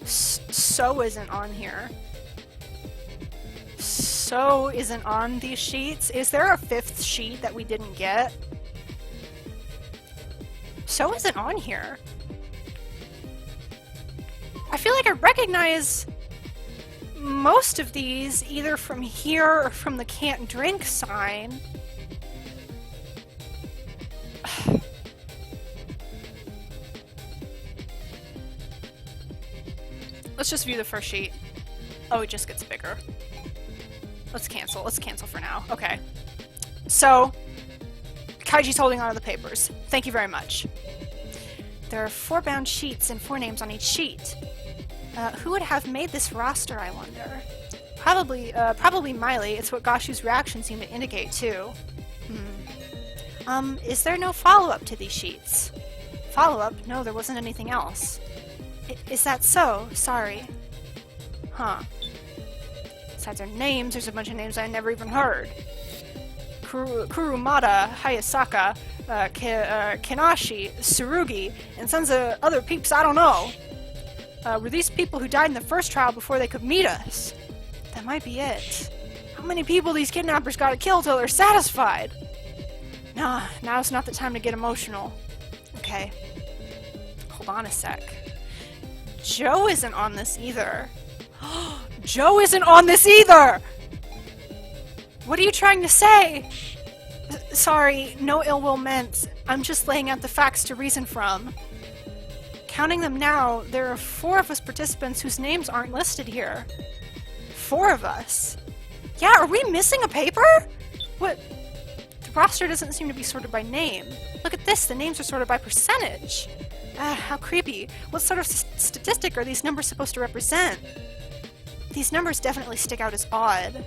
So isn't on here. So isn't on these sheets. Is there a fifth sheet that we didn't get? So isn't on here. I feel like I recognize most of these either from here or from the can't drink sign. Let's just view the first sheet. Oh, it just gets bigger. Let's cancel. Let's cancel for now. Okay. So, Kaiji's holding on to the papers. Thank you very much. There are 4 bound sheets and 4 names on each sheet. Who would have made this roster, I wonder? Probably Miley. It's what Gashu's reactions seem to indicate, too. Is there no follow-up to these sheets? Follow-up? No, there wasn't anything else. Is that so? Sorry. Huh. Besides their names, there's a bunch of names I never even heard. Kurumada, Hayasaka, Kinashi, Tsurugi, and sons of other peeps I don't know. Were these people who died in the first trial before they could meet us? That might be it. How many people these kidnappers gotta kill till they're satisfied? Nah, now's not the time to get emotional. Okay. Hold on a sec. Joe isn't on this either. Joe isn't on this either! What are you trying to say? Sorry, no ill will meant. I'm just laying out the facts to reason from. Counting them now, there are 4 of us participants whose names aren't listed here. 4 of us? Yeah, are we missing a paper? What? The roster doesn't seem to be sorted by name. Look at this, the names are sorted by percentage. How creepy. What sort of statistic are these numbers supposed to represent? These numbers definitely stick out as odd.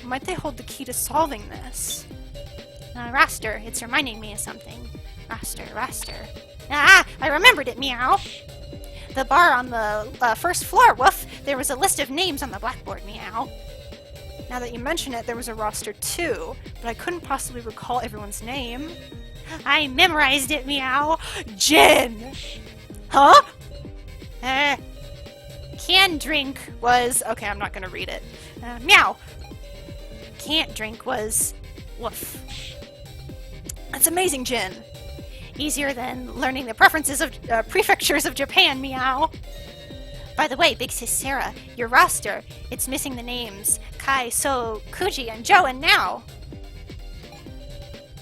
Might they hold the key to solving this? Roster, it's reminding me of something. Roster. Ah, I remembered it, meow. The bar on the first floor, woof. There was a list of names on the blackboard, meow. Now that you mention it, there was a roster too, but I couldn't possibly recall everyone's name. I memorized it, meow. Jin! Huh? Can drink was... Okay, I'm not gonna read it. Meow. Can't drink was... Woof. That's amazing, Jin. Easier than learning the preferences of prefectures of Japan, meow. By the way, Big Sis Sarah, your roster, it's missing the names Kai, So, Kuji, and Joe, and now.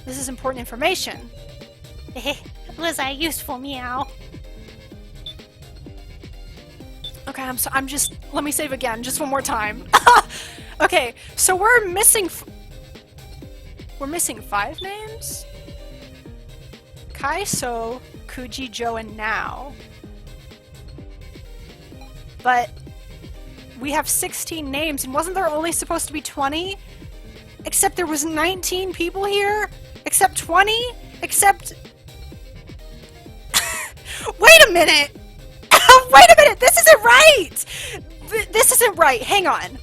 This is important information. Was I useful, meow? Okay, I'm just... Let me save again, just one more time. Okay, so we're missing... We're missing 5 names? Kai, So, Kuji, Joe, and Now. But we have 16 names, and wasn't there only supposed to be 20? Except there was 19 people here? Except 20? Except... Wait a minute! Wait a minute! This isn't right! This isn't right! Hang on.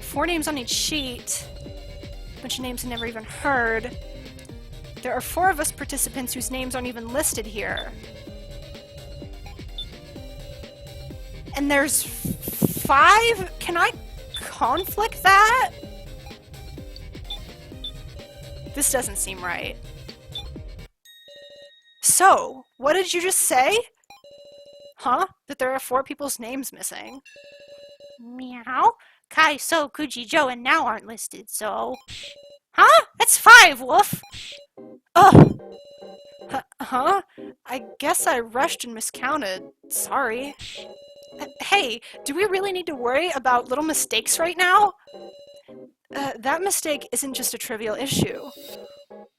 4 names on each sheet. A bunch of names I never even heard. There are 4 of us participants whose names aren't even listed here. And there's 5? Can I conflict that? This doesn't seem right. So, what did you just say? Huh? That there are 4 people's names missing. Meow? Kai, So, Kuji, Joe, and Now aren't listed, so... Huh? That's 5, woof! Ugh! Huh? I guess I rushed and miscounted. Sorry. Hey, do we really need to worry about little mistakes right now? That mistake isn't just a trivial issue.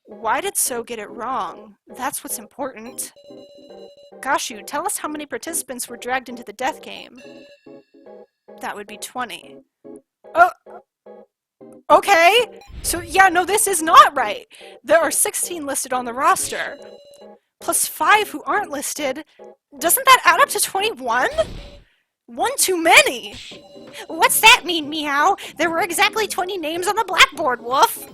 Why did So get it wrong? That's what's important. Gashu, tell us how many participants were dragged into the death game. That would be 20. Okay! So, yeah, no, this is not right! There are 16 listed on the roster. Plus 5 who aren't listed. Doesn't that add up to 21? One too many! What's that mean, meow? There were exactly 20 names on the blackboard, woof!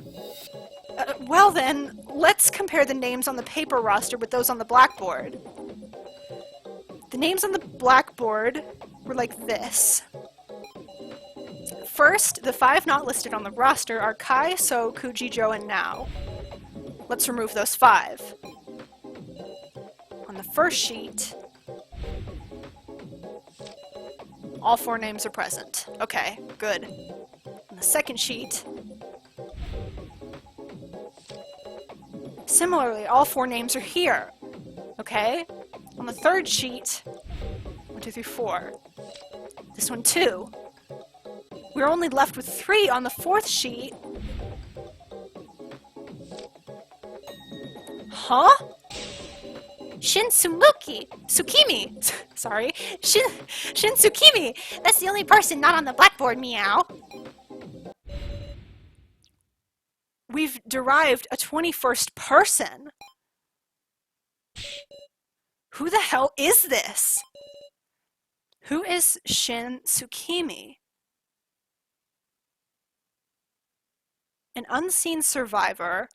Well then, let's compare the names on the paper roster with those on the blackboard. The names on the blackboard were like this. First, the 5 not listed on the roster are Kai, So, Kuji, Joe, and Now. Let's remove those 5. On the first sheet, all 4 names are present. Okay, good. On the second sheet, similarly, all 4 names are here. Okay? On the third sheet, 1, 2, 3, 4. This one too. We're only left with 3 on the fourth sheet. Huh? Shin Tsukimi! Sorry. Shin Tsukimi! That's the only person not on the blackboard, meow. We've derived a 21st person. Who the hell is this? Who is Shin Tsukimi? An unseen survivor,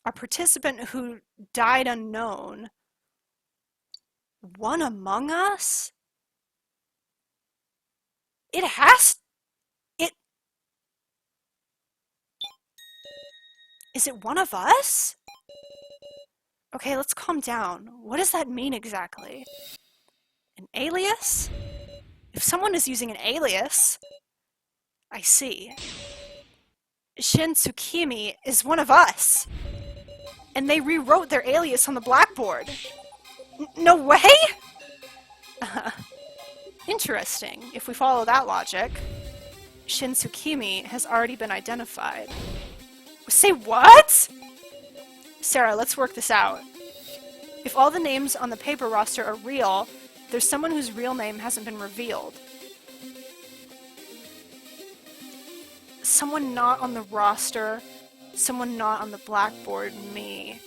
a participant who died unknown, one among us? It has... Is it one of us? Okay, let's calm down. What does that mean exactly? An alias? If someone is using an alias... I see. Shin Tsukimi is one of us! And they rewrote their alias on the blackboard. No way? Interesting. If we follow that logic, Shin Tsukimi has already been identified. Say what? Sarah, let's work this out. If all the names on the paper roster are real, there's someone whose real name hasn't been revealed. Someone not on the roster, someone not on the blackboard, me.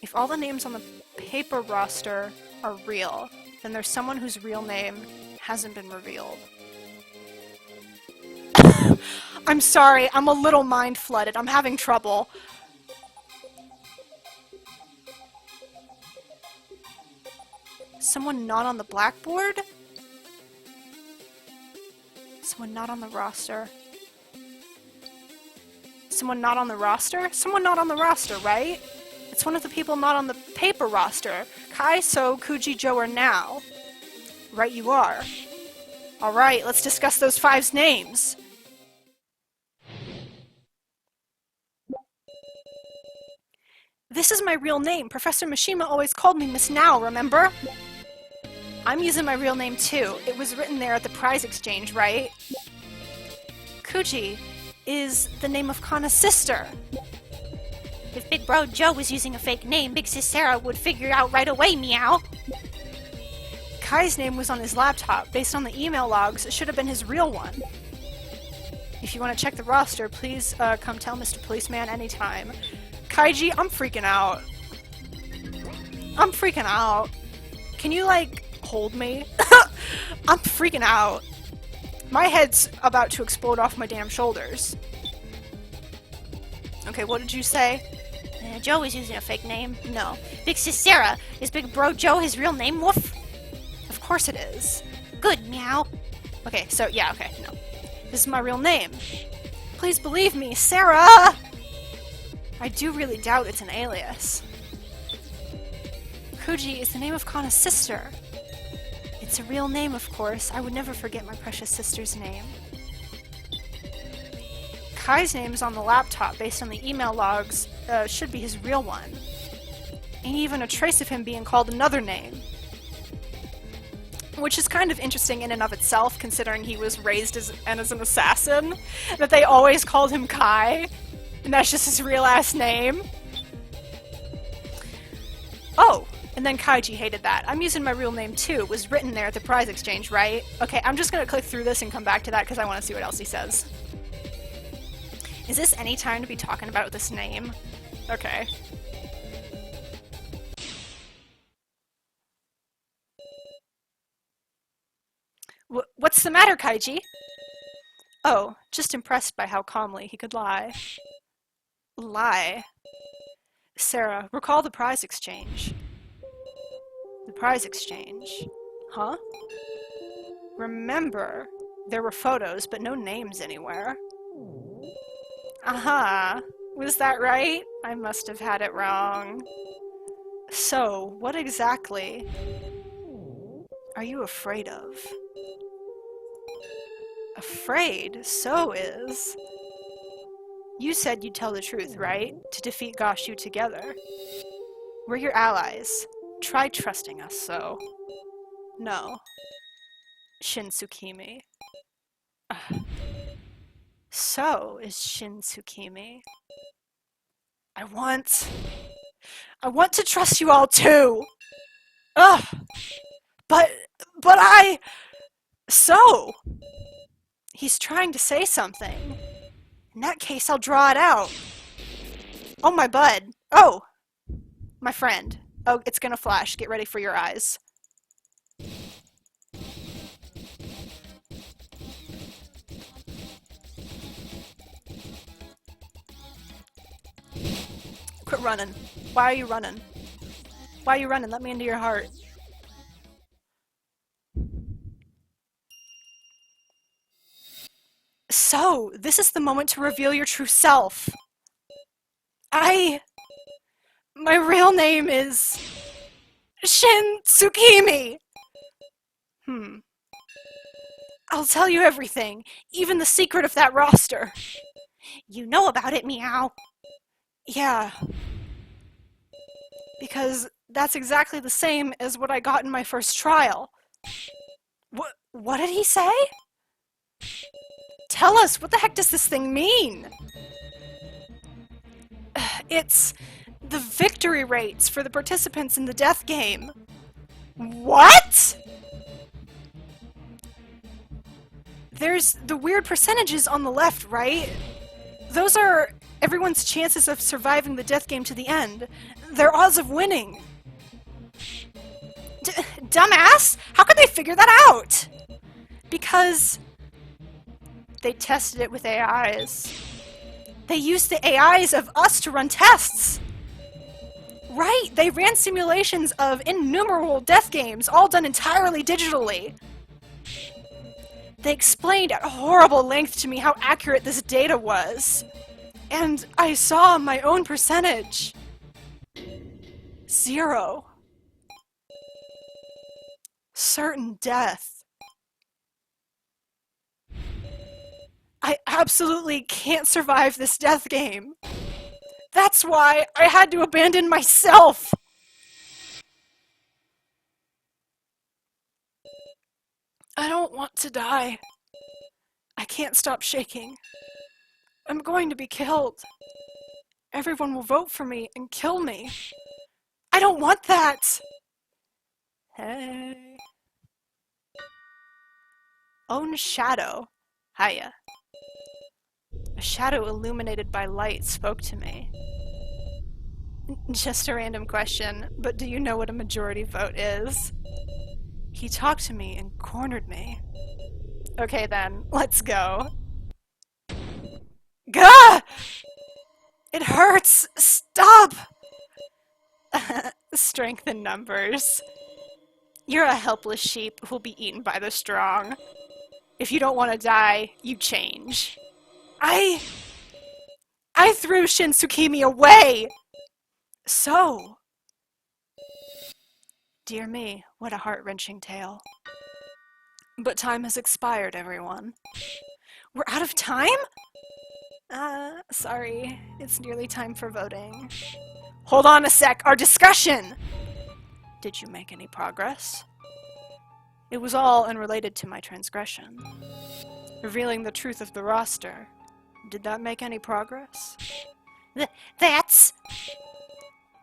If all the names on the paper roster are real, then there's someone whose real name hasn't been revealed. I'm sorry, I'm a little mind-flooded. I'm having trouble. Someone not on the blackboard? Someone not on the roster. Someone not on the roster? Someone not on the roster, right? It's one of the people not on the paper roster. Kai, So, Kuji, Joe, or Now. Right you are. Alright, let's discuss those 5's names. This is my real name. Professor Mishima always called me Miss Now, remember? I'm using my real name too. It was written there at the prize exchange, right? Kuji is the name of Kana's sister. If Big Bro Joe was using a fake name, Big Sis Sarah would figure it out right away, meow. Kai's name was on his laptop. Based on the email logs, it should have been his real one. If you want to check the roster, please come tell Mr. Policeman anytime. Kaiji, I'm freaking out. I'm freaking out. Can you, like, hold me? I'm freaking out. My head's about to explode off my damn shoulders. Okay, what did you say? Joe is using a fake name. No. Big Sis Sarah, is Big Bro Joe his real name? Woof. Of course it is. Good, meow. Okay, so, yeah, okay, no. This is my real name. Please believe me, Sarah! I do really doubt it's an alias. Kuji is the name of Kana's sister. It's a real name, of course. I would never forget my precious sister's name. Kai's name is on the laptop based on the email logs. Should be his real one. Ain't even a trace of him being called another name. Which is kind of interesting in and of itself, considering he was raised as an assassin. That they always called him Kai. And that's just his real ass name. Oh, and then Kaiji hated that. I'm using my real name too. It was written there at the prize exchange, right? Okay, I'm just gonna click through this and come back to that because I want to see what else he says. Is this any time to be talking about this name? Okay. What's the matter, Kaiji? Oh, just impressed by how calmly he could lie. Lie? Sarah, recall the prize exchange. The prize exchange. Huh? Remember, there were photos, but no names anywhere. Aha. Was that right? I must have had it wrong. So, what exactly are you afraid of? Afraid? So is. You said you'd tell the truth, right? To defeat Goshu together. We're your allies. Try trusting us, so. No. Shin Tsukimi. So is Shin Tsukimi. I want to trust you all too! Ugh! But I... So! He's trying to say something. In that case, I'll draw it out. Oh, my bud. Oh! My friend. Oh, it's gonna flash. Get ready for your eyes. Quit running. Why are you running? Why are you running? Let me into your heart. So, this is the moment to reveal your true self. My real name is... Shin Tsukimi! I'll tell you everything, even the secret of that roster. You know about it, Meow. Yeah. Because that's exactly the same as what I got in my first trial. What did he say? Tell us, what the heck does this thing mean? It's the victory rates for the participants in the death game. What? There's the weird percentages on the left, right? Those are everyone's chances of surviving the death game to the end. Their odds of winning. Dumbass! How could they figure that out? Because they tested it with AIs. They used the AIs of us to run tests. Right, they ran simulations of innumerable death games, all done entirely digitally. They explained at horrible length to me how accurate this data was. And I saw my own percentage. 0. Certain death. I absolutely can't survive this death game. That's why I had to abandon myself. I don't want to die. I can't stop shaking. I'm going to be killed. Everyone will vote for me and kill me. I don't want that. Hey. Own shadow. Hiya. A shadow illuminated by light spoke to me. Just a random question, but do you know what a majority vote is? He talked to me and cornered me. Okay then, let's go. Gah! It hurts! Stop! Strength in numbers. You're a helpless sheep who'll be eaten by the strong. If you don't want to die, you change. I threw Shin Tsukimi away! So... Dear me, what a heart-wrenching tale. But time has expired, everyone. We're out of time? Sorry. It's nearly time for voting. Hold on a sec, our discussion! Did you make any progress? It was all unrelated to my transgression. Revealing the truth of the roster. Did that make any progress? That's...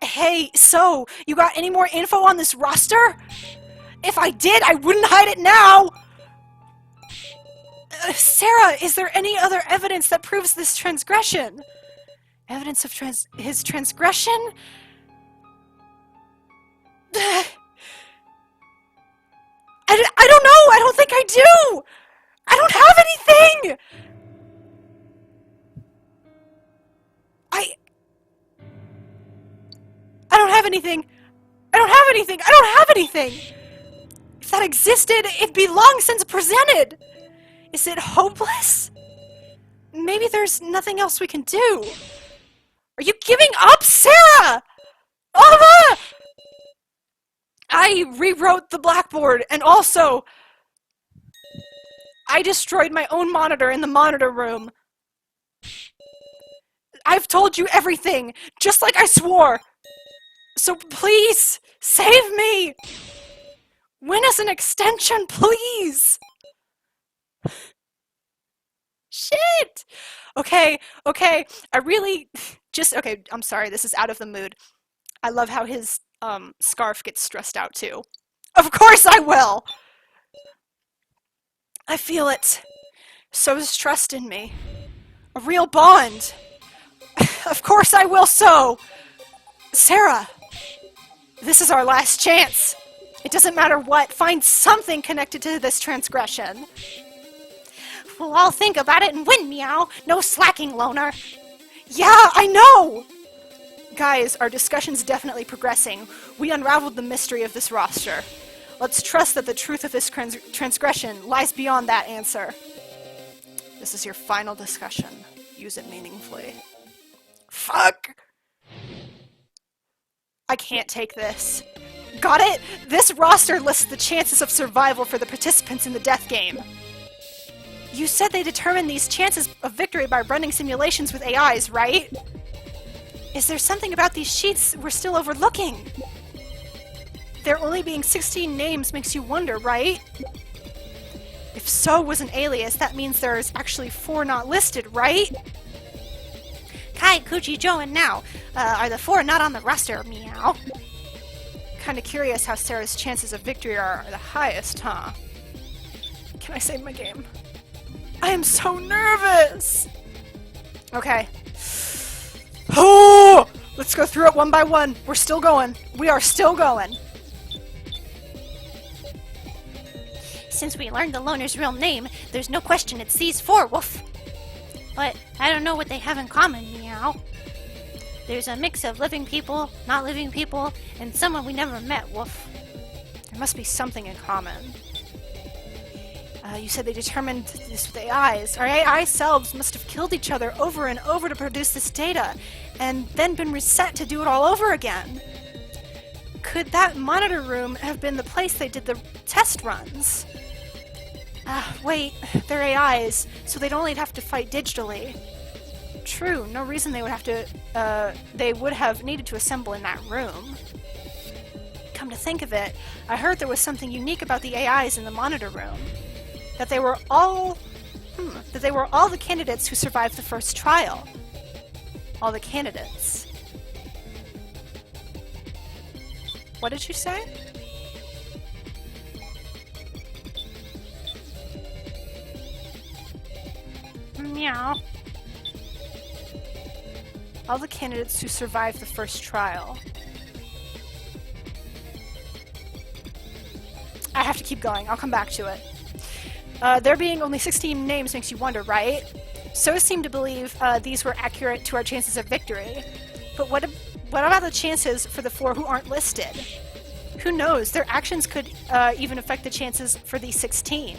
Hey, so, you got any more info on this roster? If I did, I wouldn't hide it now! Sarah, is there any other evidence that proves this transgression? Evidence of his transgression? I don't know! I don't think I do! I don't have anything! I don't have anything! I don't have anything! I don't have anything! If that existed, it'd be long since presented! Is it hopeless? Maybe there's nothing else we can do. Are you giving up, Sarah? Ava! I rewrote the blackboard, and also, I destroyed my own monitor in the monitor room. I've told you everything, just like I swore. So please, save me! Win us an extension, please! Shit! Okay, I really okay, I'm sorry, this is out of the mood. I love how his scarf gets stressed out too. Of course I will! I feel it. So is trust in me. A real bond. Of course I will so! Sarah! This is our last chance. It doesn't matter what. Find something connected to this transgression. We'll all think about it and win, meow. No slacking, loner. Yeah, I know! Guys, our discussion's definitely progressing. We unraveled the mystery of this roster. Let's trust that the truth of this transgression lies beyond that answer. This is your final discussion. Use it meaningfully. Fuck! I can't take this. Got it? This roster lists the chances of survival for the participants in the death game. You said they determined these chances of victory by running simulations with AIs, right? Is there something about these sheets we're still overlooking? There only being 16 names makes you wonder, right? If so was an alias, that means there's actually 4 not listed, right? Kai, Kuji, Joe, and Now. Are the 4 not on the roster, meow? Kinda curious how Sarah's chances of victory are the highest, huh? Can I save my game? I am so nervous! Okay. Oh! Let's go through it one by one. We're still going. We are still going. Since we learned the loner's real name, there's no question it's these 4, woof. But I don't know what they have in common, meow. There's a mix of living people, not living people, and someone we never met, woof. There must be something in common. You said they determined this with AIs. Our AI selves must have killed each other over and over to produce this data, and then been reset to do it all over again. Could that monitor room have been the place they did the test runs? Wait, they're AIs, so they'd only have to fight digitally. True, no reason they would have to, they would have needed to assemble in that room. Come to think of it, I heard there was something unique about the AIs in the monitor room. That they were all the candidates who survived the first trial. All the candidates. What did you say? Meow. All the candidates who survived the first trial. I have to keep going. I'll come back to it. There being only 16 names makes you wonder, right? So seem to believe these were accurate to our chances of victory. But what about the chances for the 4 who aren't listed? Who knows? Their actions could even affect the chances for these 16.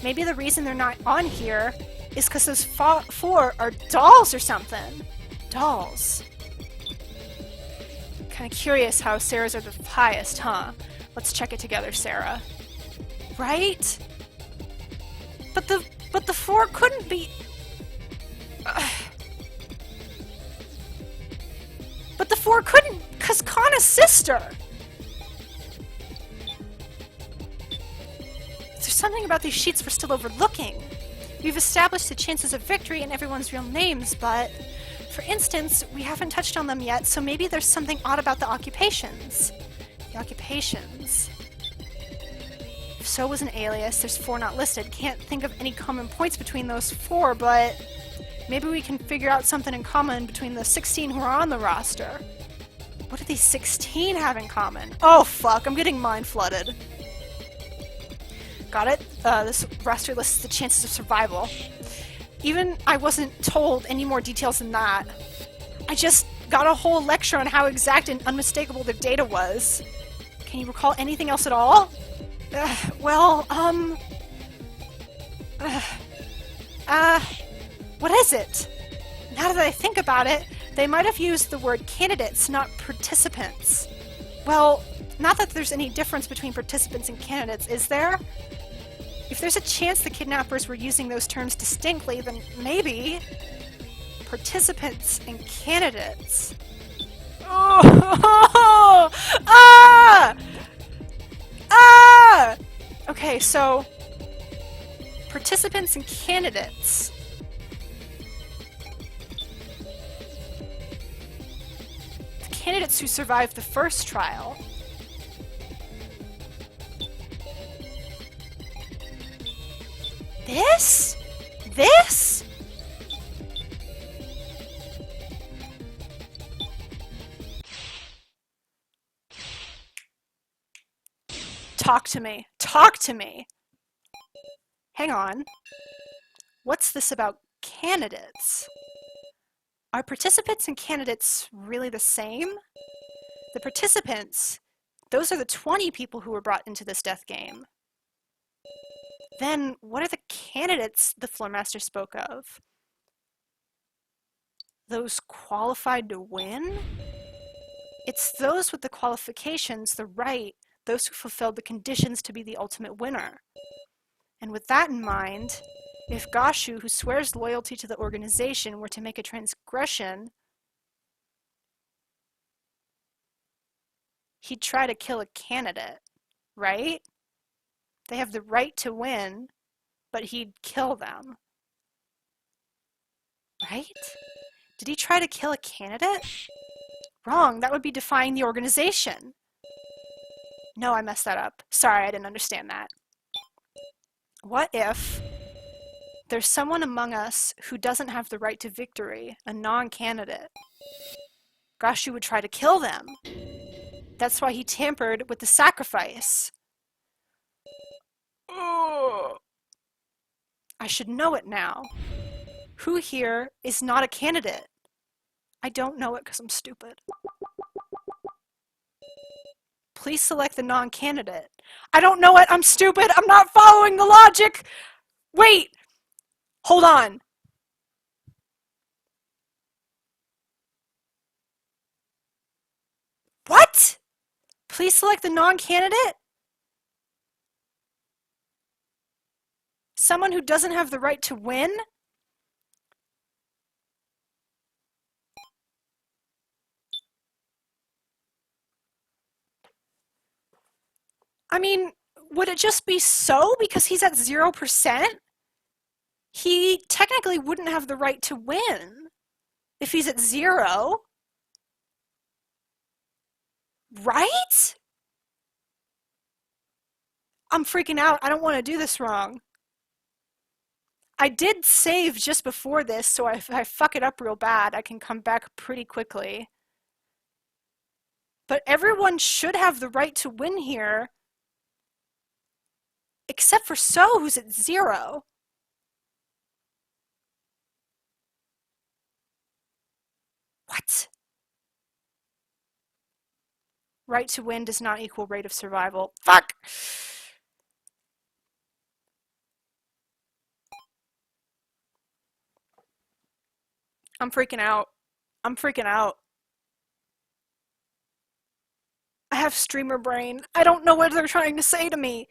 Maybe the reason they're not on here is because those 4 are dolls or something. Dolls. Kinda curious how Sarah's are the highest, huh? Let's check it together, Sarah. Right? But the 4 couldn't be... But the 4 couldn't, cause Kana's sister! There's something about these sheets we're still overlooking. We've established the chances of victory and everyone's real names, but... For instance, we haven't touched on them yet, so maybe there's something odd about the occupations. The occupations... If so was an alias, there's 4 not listed. Can't think of any common points between those 4, but maybe we can figure out something in common between the 16 who are on the roster. What do these 16 have in common? Oh fuck, I'm getting mind flooded. Got it? This roster lists the chances of survival. Even I wasn't told any more details than that. I just got a whole lecture on how exact and unmistakable their data was. Can you recall anything else at all? Well, uh, what is it? Now that I think about it, they might have used the word candidates, not participants. Well, not that there's any difference between participants and candidates, is there? If there's a chance the kidnappers were using those terms distinctly, then maybe participants and candidates. Oh! Ah! Ah! Okay, so participants and candidates. The candidates who survived the first trial. This? This? Talk to me. Talk to me. Hang on. What's this about candidates? Are participants and candidates really the same? The participants, those are the 20 people who were brought into this death game. Then what are the candidates the Floormaster spoke of? Those qualified to win? It's those with the qualifications, the right, those who fulfilled the conditions to be the ultimate winner. And with that in mind, if Gashu, who swears loyalty to the organization, were to make a transgression, he'd try to kill a candidate, right? They have the right to win, but he'd kill them. Right? Did he try to kill a candidate? Wrong, that would be defying the organization. No, I messed that up. Sorry, I didn't understand that. What if there's someone among us who doesn't have the right to victory, a non-candidate? Gashu would try to kill them. That's why he tampered with the sacrifice. Oh, I should know it now. Who here is not a candidate? I don't know it because I'm stupid. Please select the non-candidate. I don't know it, I'm stupid, I'm not following the logic! Wait! Hold on. What? Please select the non-candidate? Someone who doesn't have the right to win? I mean, would it just be so because he's at 0%? He technically wouldn't have the right to win if he's at 0. Right? I'm freaking out. I don't want to do this wrong. I did save just before this, so if I fuck it up real bad, I can come back pretty quickly. But everyone should have the right to win here, except for So, who's at 0. What? Right to win does not equal rate of survival. Fuck! I'm freaking out. I'm freaking out. I have streamer brain. I don't know what they're trying to say to me.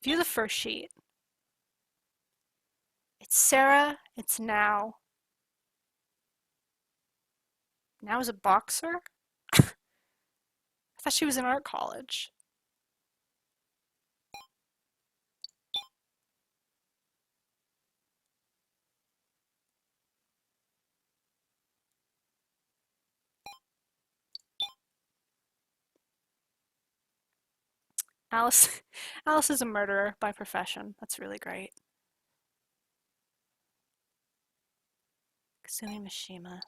View the first sheet. It's Sarah. It's Now. Now is a boxer? I thought she was in art college. Alice, Alice is a murderer by profession. That's really great. Kasumi Mishima.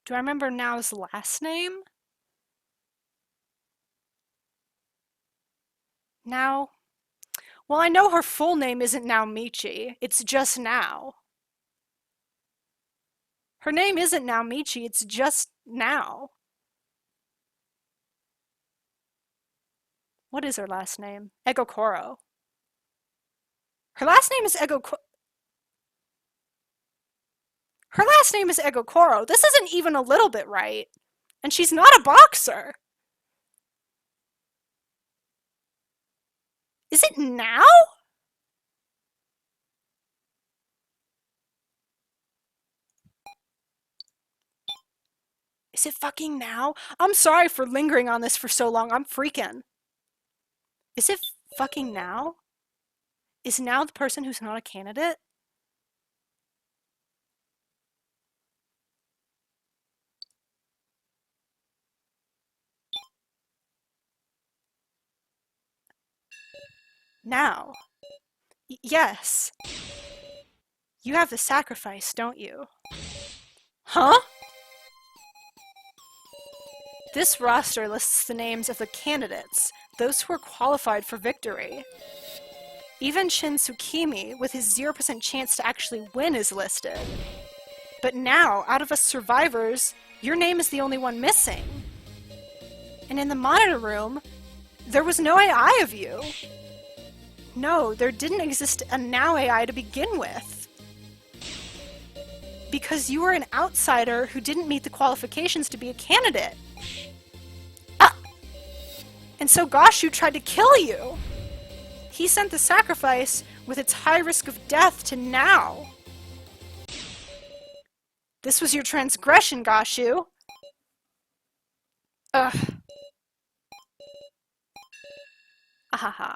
Do I remember Nao's last name? Nao? Well, I know her full name isn't Naomichi. It's just Nao. Her name isn't Naomichi, it's just Nao. What is her last name? Egokoro. Her last name is Her last name is Egokoro. This isn't even a little bit right. And she's not a boxer. Is it now? Is it fucking now? I'm sorry for lingering on this for so long. I'm freaking. Is it fucking now? Is now the person who's not a candidate? Now. Yes. You have the sacrifice, don't you? Huh? This roster lists the names of the candidates, those who are qualified for victory. Even Shin Tsukimi, with his 0% chance to actually win, is listed. But now, out of us survivors, your name is the only one missing. And in the monitor room, there was no AI of you. No, there didn't exist a Now AI to begin with. Because you were an outsider who didn't meet the qualifications to be a candidate. And so Gashu tried to kill you. He sent the sacrifice with its high risk of death to Now. This was your transgression, Gashu. Ugh. Ahaha.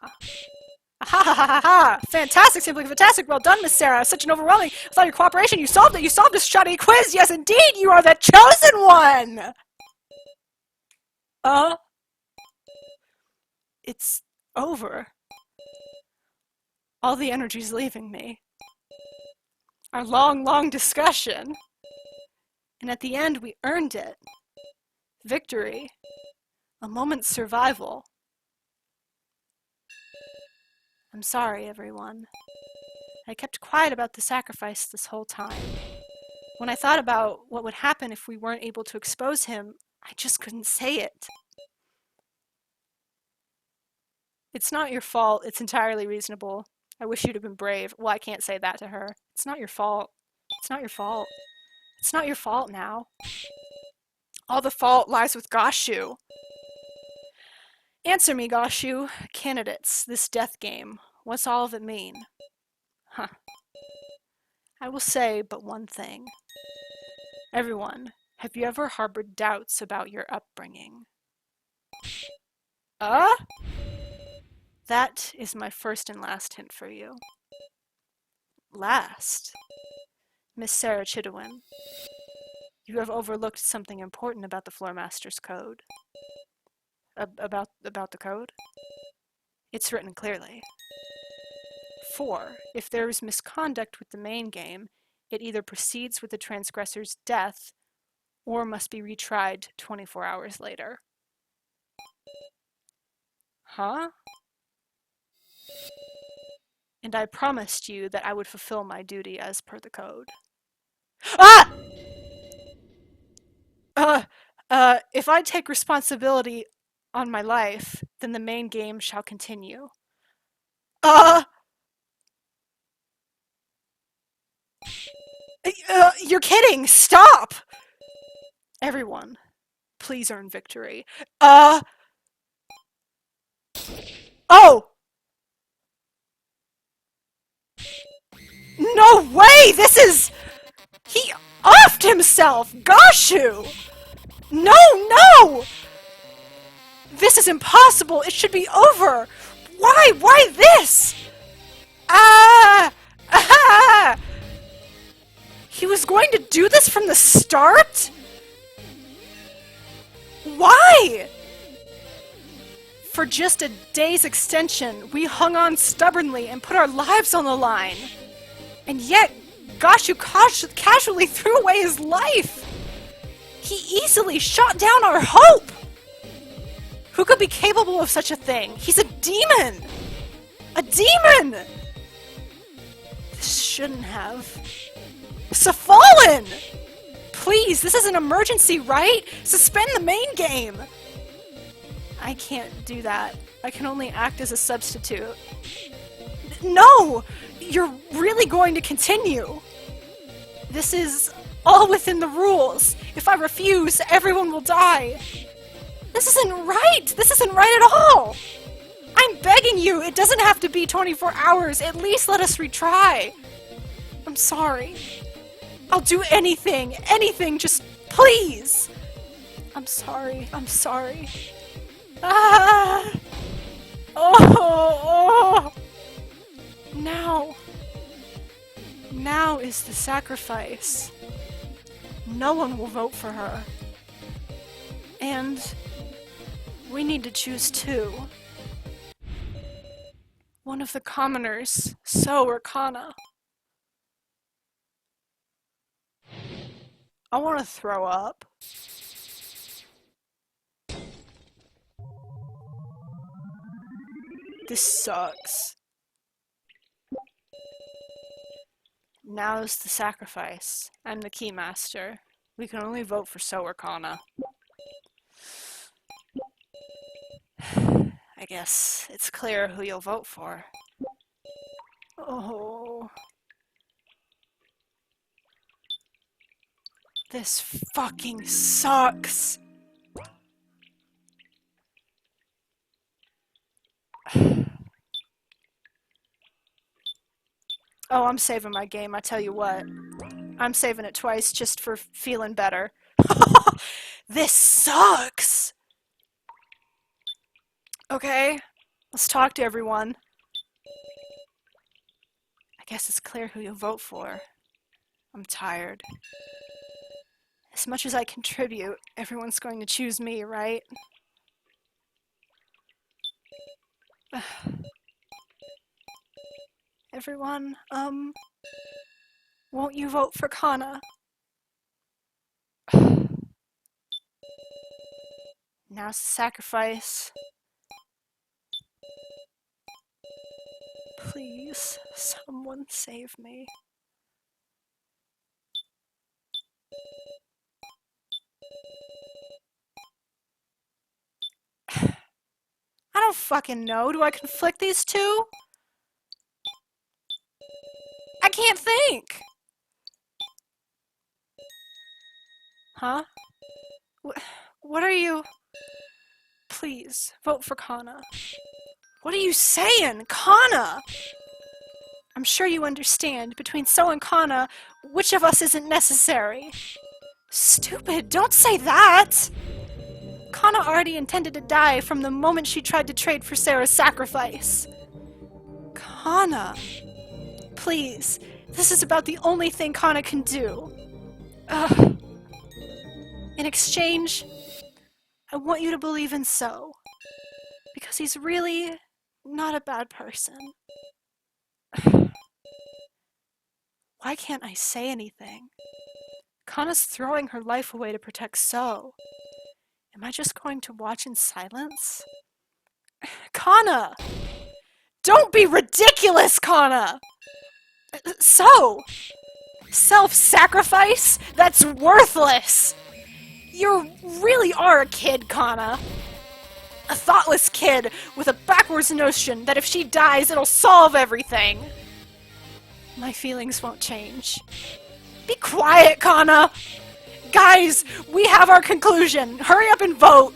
Ahahaha! Fantastic, simply fantastic. Well done, Miss Sarah. Such an overwhelming. With all your cooperation, you solved it. You solved this shoddy quiz. Yes, indeed, you are the chosen one. It's over. All the energy's leaving me. Our long, long discussion. And at the end, we earned it. Victory. A moment's survival. I'm sorry, everyone. I kept quiet about the sacrifice this whole time. When I thought about what would happen if we weren't able to expose him, I just couldn't say it. It's not your fault. It's entirely reasonable. I wish you'd have been brave. Well, I can't say that to her. It's not your fault. It's not your fault. It's not your fault now. All the fault lies with Gashu. Answer me, Gashu. Candidates, this death game. What's all of it mean? Huh. I will say but one thing. Everyone, have you ever harbored doubts about your upbringing? That is my first and last hint for you. Last? Miss Sarah Chidowin, you have overlooked something important about the Floormaster's code. About the code? It's written clearly. 4. If there is misconduct with the main game, it either proceeds with the transgressor's death or must be retried 24 hours later. Huh? And I promised you that I would fulfill my duty as per the code. Ah! If I take responsibility on my life, then the main game shall continue. You're kidding! Stop! Everyone, please earn victory. Oh! No way! This is... He offed himself! Gashu! No, no! This is impossible! It should be over! Why? Why this? He was going to do this from the start? Why? For just a day's extension, we hung on stubbornly and put our lives on the line. And yet, Gashu casually threw away his life. He easily shot down our hope! Who could be capable of such a thing? He's a demon! A demon! This shouldn't have. Fallen! Please, this is an emergency, right? Suspend the main game! I can't do that. I can only act as a substitute. No! You're really going to continue! This is all within the rules. If I refuse, everyone will die. This isn't right! This isn't right at all! I'm begging you, it doesn't have to be 24 hours. At least let us retry. I'm sorry. I'll do anything, just please! I'm sorry, I'm sorry. Ah! Oh! Now is the sacrifice. No one will vote for her. And we need to choose two. One of the commoners, So or Kana. I want to throw up. This sucks. Now's the sacrifice. I'm the keymaster. We can only vote for So or Kana. I guess it's clear who you'll vote for. Oh. This fucking sucks. Oh, I'm saving my game, I tell you what. I'm saving it twice just for feeling better. This sucks! Okay, let's talk to everyone. I guess it's clear who you'll vote for. I'm tired. As much as I contribute, everyone's going to choose me, right? Everyone, won't you vote for Kana? Now's the sacrifice. Please, someone save me. I don't fucking know. Do I conflict these two? I can't think! Huh? What are you... Please, vote for Kana. What are you saying? Kana! I'm sure you understand. Between So and Kana, which of us isn't necessary? Stupid, don't say that! Kana already intended to die from the moment she tried to trade for Sarah's sacrifice. Kana... Please, this is about the only thing Kana can do. Ugh. In exchange, I want you to believe in So. Because he's really not a bad person. Why can't I say anything? Kana's throwing her life away to protect So. Am I just going to watch in silence? Kana! Don't be ridiculous, Kana! So! Self-sacrifice? That's worthless! You really are a kid, Kana. A thoughtless kid with a backwards notion that if she dies, it'll solve everything. My feelings won't change. Be quiet, Kana! Guys, we have our conclusion. Hurry up and vote.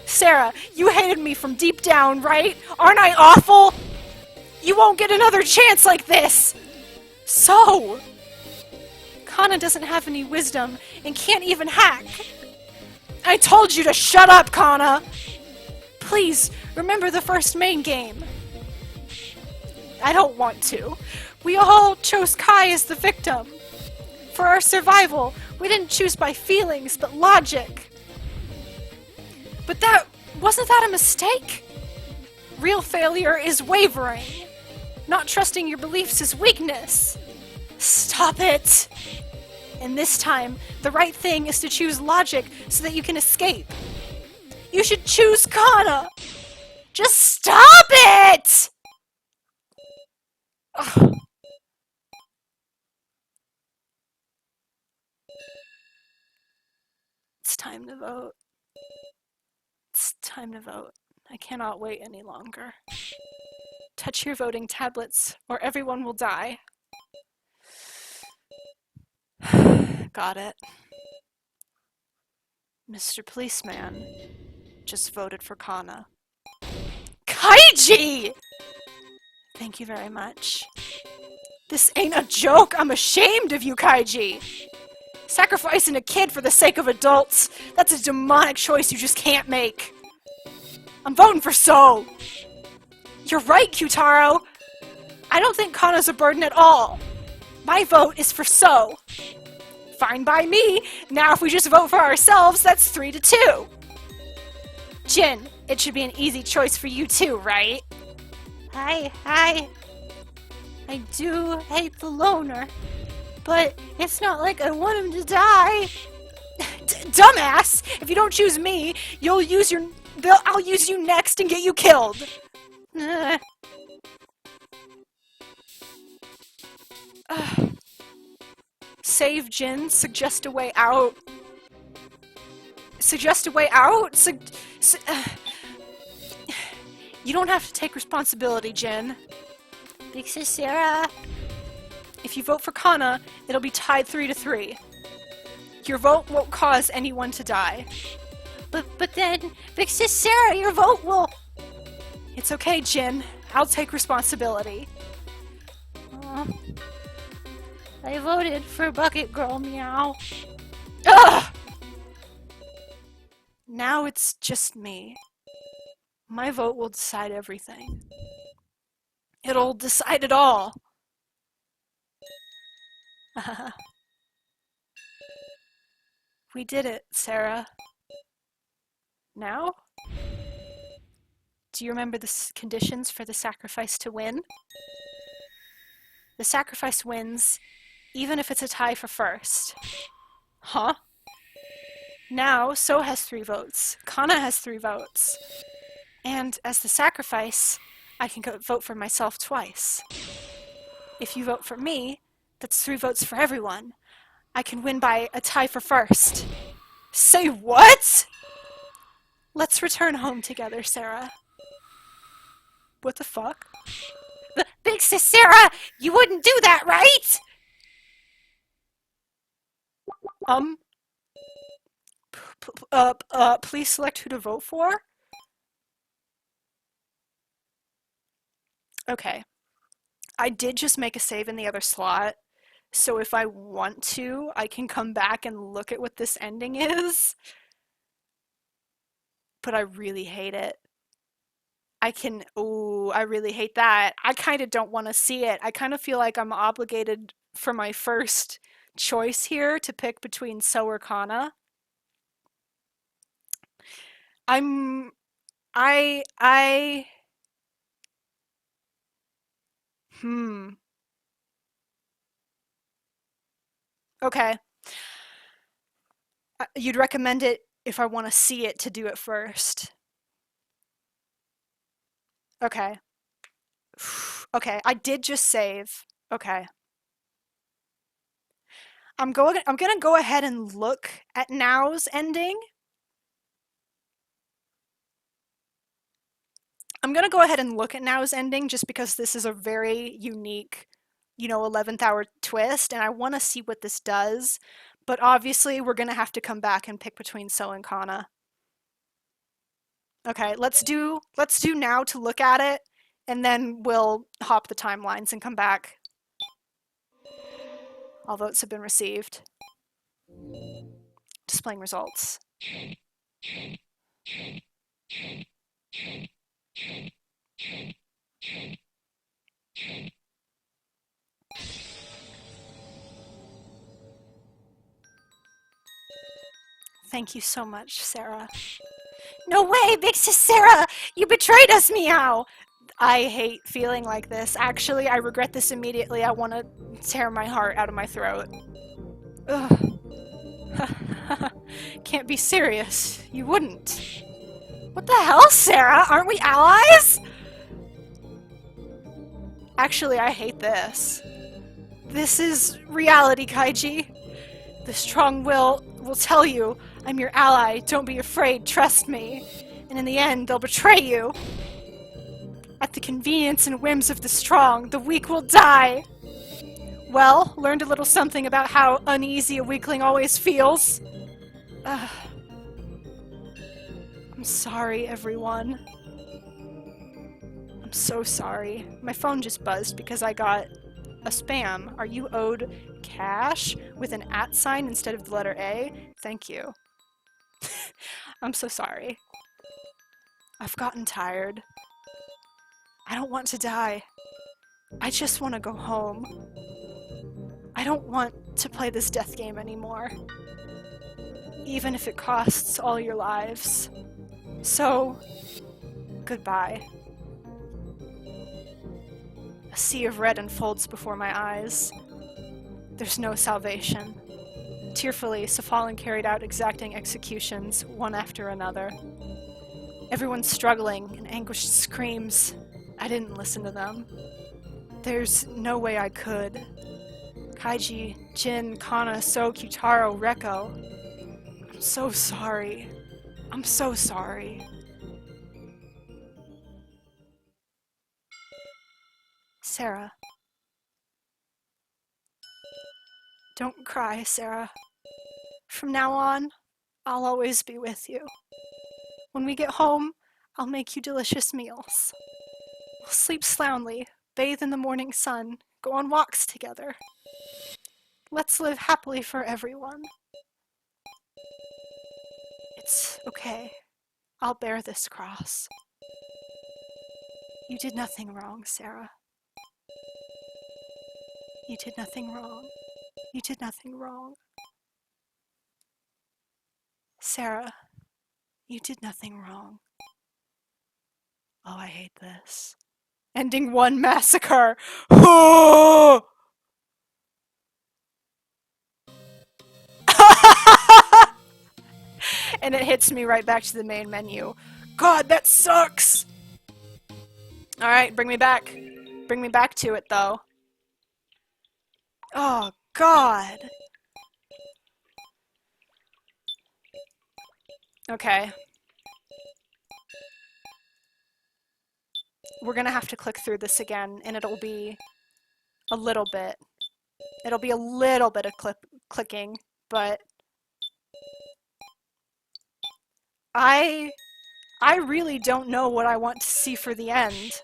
Sarah, you hated me from deep down, right? Aren't I awful? You won't get another chance like this! So! Kana doesn't have any wisdom and can't even hack. I told you to shut up, Kana! Please, remember the first main game. I don't want to. We all chose Kai as the victim. For our survival, we didn't choose by feelings, but logic. But wasn't that a mistake? Real failure is wavering. Not trusting your beliefs is weakness. Stop it! And this time, the right thing is to choose logic so that you can escape. You should choose Kana! Just stop it! Ugh. It's time to vote. It's time to vote. I cannot wait any longer. Touch your voting tablets, or everyone will die. Got it. Mr. Policeman just voted for Kana. Kaiji! Thank you very much. This ain't a joke! I'm ashamed of you, Kaiji! Sacrificing a kid for the sake of adults, that's a demonic choice you just can't make. I'm voting for So! You're right, Kyutaro! I don't think Kana's a burden at all. My vote is for So. Fine by me. Now if we just vote for ourselves, that's 3-2. Jin, it should be an easy choice for you too, right? I do hate the loner, but it's not like I want him to die. Dumbass! If you don't choose me, I'll use you next and get you killed. Save Jin, suggest a way out. Suggest a way out? You don't have to take responsibility, Jin. Big Sis Sarah. If you vote for Kana, it'll be tied 3-3. Your vote won't cause anyone to die. But then, Big Sis Sarah, your vote will... It's okay, Jin. I'll take responsibility. I voted for Bucket Girl, meow. Ugh! Now it's just me. My vote will decide everything. It'll decide it all. We did it, Sarah. Now? Do you remember the conditions for the sacrifice to win? The sacrifice wins, even if it's a tie for first. Huh? Now, So has 3 votes. Kana has 3 votes. And as the sacrifice, I can vote for myself twice. If you vote for me, that's 3 votes for everyone. I can win by a tie for first. Say what? Let's return home together, Sarah. What the fuck? Big Sis Sarah, you wouldn't do that, right? Please select who to vote for? Okay. I did just make a save in the other slot, so if I want to, I can come back and look at what this ending is. But I really hate it. I really hate that. I kind of don't want to see it. I kind of feel like I'm obligated for my first choice here to pick between So or Kana. Okay. You'd recommend it if I want to see it to do it first. Okay. Okay, I did just save. Okay. I'm gonna go ahead and look at Now's ending. I'm gonna go ahead and look at Now's ending just because this is a very unique, 11th hour twist, and I want to see what this does. But obviously, we're gonna have to come back and pick between So and Kana. Okay, let's do Now to look at it, and then we'll hop the timelines and come back. All votes have been received. Displaying results. Thank you so much, Sarah. No way, Big Sis Sarah! You betrayed us, meow! I hate feeling like this. Actually, I regret this immediately. I want to tear my heart out of my throat. Ugh. Can't be serious. You wouldn't. What the hell, Sarah? Aren't we allies? Actually, I hate this. This is reality, Kaiji. The strong will tell you, I'm your ally, don't be afraid, trust me. And in the end, they'll betray you. At the convenience and whims of the strong, the weak will die. Well, learned a little something about how uneasy a weakling always feels. I'm sorry, everyone. I'm so sorry. My phone just buzzed because I got a spam. Are you owed cash with an @ sign instead of the letter A? Thank you. I'm so sorry. I've gotten tired. I don't want to die. I just want to go home. I don't want to play this death game anymore. Even if it costs all your lives. So, goodbye. A sea of red unfolds before my eyes. There's no salvation. Tearfully, Safalin carried out exacting executions, one after another. Everyone's struggling, and anguished screams. I didn't listen to them. There's no way I could. Kaiji, Jin, Kana, So, Kyutaro, Reko. I'm so sorry. I'm so sorry. Sarah. Don't cry, Sarah. From now on, I'll always be with you. When we get home, I'll make you delicious meals. We'll sleep soundly, bathe in the morning sun, go on walks together. Let's live happily for everyone. It's okay. I'll bear this cross. You did nothing wrong, Sarah. You did nothing wrong. You did nothing wrong. Sarah, you did nothing wrong. Oh, I hate this. Ending one massacre. And it hits me right back to the main menu. God, that sucks! Alright, bring me back. Bring me back to it, though. Oh, God. Okay. We're gonna have to click through this again, and it'll be a little bit. It'll be a little bit of clicking, but I really don't know what I want to see for the end.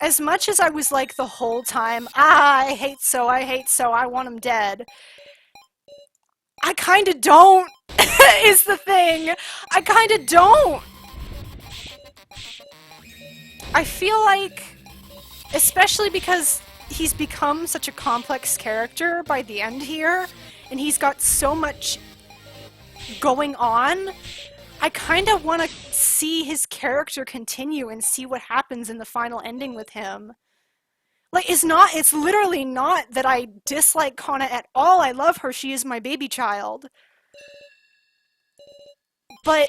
As much as I was like the whole time, I hate So, I want him dead. I kinda don't, is the thing. I kinda don't. I feel like, especially because he's become such a complex character by the end here, and he's got so much going on, I kind of want to see his character continue and see what happens in the final ending with him. Like, it's literally not that I dislike Kana at all. I love her. She is my baby child. But,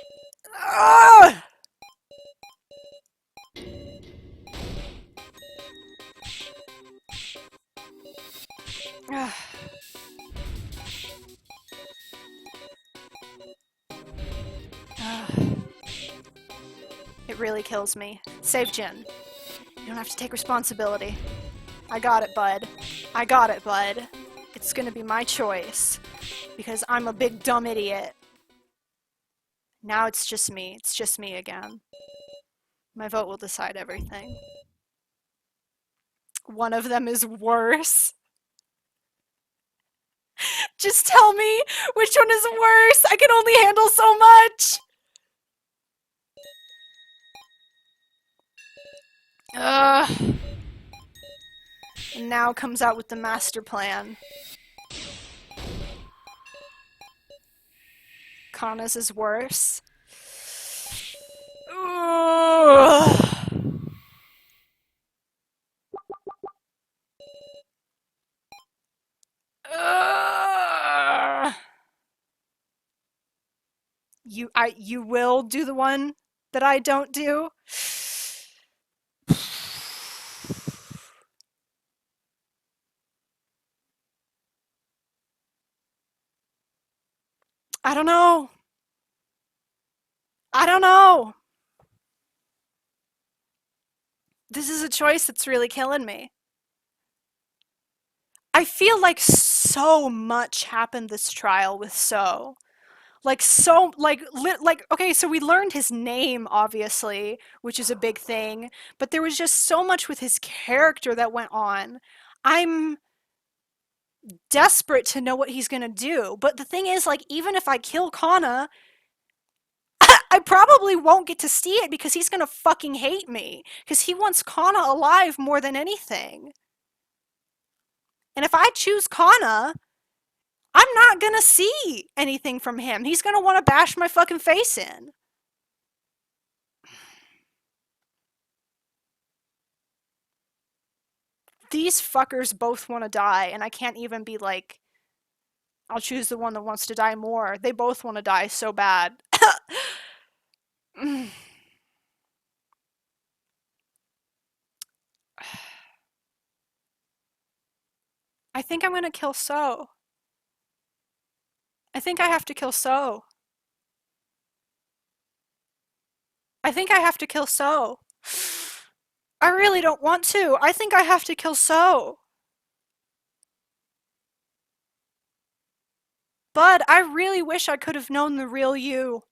it really kills me. Save Jin. You don't have to take responsibility. I got it, bud. I got it, bud. It's gonna be my choice. Because I'm a big dumb idiot. Now it's just me. It's just me again. My vote will decide everything. One of them is worse. Just tell me which one is worse. I can only handle so much. And now comes out with the master plan. Kana's is worse. Ugh. You will do the one that I don't do? I don't know. I don't know. This is a choice that's really killing me. I feel like so much happened this trial with So. Like so like okay, so we learned his name obviously, which is a big thing, but there was just so much with his character that went on. I'm desperate to know what he's going to do. But the thing is, like, even if I kill Kana, I probably won't get to see it because he's going to fucking hate me because he wants Kana alive more than anything. And if I choose Kana, I'm not going to see anything from him. He's going to want to bash my fucking face in. These fuckers both want to die, and I can't even be like, I'll choose the one that wants to die more. They both want to die so bad. I think I'm gonna kill So. I think I have to kill So. I think I have to kill So. I really don't want to. I think I have to kill So. Bud, I really wish I could have known the real you.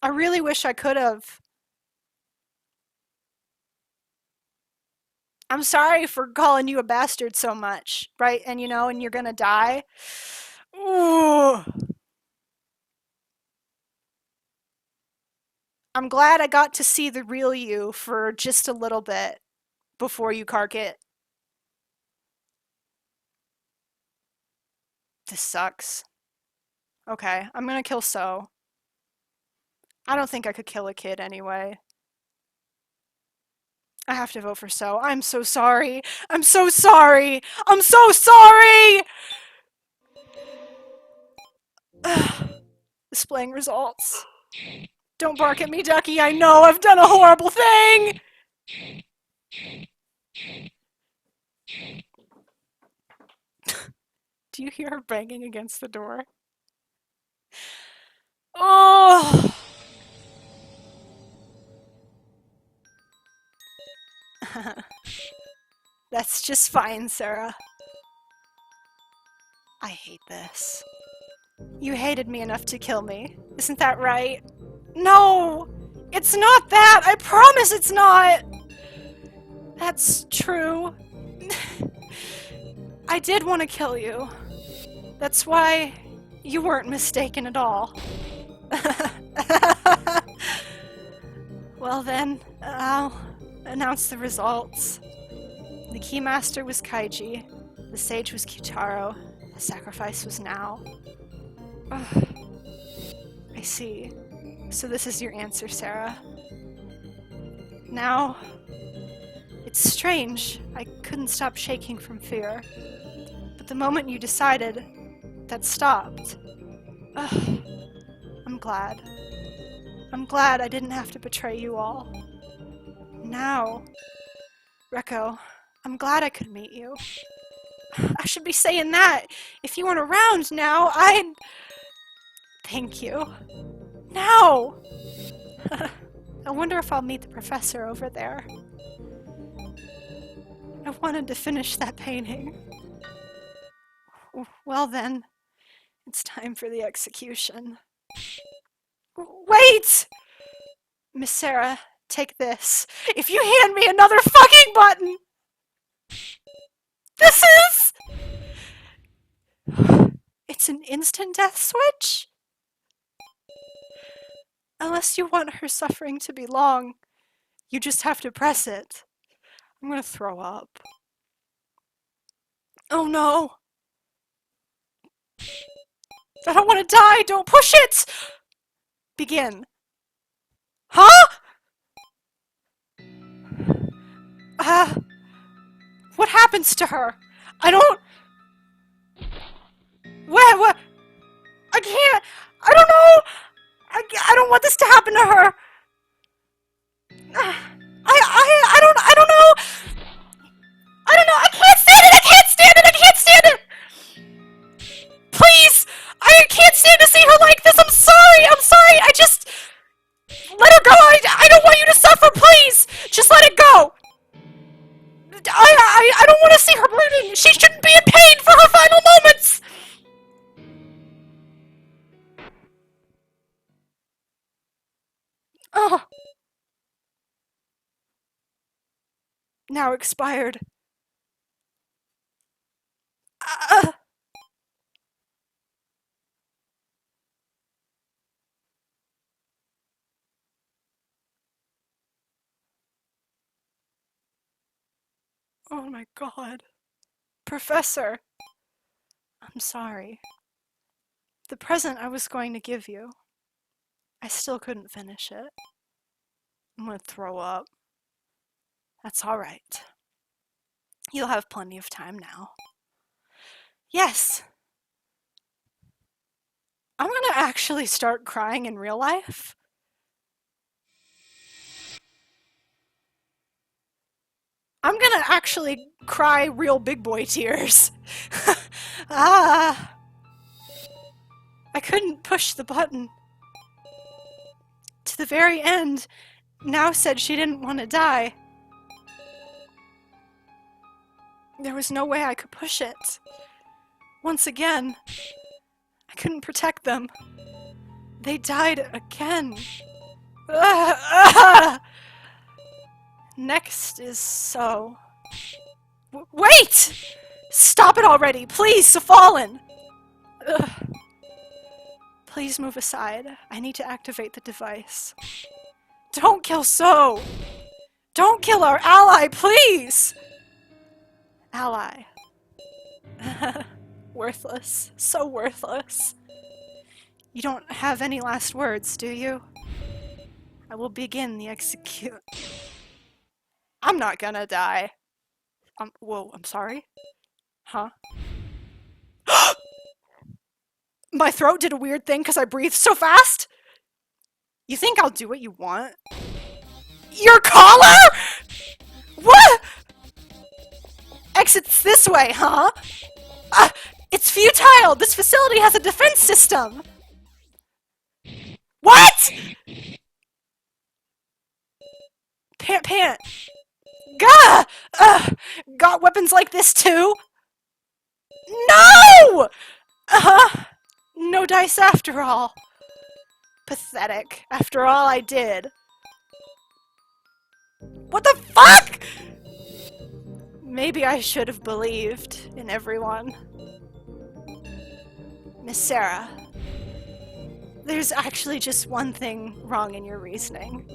I really wish I could have. I'm sorry for calling you a bastard so much, right? And you know, and you're gonna die. Ooh. I'm glad I got to see the real you for just a little bit before you cark it. This sucks. Okay, I'm gonna kill So. I don't think I could kill a kid anyway. I have to vote for So. I'm so sorry. I'm so sorry. I'm so sorry! Displaying results. Don't bark at me, Ducky. I know I've done a horrible thing! Do you hear her banging against the door? Oh! That's just fine, Sarah. I hate this. You hated me enough to kill me. Isn't that right? No! It's not that! I promise it's not! That's true. I did want to kill you. That's why you weren't mistaken at all. Well then, I'll announce the results. The Keymaster was Kaiji, the Sage was Kyutaro, the Sacrifice was Now. Ugh. I see. So this is your answer, Sarah. Now, it's strange. I couldn't stop shaking from fear. But the moment you decided, that stopped. Ugh. I'm glad. I'm glad I didn't have to betray you all. Now, Rekko, I'm glad I could meet you. I should be saying that. If you weren't around now, I'd... Thank you. Now! I wonder if I'll meet the professor over there. I wanted to finish that painting. Well then, it's time for the execution. Wait! Miss Sarah, take this. If you hand me another fucking button! This is... It's an instant death switch? Unless you want her suffering to be long, you just have to press it. I'm gonna throw up. Oh no! I don't want to die! Don't push it! Begin. Huh? What happens to her? I don't... What? I can't... I don't know! want this to happen to her. I don't know. I don't know. I can't stand it. I can't stand it. I can't stand it. Please, I can't stand to see her like this. I'm sorry. I'm sorry. I just let her go. I don't want you to suffer. Please, just let it go. I don't want to see her bleeding. She shouldn't be in pain for her final moments. Oh. Now expired. Uh, oh my god. Professor. I'm sorry. The present I was going to give you, I still couldn't finish it. I'm gonna throw up. That's alright. You'll have plenty of time now. Yes! I'm gonna actually start crying in real life. I'm gonna actually cry real big boy tears. Ah! I couldn't push the button. To the very end, Now said she didn't want to die. There was no way I could push it. Once again, I couldn't protect them. They died again. Next is So. Wait! Stop it already! Please, Fallen! Ugh. Please move aside. I need to activate the device. Don't kill So! Don't kill our ally, please! Ally. Worthless. So worthless. You don't have any last words, do you? I will begin the execute. I'm not gonna die. Whoa, I'm sorry? Huh? My throat did a weird thing because I breathed so fast? You think I'll do what you want? Your collar?! What?! Exits this way, huh? It's futile! This facility has a defense system! What?! Pant. Gah! Got weapons like this too? No! No dice after all. Pathetic. After all I did. What the fuck?! Maybe I should have believed in everyone. Miss Sarah, there's actually just one thing wrong in your reasoning.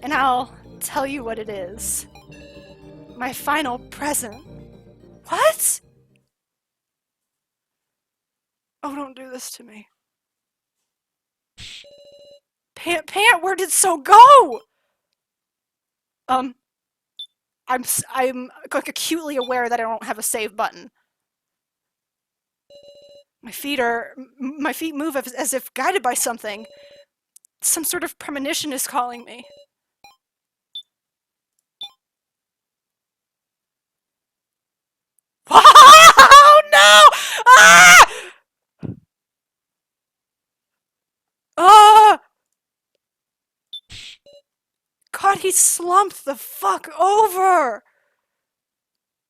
And I'll tell you what it is. My final present. What?! Oh, don't do this to me. Pant, where did So go?! I'm like acutely aware that I don't have a save button. My feet move as if guided by something. Some sort of premonition is calling me. Oh no! Ah! Ah! God, he slumped the fuck over!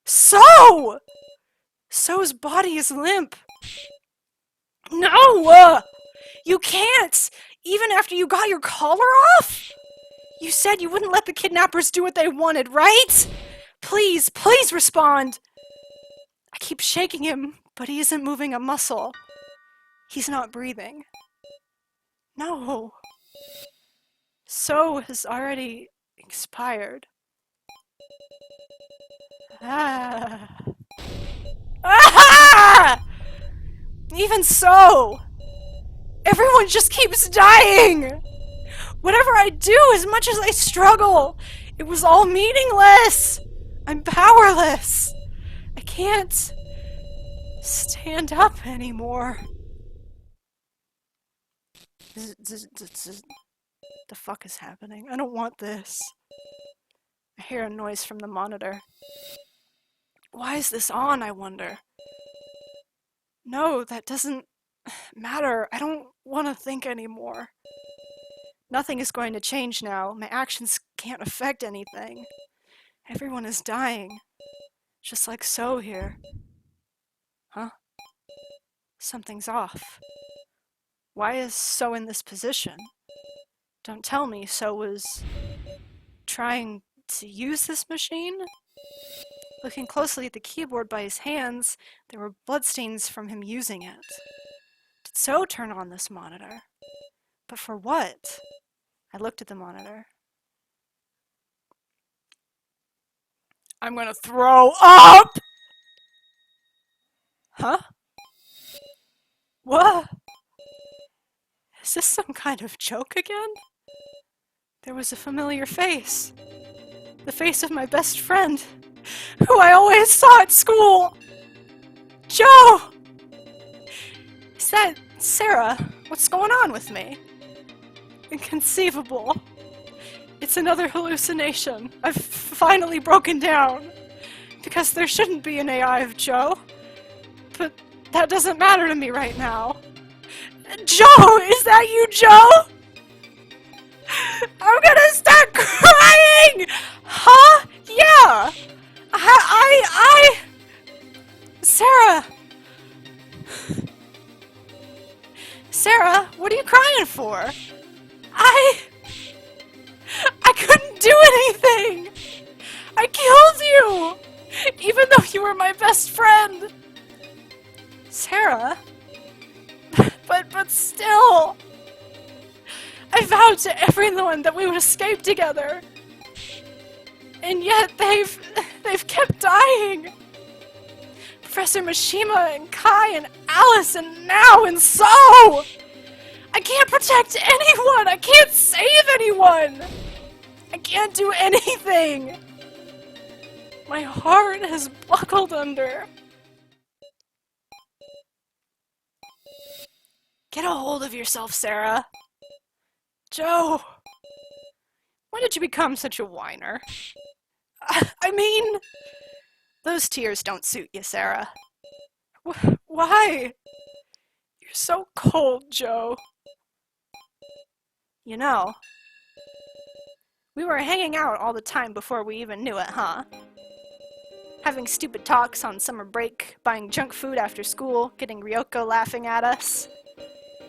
So! So's body is limp. No! You can't! Even after you got your collar off? You said you wouldn't let the kidnappers do what they wanted, right? Please, please respond! I keep shaking him, but he isn't moving a muscle. He's not breathing. No. So has already expired. Ah. Ah! Even so! Everyone just keeps dying! Whatever I do, as much as I struggle, it was all meaningless! I'm powerless! I can't stand up anymore. The fuck is happening? I don't want this. I hear a noise from the monitor. Why is this on, I wonder? No, that doesn't matter. I don't want to think anymore. Nothing is going to change now. My actions can't affect anything. Everyone is dying. Just like So here. Huh? Something's off. Why is So in this position? Don't tell me So was trying to use this machine? Looking closely at the keyboard by his hands, there were bloodstains from him using it. Did So turn on this monitor? But for what? I looked at the monitor. I'm gonna throw up! Huh? What? Is this some kind of joke again? There was a familiar face. The face of my best friend, who I always saw at school! Joe! Is that Sarah? What's going on with me? Inconceivable. It's another hallucination. I've finally broken down. Because there shouldn't be an AI of Joe. But that doesn't matter to me right now. Joe! Is that you, Joe? I'm gonna start crying! Huh? Yeah! Sarah! Sarah, what are you crying for? I couldn't do anything! I killed you! Even though you were my best friend! Sarah? But still! I vowed to everyone that we would escape together! And yet they've kept dying! Professor Mishima and Kai and Alice and now and So! I can't protect anyone! I can't save anyone! I can't do anything! My heart has buckled under. Get a hold of yourself, Sarah. Joe! When did you become such a whiner? I mean... Those tears don't suit you, Sarah. Why? You're so cold, Joe. You know, we were hanging out all the time before we even knew it, huh? Having stupid talks on summer break, buying junk food after school, getting Ryoko laughing at us.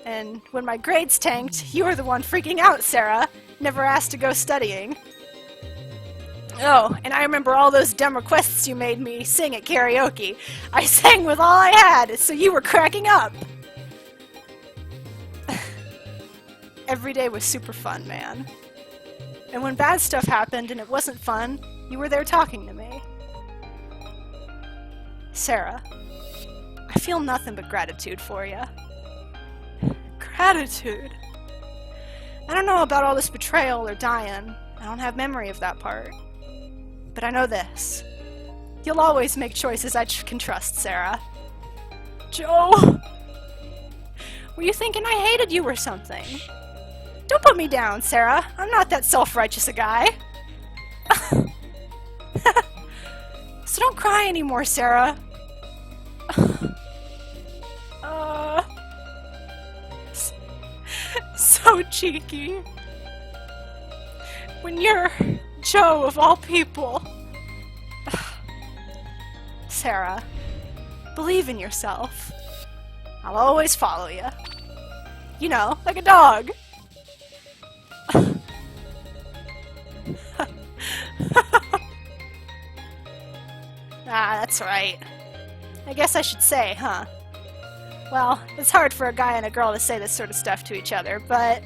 And when my grades tanked, you were the one freaking out, Sarah. Never asked to go studying. Oh, and I remember all those dumb requests you made me sing at karaoke. I sang with all I had, so you were cracking up. Every day was super fun, man. And when bad stuff happened and it wasn't fun, you were there talking to me. Sarah, I feel nothing but gratitude for you. Gratitude? I don't know about all this betrayal or dying. I don't have memory of that part. But I know this. You'll always make choices I can trust, Sarah. Joe! Were you thinking I hated you or something? Don't put me down, Sarah. I'm not that self-righteous a guy. So don't cry anymore, Sarah. So cheeky. When you're Joe of all people. Sarah, believe in yourself. I'll always follow you. You know, like a dog. Ah, that's right. I guess I should say, huh? Well, it's hard for a guy and a girl to say this sort of stuff to each other, but...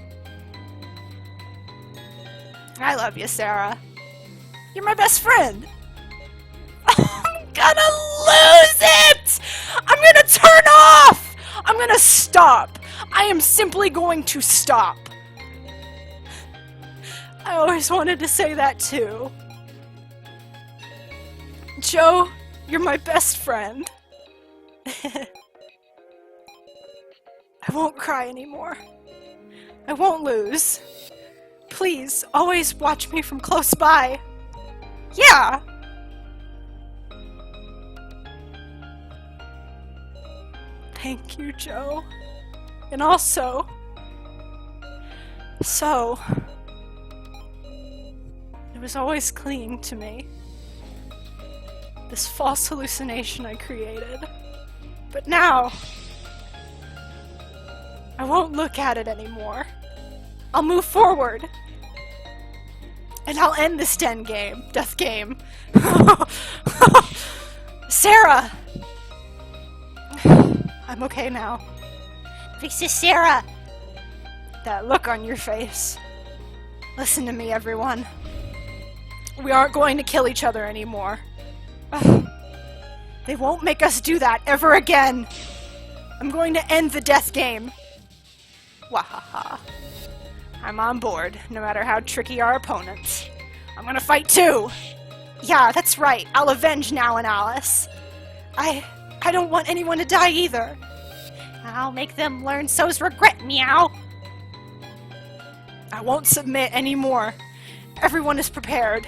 I love you, Sarah. You're my best friend. I'm gonna lose it! I'm gonna turn off! I'm gonna stop! I am simply going to stop. I always wanted to say that too. Joe, you're my best friend. I won't cry anymore. I won't lose. Please, always watch me from close by. Yeah! Thank you, Joe. And also... So... It was always clinging to me. This false hallucination I created. But now... I won't look at it anymore. I'll move forward. And I'll end this death game. Sarah! I'm okay now. This is Sarah. That look on your face. Listen to me, everyone. We aren't going to kill each other anymore. They won't make us do that ever again. I'm going to end the death game. Wahaha. I'm on board, no matter how tricky our opponents. I'm gonna fight too! Yeah, that's right. I'll avenge Now and Alice. I don't want anyone to die either. I'll make them learn so's regret, meow. I won't submit anymore. Everyone is prepared.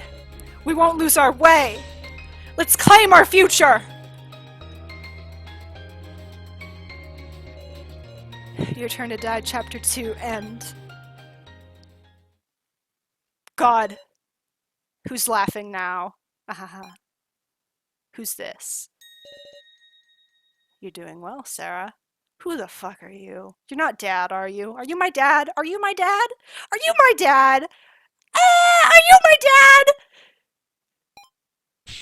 We won't lose our way. Let's claim our future! Your Turn to Die, Chapter 2, end. God. Who's laughing now? Ahaha. Who's this? You're doing well, Sarah. Who the fuck are you? You're not Dad, are you? Are you my dad? Are you my dad? Are you my dad? Ah! Are you my dad?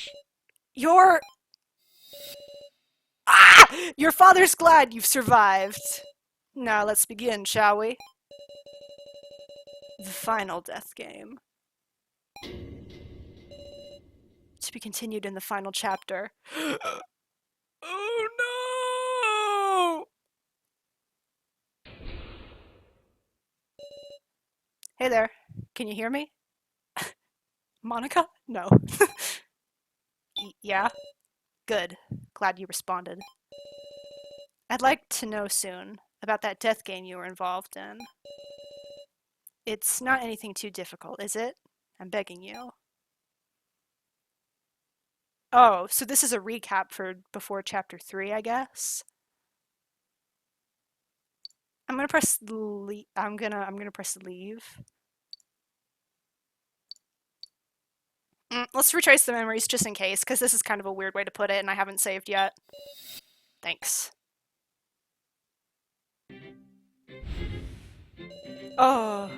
You're... Ah! Your father's glad you've survived. Now let's begin, shall we? The final death game. To be continued in the final chapter. Oh no! Hey there, can you hear me? Monica? No. Yeah? Good. Glad you responded. I'd like to know soon about that death game you were involved in. It's not anything too difficult, is it? I'm begging you. Oh, so this is a recap for before chapter 3, I guess. I'm gonna press I'm gonna press leave. Let's retrace the memories just in case, because this is kind of a weird way to put it and I haven't saved yet. Thanks. Oh.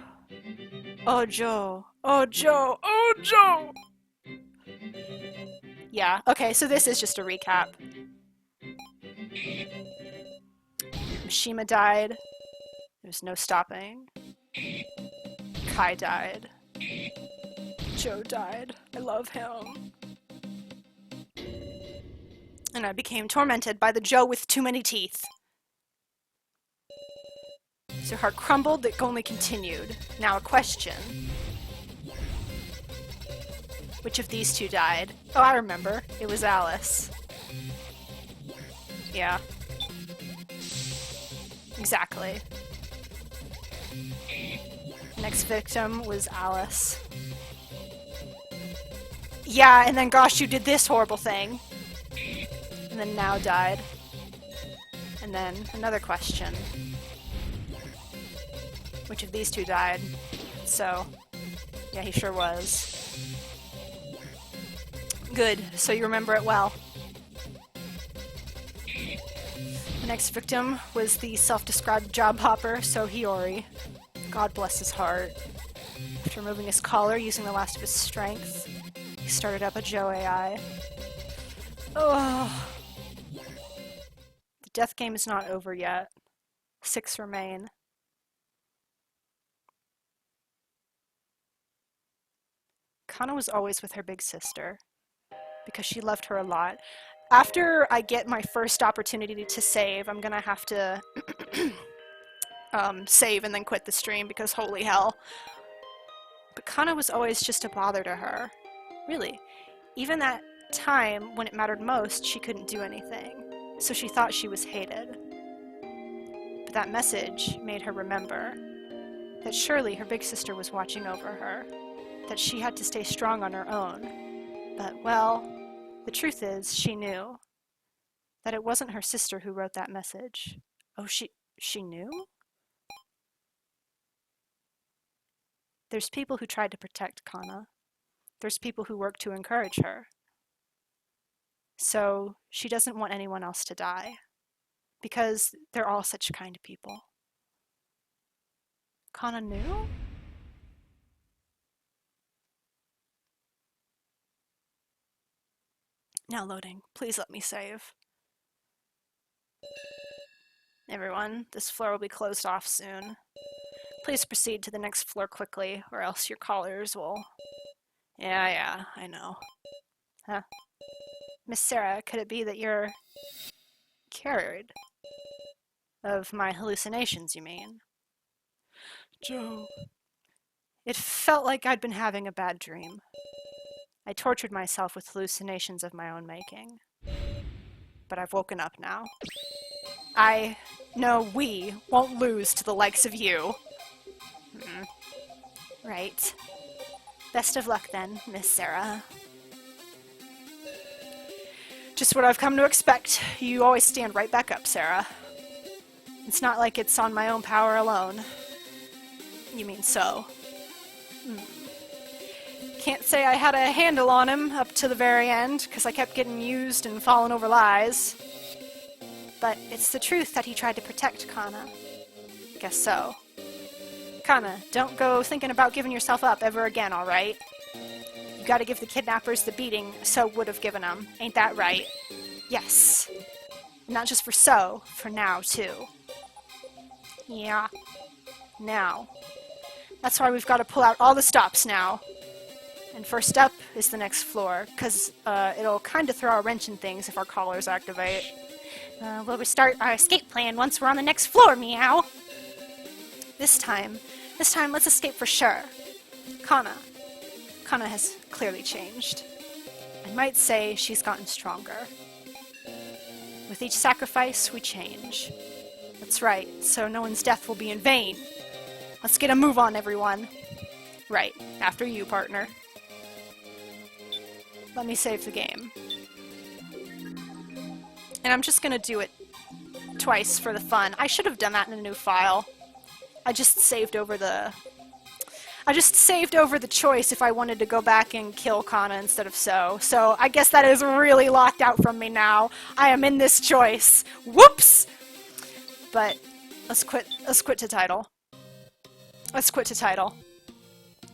Oh, Joe. Oh, Joe. Oh, Joe! Yeah, okay, so this is just a recap. Mishima died. There's no stopping. Kai died. Joe died. I love him. And I became tormented by the Joe with too many teeth. As her heart crumbled, it only continued. Now a question. Which of these two died? Oh, I remember. It was Alice. Yeah. Exactly. Next victim was Alice. Yeah, and then gosh, you did this horrible thing. And then Now died. And then another question. Which of these two died? So, yeah, he sure was. Good, so you remember it well. The next victim was the self-described job hopper, Sohiori. God bless his heart. After removing his collar, using the last of his strength, he started up a Joe AI. Oh. The death game is not over yet. 6 remain. Kana was always with her big sister, because she loved her a lot. After I get my first opportunity to save, I'm gonna have to save and then quit the stream, because holy hell. But Kana was always just a bother to her. Really. Even that time, when it mattered most, she couldn't do anything. So she thought she was hated. But that message made her remember. That surely her big sister was watching over her, that she had to stay strong on her own. But, well, the truth is, she knew that it wasn't her sister who wrote that message. Oh, she knew? There's people who tried to protect Kana. There's people who worked to encourage her. So she doesn't want anyone else to die, because they're all such kind people. Kana knew? Now loading. Please let me save. Everyone, this floor will be closed off soon. Please proceed to the next floor quickly, or else your callers will... Yeah, I know. Huh? Miss Sarah, could it be that you're... cured? Of my hallucinations, you mean? Joe... It felt like I'd been having a bad dream. I tortured myself with hallucinations of my own making. But I've woken up now. No, we won't lose to the likes of you. Right. Best of luck then, Miss Sarah. Just what I've come to expect. You always stand right back up, Sarah. It's not like it's on my own power alone. You mean so? Can't say I had a handle on him up to the very end, because I kept getting used and falling over lies. But it's the truth that he tried to protect Kana. Guess so. Kana, don't go thinking about giving yourself up ever again, alright? You gotta give the kidnappers the beating So would have given them. Ain't that right? Yes. Not just for So, for now, too. Yeah. Now. That's why we've got to pull out all the stops now. And first up is the next floor, because it'll kind of throw a wrench in things if our collars activate. We'll restart our escape plan once we're on the next floor, meow. This time, let's escape for sure. Kana has clearly changed. I might say she's gotten stronger. With each sacrifice, we change. That's right, so no one's death will be in vain. Let's get a move on, everyone. Right, after you, partner. Let me save the game. And I'm just gonna do it twice for the fun. I should have done that in a new file. I just saved over the choice if I wanted to go back and kill Kana instead of So. So I guess that is really locked out from me now. I am in this choice. Whoops! But let's quit to title. Let's quit to title.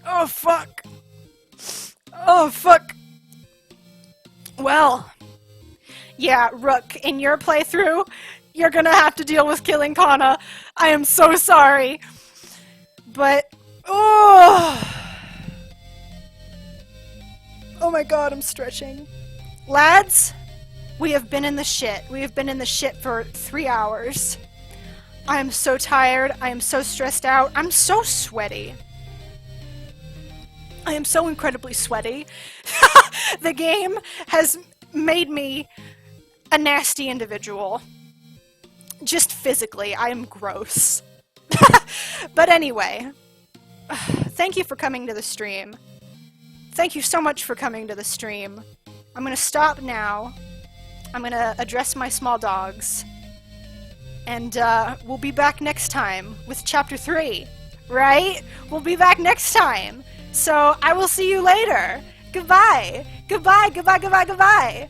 Oh fuck! Oh fuck! Well, yeah, Rook, in your playthrough, you're gonna have to deal with killing Kana. I am so sorry. But, oh my god, I'm stretching. Lads, we have been in the shit. We have been in the shit for 3 hours. I am so tired. I am so stressed out. I'm so sweaty. I am so incredibly sweaty. The game has made me a nasty individual. Just physically, I am gross. But anyway, thank you for coming to the stream. Thank you so much for coming to the stream. I'm gonna stop now. I'm gonna address my small dogs. And we'll be back next time with Chapter 3, right? We'll be back next time. So I will see you later. Goodbye. Goodbye, goodbye, goodbye, goodbye.